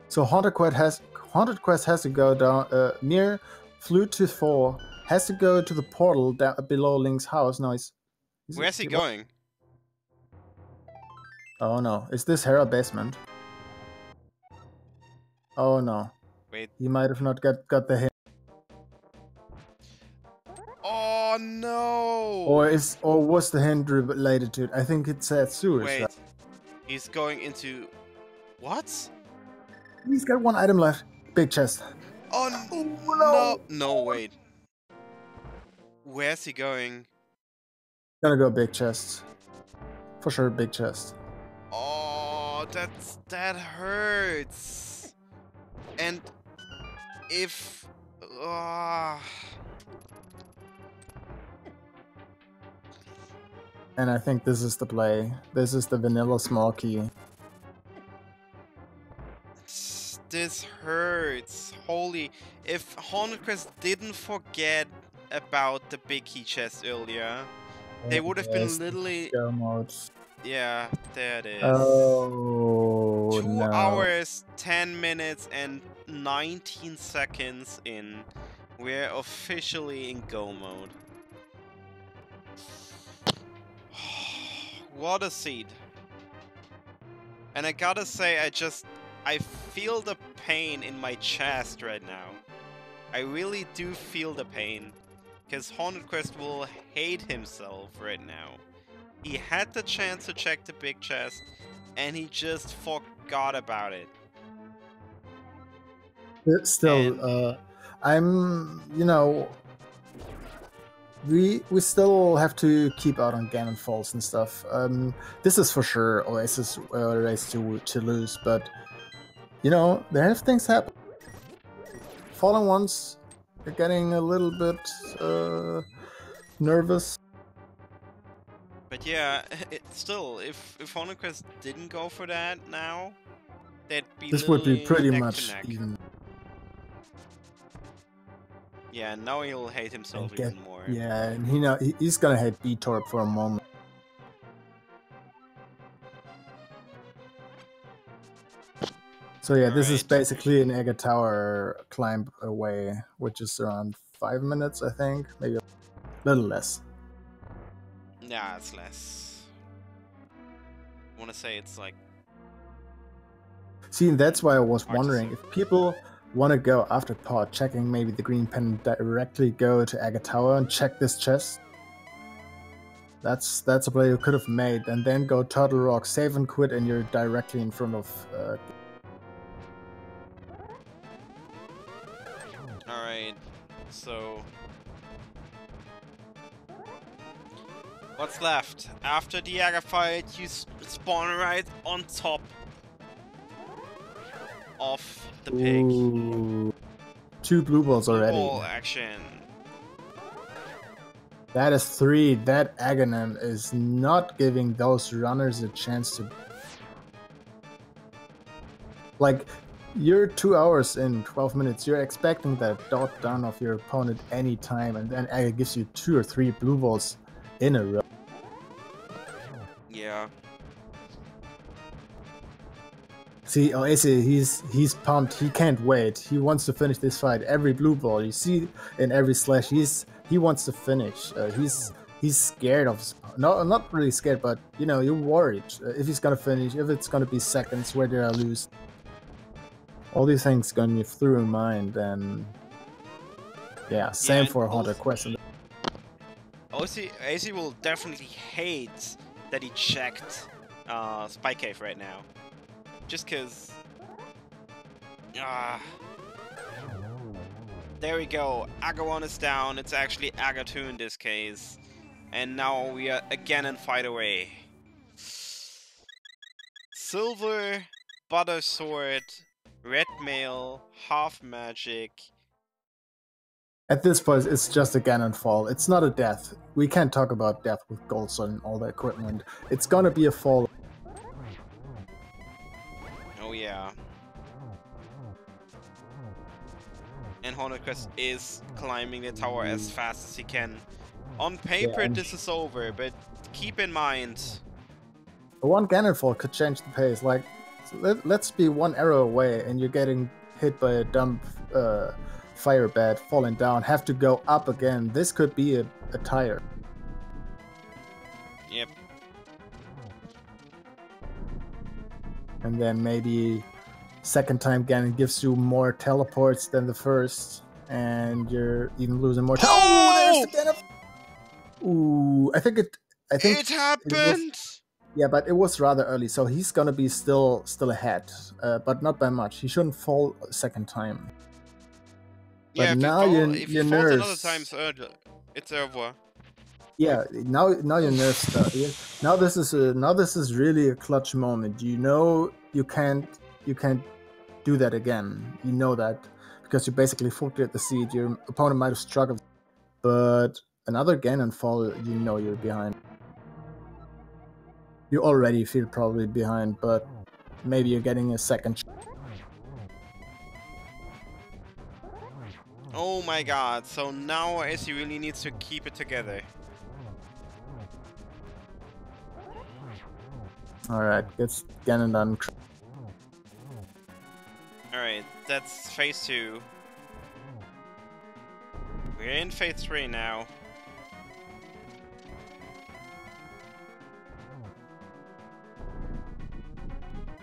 [SPEAKER 2] So HauntedQuest has to go down near Flute to 4, has to go to the portal down below Link's house. No,
[SPEAKER 1] where's he going?
[SPEAKER 2] Oh no, is this Hera basement? Oh no.
[SPEAKER 1] Wait.
[SPEAKER 2] He might have not got the hit.
[SPEAKER 1] Oh no!
[SPEAKER 2] Or was the hint related to it? I think it said sewers.
[SPEAKER 1] Wait.
[SPEAKER 2] Right?
[SPEAKER 1] He's going into... What?
[SPEAKER 2] He's got one item left. Big chest.
[SPEAKER 1] Oh no! No, wait. Where's he going?
[SPEAKER 2] Gonna go big chest. For sure, big chest.
[SPEAKER 1] Oh, that hurts. And if...
[SPEAKER 2] And I think this is the play. This is the vanilla small key.
[SPEAKER 1] This hurts. Holy... If HauntedQuest didn't forget about the big key chest earlier, they would have been literally... Yeah, there it is.
[SPEAKER 2] Oh,
[SPEAKER 1] 2 hours, 10 minutes, and 19 seconds in. We're officially in go mode. What a seed. And I gotta say, I feel the pain in my chest right now. I really do feel the pain. Because HauntedQuest will hate himself right now. He had the chance to check the big chest, and he just forgot about it.
[SPEAKER 2] Still, I'm, you know, we still have to keep out on Ganon Falls and stuff. This is for sure Oasis race to lose, but you know, there have things happen. Fallen ones are getting a little bit nervous.
[SPEAKER 1] But yeah, still, if HauntedQuest didn't go for that now, that'd be
[SPEAKER 2] this would be pretty
[SPEAKER 1] neck
[SPEAKER 2] much
[SPEAKER 1] to neck.
[SPEAKER 2] even.
[SPEAKER 1] Yeah, now he'll hate himself even more.
[SPEAKER 2] Yeah, and he's gonna hate B-Torp for a moment. So yeah, this is basically an Agatower climb away, which is around 5 minutes, I think, maybe a little less.
[SPEAKER 1] Yeah, it's less. I want to say it's like...
[SPEAKER 2] See, and that's why I was wondering if people want to go after pod checking maybe the green pen, directly go to Agatower and check this chest. That's a play you could have made, and then go Turtle Rock, save and quit, and you're directly in front of...
[SPEAKER 1] Alright, so... What's left? After the Aga fight, you spawn right on top of the pig.
[SPEAKER 2] Ooh. 2 blue balls already.
[SPEAKER 1] Ball action.
[SPEAKER 2] That is 3. That Aghanim is not giving those runners a chance to... Like, you're 2 hours in 12 minutes. You're expecting that dot down of your opponent any time, and then Agha gives you 2 or 3 blue balls in a row.
[SPEAKER 1] Yeah.
[SPEAKER 2] See, oase, he's pumped. He can't wait. He wants to finish this fight. Every blue ball you see in every slash, he wants to finish. He's scared of... No, not really scared, but you know, you're worried if he's gonna finish, if it's gonna be seconds, where did I lose? All these things going through your mind, and yeah, same for HauntedQuest.
[SPEAKER 1] oase will definitely hate that he checked Spy Cave right now. Just cause... There we go, Agha 1 is down, it's actually Agha 2 in this case. And now we are again in fight away. Silver, Butter Sword, Red Mail, Half Magic.
[SPEAKER 2] At this point, it's just a Ganon fall. It's not a death. We can't talk about death with Gold Sun and all the equipment. It's gonna be a fall.
[SPEAKER 1] Oh yeah. And HauntedQuest is climbing the tower as fast as he can. On paper, this is over, but keep in mind...
[SPEAKER 2] One Ganon fall could change the pace. Like, let's be 1 arrow away and you're getting hit by a dump fire bat, falling down, have to go up again. This could be a tire.
[SPEAKER 1] Yep.
[SPEAKER 2] And then maybe second time Ganon gives you more teleports than the first, and you're even losing more time. Oh, there's the Ganon. Ooh, I think it
[SPEAKER 1] happened.
[SPEAKER 2] Yeah, but it was rather early, so he's gonna be still ahead, but not by much. He shouldn't fall a second time.
[SPEAKER 1] Yeah,
[SPEAKER 2] but now
[SPEAKER 1] if
[SPEAKER 2] your
[SPEAKER 1] he falls
[SPEAKER 2] nerves...
[SPEAKER 1] another time, it's over.
[SPEAKER 2] Yeah, now your nerves start. Now this is really a clutch moment. You know you can't do that again. You know that because you basically forfeited the seed. Your opponent might have struggled, but another Ganon fall, you know you're behind. You already feel probably behind, but maybe you're getting a second.
[SPEAKER 1] Oh my god, so now oase really needs to keep it together.
[SPEAKER 2] Alright, gets Ganon done.
[SPEAKER 1] Alright, that's phase 2. We're in phase 3 now.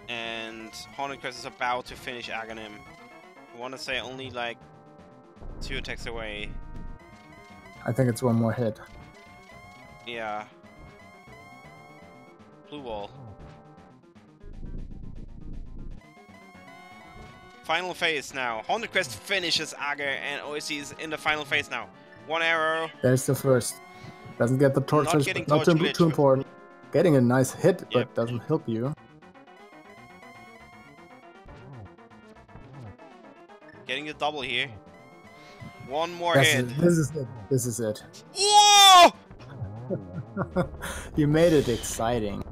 [SPEAKER 1] And HauntedQuest is about to finish Aghanim. I want to say only like 2 attacks away.
[SPEAKER 2] I think it's 1 more hit.
[SPEAKER 1] Yeah. Blue wall. Final phase now. HauntedQuest finishes Agha and oase is in the final phase now. 1 arrow.
[SPEAKER 2] There's the first. Doesn't get the torches, not too important. Getting a nice hit, but doesn't help you.
[SPEAKER 1] Getting the double here. 1 more hit.
[SPEAKER 2] This is it. This is it.
[SPEAKER 1] Whoa!
[SPEAKER 2] You made it exciting.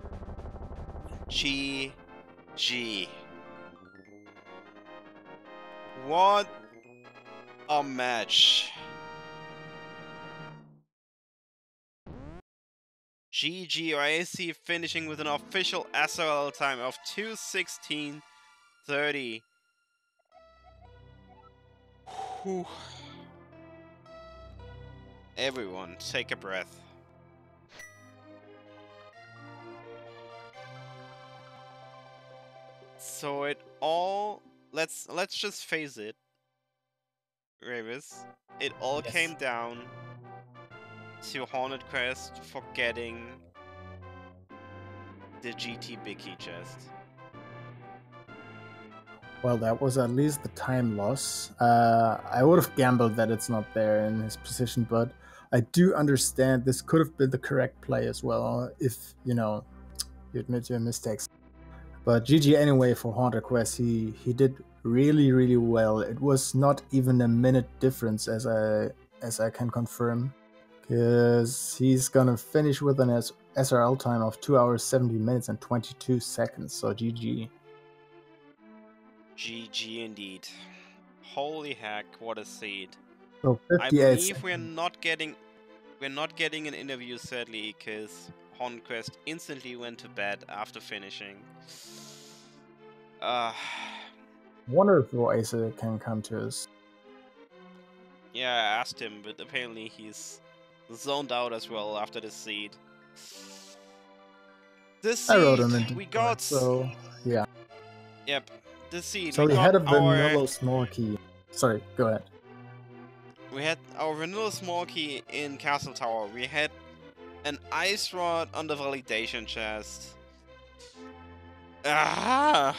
[SPEAKER 1] GG. What a match. GG oase finishing with an official SOL time of 2:16:30. Whew. Everyone, take a breath. So it all... Let's just face it, Ravis. It all came down to HauntedQuest for getting the GT Big Key chest.
[SPEAKER 2] Well, that was at least the time loss. I would have gambled that it's not there in his position, but I do understand this could have been the correct play as well, if, you know, you admit your mistakes. But GG anyway for HauntedQuest. He did really, really well. It was not even a minute difference, as I can confirm, because he's gonna finish with an SRL time of 2 hours 70 minutes and 22 seconds. So GG.
[SPEAKER 1] GG indeed. Holy heck, what a seed.
[SPEAKER 2] So
[SPEAKER 1] I
[SPEAKER 2] 58
[SPEAKER 1] believe
[SPEAKER 2] seconds.
[SPEAKER 1] we're not getting an interview, sadly, because HauntedQuest instantly went to bed after finishing.
[SPEAKER 2] Wonder if Oase can come to us.
[SPEAKER 1] Yeah, I asked him, but apparently he's zoned out as well after this seed. This seed,
[SPEAKER 2] I wrote him into
[SPEAKER 1] we got.
[SPEAKER 2] So yeah.
[SPEAKER 1] Yep, this seed.
[SPEAKER 2] So we had a vanilla small key. Sorry, go ahead.
[SPEAKER 1] We had our vanilla small key in Castle Tower. We had an ice rod on the validation chest. Ah.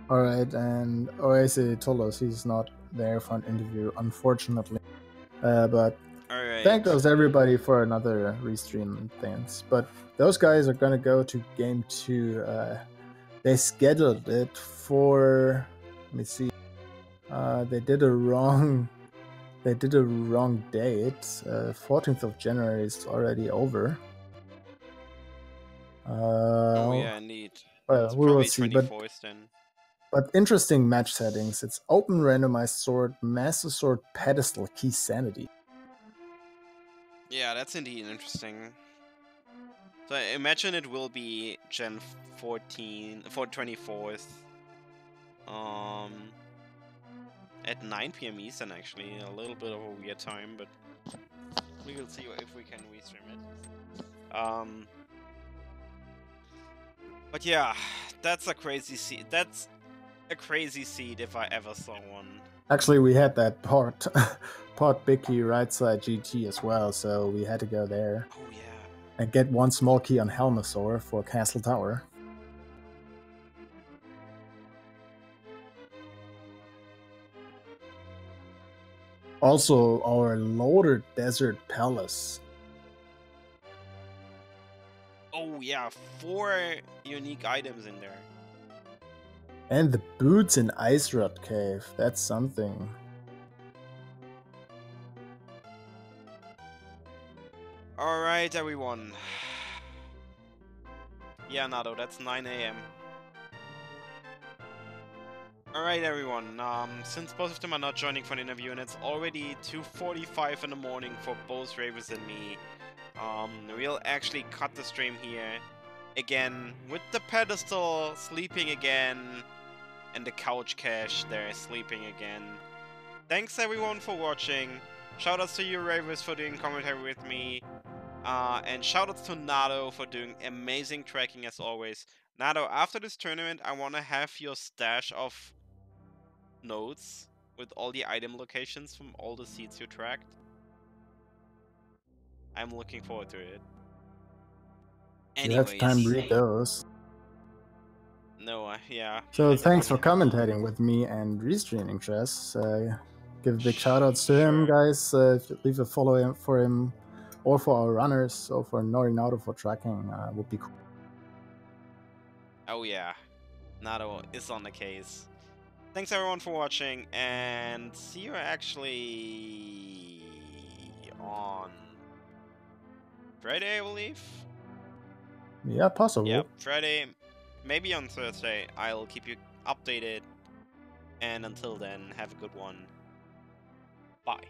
[SPEAKER 2] Alright, and Oase told us he's not there for an interview, unfortunately. But thank us everybody for another restream and things. But those guys are gonna go to game 2. They scheduled it for, let me see. They did a wrong date. 14th of January is already over.
[SPEAKER 1] Oh yeah, indeed.
[SPEAKER 2] Well, we will see. But interesting match settings. It's open randomized sword, master sword, pedestal, key sanity.
[SPEAKER 1] Yeah, that's indeed interesting. So I imagine it will be Gen 14 for 24th. At 9 PM Eastern, actually. A little bit of a weird time, but we will see if we can restream it. But yeah, that's a crazy seed. That's a crazy seed if I ever saw one.
[SPEAKER 2] Actually, we had that port Bicky right side GT as well, so we had to go there.
[SPEAKER 1] Oh yeah.
[SPEAKER 2] And get one small key on Helmasaur for Castle Tower. Also, our loaded Desert Palace.
[SPEAKER 1] Oh yeah, 4 unique items in there.
[SPEAKER 2] And the boots in Ice Rod Cave. That's something.
[SPEAKER 1] Alright, everyone. Yeah, Nado, that's 9 AM. Alright, everyone. Since both of them are not joining for an interview, and it's already 2:45 in the morning for both Ravens and me, we'll actually cut the stream here. Again, with the pedestal sleeping again, and the couch cache there sleeping again. Thanks everyone for watching. Shoutouts to you, Ravens, for doing commentary with me. And shoutouts to Nado for doing amazing tracking as always. Nado, after this tournament, I want to have your stash of notes with all the item locations from all the seeds you tracked. I'm looking forward to it.
[SPEAKER 2] Anyways, you have time to read those.
[SPEAKER 1] No, yeah.
[SPEAKER 2] So thanks for commentating with me and restreaming, Chess. Give big shoutouts to him, guys. Leave a follow for him, or for our runners, or for Norinado for tracking. Would be cool.
[SPEAKER 1] Oh yeah, Nado is on the case. Thanks everyone for watching, and see you actually on Friday, I believe.
[SPEAKER 2] Yeah, possible.
[SPEAKER 1] Yep, Friday, maybe on Thursday. I'll keep you updated, and until then, have a good one. Bye.